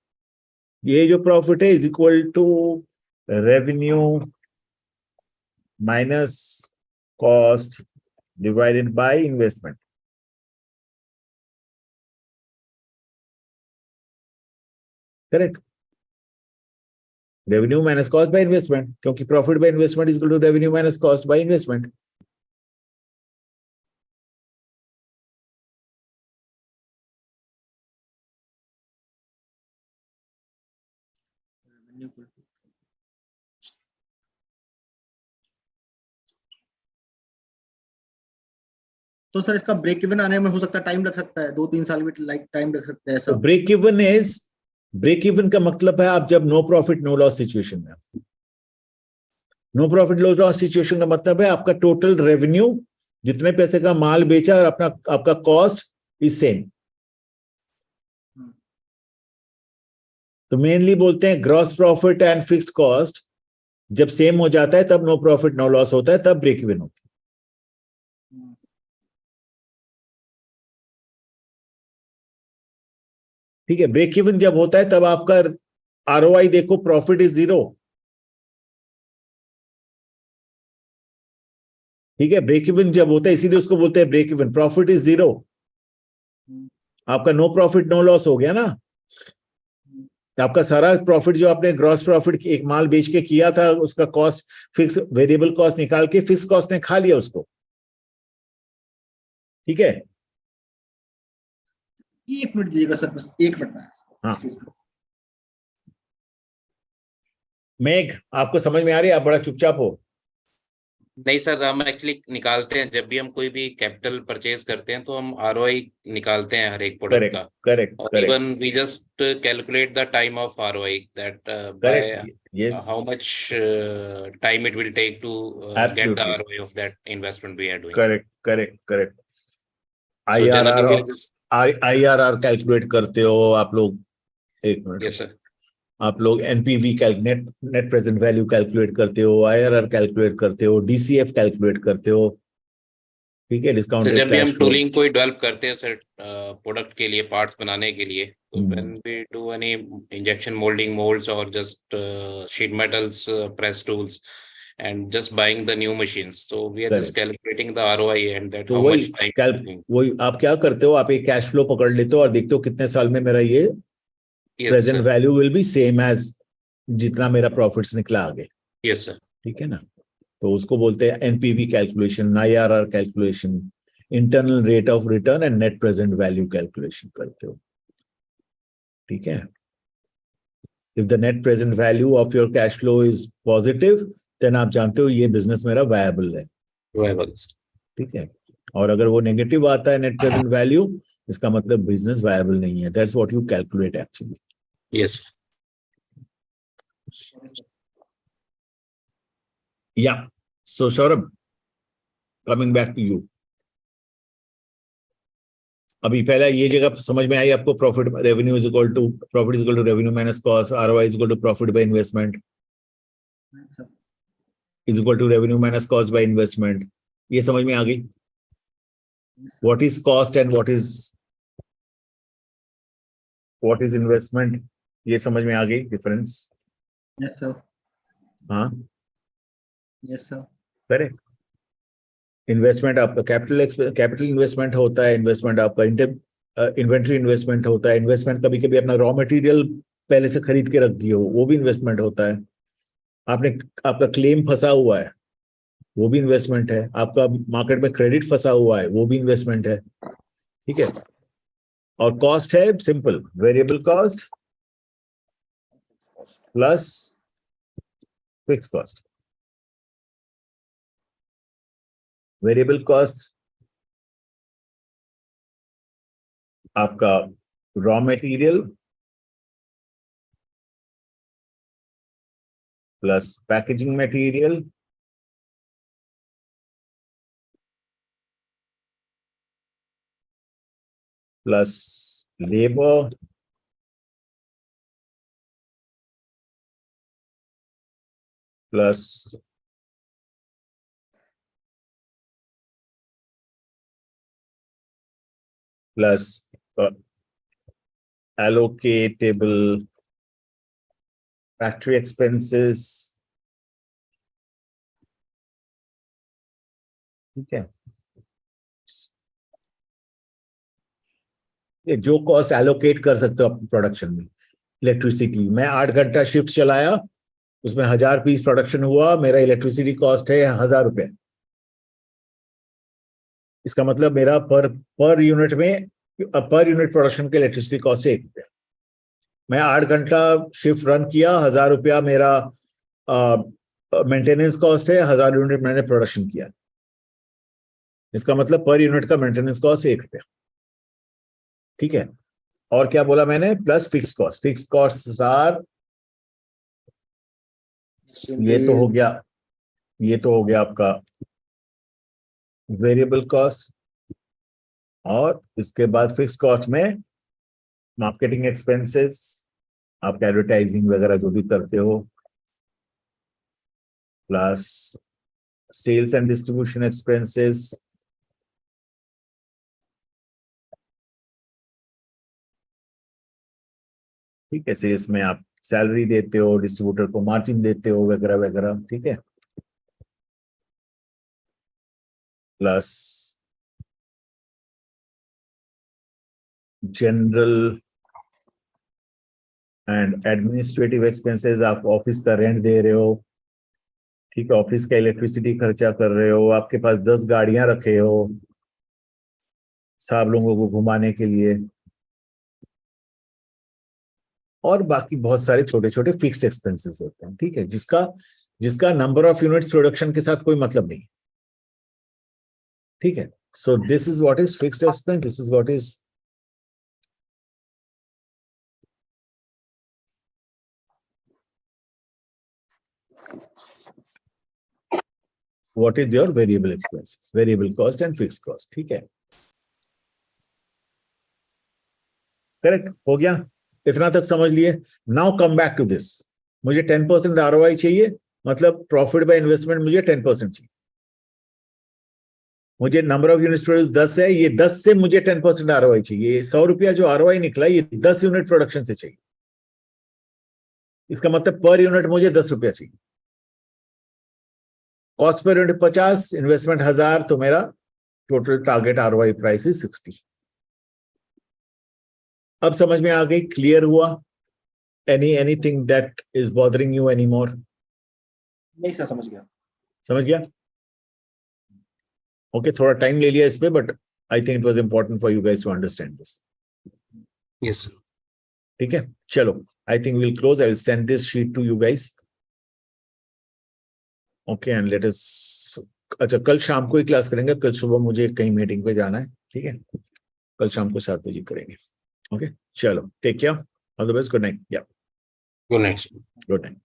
ये जो प्रॉफिट है is equal to revenue minus cost divided by investment. Correct. Revenue minus cost by investment, क्योंकि profit by investment is equal to revenue minus cost by investment. तो sir इसका break even आने में हो सकता है टाइम लग सकता है, 2-3 साल भी लाइक टाइम लग सकता है ऐसा। ब्रेक इवन का मतलब है आप जब no profit no loss situation में, no profit no loss situation का मतलब है आपका टोटल रेवेन्यू, जितने पैसे का माल बेचा और आपका कॉस्ट इज सेम। तो मेनली बोलते हैं gross profit and fixed cost जब सेम हो जाता है तब नो प्रॉफिट नो लॉस होता है, तब ब्रेक इवन होता है। ठीक है, ब्रेक इवन जब होता है तब आपका आरओआई देखो, प्रॉफिट इज 0। ठीक है, ब्रेक इवन जब होता है इसीलिए उसको बोलते हैं ब्रेक इवन, प्रॉफिट इज 0, आपका नो प्रॉफिट नो लॉस हो गया ना। आपका सारा प्रॉफिट जो आपने ग्रॉस प्रॉफिट एक माल बेच के किया था, उसका कॉस्ट फिक्स वेरिएबल कॉस्ट निकाल के फिक्स कॉस्ट ने खा लिया उसको। ठीक है, 1 मिनट दीजिएगा सर, बस 1 मिनट में। हाँ मेघ, आपको समझ में आ रही है? आप बड़ा चुपचाप हो। नहीं सर, हम एक्चुअली निकालते हैं जब भी हम कोई भी कैपिटल परचेज करते हैं तो हम आरओआई निकालते हैं हर एक प्रोडक्ट का। Correct even we just calculate the time of ROI, that by how much time it will take to get the ROI of that investment we are doing. Correct. IRR calculate करते हो आप लोग? एक minute. Yes sir. आप लोग NPV net present value calculate करते हो, IRR calculate करते हो, डीसीएफ कैलकुलेट करते हो। ठीक है, डिस्काउंटेड जब भी हम कैश फ्लो। टूलिंग कोई डेवलप करते हैं सर प्रोडक्ट के लिए, पार्ट्स बनाने के लिए, तो when we do any injection moulding moulds और just sheet metals press tools and just buying the new machines, so we are just calculating the ROI and that तो how much time वही आप क्या करते हो, आप एक कैश फ्लो पकड़ लेते हो और देखते हो कितने साल में मेरा ये present value will be same as जितना मेरा प्रॉफिट्स निकला आगे। Yes sir. ठीक है ना, तो उसको बोलते हैं NPV calculation, IRR calculation, internal rate of return and net present value calculation करते हो। ठीक है, if the net present value of your cash flow is positive, then आप जानते हो ये बिजनेस मेरा वायबल है। ठीक है, और अगर वो नेगेटिव आता है नेट प्रेजेंट वैल्यू, इसका मतलब बिजनेस वायबल नहीं है। That's what you calculate actually. Yes. Yeah so Saurabh, coming back to you, अभी पहला ये जगह समझ में आई आपको? Profit revenue is equal to revenue minus cost, ROI is equal to profit by investment is equal to revenue minus cost by investment। ये समझ में आ गई? What is cost and what is investment, ये समझ में आ गई डिफरेंस? Yes sir. हाँ yes sir. Correct. Investment आपका कैपिटल इन्वेस्टमेंट होता है, इन्वेस्टमेंट आपका इन्वेंट्री इन्वेस्टमेंट होता है, इन्वेस्टमेंट कभी कभी अपना रॉ मटेरियल पहले से खरीद के रख दिए हो, वो भी इन्वेस्टमेंट होता है। आपका क्लेम फंसा हुआ है, वो भी इन्वेस्टमेंट है। आपका मार्केट में क्रेडिट फंसा हुआ है, वो भी इन्वेस्टमेंट है। ठीक है, और कॉस्ट है simple, variable cost plus fix cost. Variable cost आपका raw material plus packaging material plus labour plus allocatable factory expenses ठीक है, ये जो कॉस्ट एलोकेट कर सकते हो अपने प्रोडक्शन में। इलेक्ट्रिसिटी, मैं 8 घंटा शिफ्ट चलाया, उसमें 1000 पीस प्रोडक्शन हुआ, मेरा इलेक्ट्रिसिटी कॉस्ट है 1000 रुपए। इसका मतलब मेरा पर यूनिट में, पर यूनिट प्रोडक्शन के इलेक्ट्रिसिटी कॉस्ट है 1 रुपया। मैं 8 घंटा शिफ्ट रन किया, 1000 रुपया मेरा मेंटेनेंस कॉस्ट है, 1000 यूनिट मैंने प्रोडक्शन किया। इसका मतलब पर यूनिट का मेंटेनेंस कॉस्ट 1 रुपया। ठीक है, और क्या बोला मैंने, plus fix cost. Fix cost are, ये तो हो गया आपका वेरिएबल कॉस्ट, और इसके बाद फिक्स कॉस्ट में मार्केटिंग एक्सपेंसेस, आप एडवर्टाइजिंग वगैरह जो भी करते हो, plus sales and distribution expenses, ठीक है, सेल्स में आप सैलरी देते हो, डिस्ट्रीब्यूटर को मार्जिन देते हो वगैरह वगैरह। ठीक है, plus general and administrative expenses, आप ऑफिस का रेंट दे रहे हो, ठीक है, ऑफिस का इलेक्ट्रिसिटी खर्चा कर रहे हो, आपके पास 10 गाड़ियां रखे हो सब लोगों को घुमाने के लिए, और बाकी बहुत सारे छोटे छोटे फिक्स्ड एक्सपेंसेस होते हैं। ठीक है, जिसका नंबर ऑफ यूनिट्स प्रोडक्शन के साथ कोई मतलब नहीं। ठीक है, so this is what is fixed expense, this is what is your variable expenses, variable cost and fixed cost। ठीक है, करेक्ट हो गया, इतना तक समझ लिए। Now come back to this, मुझे 10% ROI चाहिए, मतलब प्रॉफिट बाय इन्वेस्टमेंट मुझे 10% चाहिए। मुझे नंबर ऑफ यूनिट्स प्रोड्यूस 10 है, ये 10 से मुझे 10% ROI चाहिए। 100 रुपया जो ROI निकला, ये 10 यूनिट प्रोडक्शन से चाहिए। इसका मतलब पर यूनिट मुझे 10 रुपया चाहिए। कॉस्ट पर यूनिट 50, इन्वेस्टमेंट 1000, तो मेरा total target ROI price is 60। अब समझ में आ गई, क्लियर हुआ? Anything that is bothering you any more? नहीं सर, समझ गया। समझ गया? ओके, थोड़ा टाइम ले लिया इस पे, but I think it was important for you guys to understand this. Yes, ठीक है, चलो, I think will close. I will send this sheet to you guys. Okay, and let us, अच्छा, कल शाम को ही क्लास करेंगे, कल सुबह मुझे कहीं मीटिंग पे जाना है। ठीक है, कल शाम को 7 बजे करेंगे। ओके, चलो, take care, all the best, good night. Yeah good night. Good night.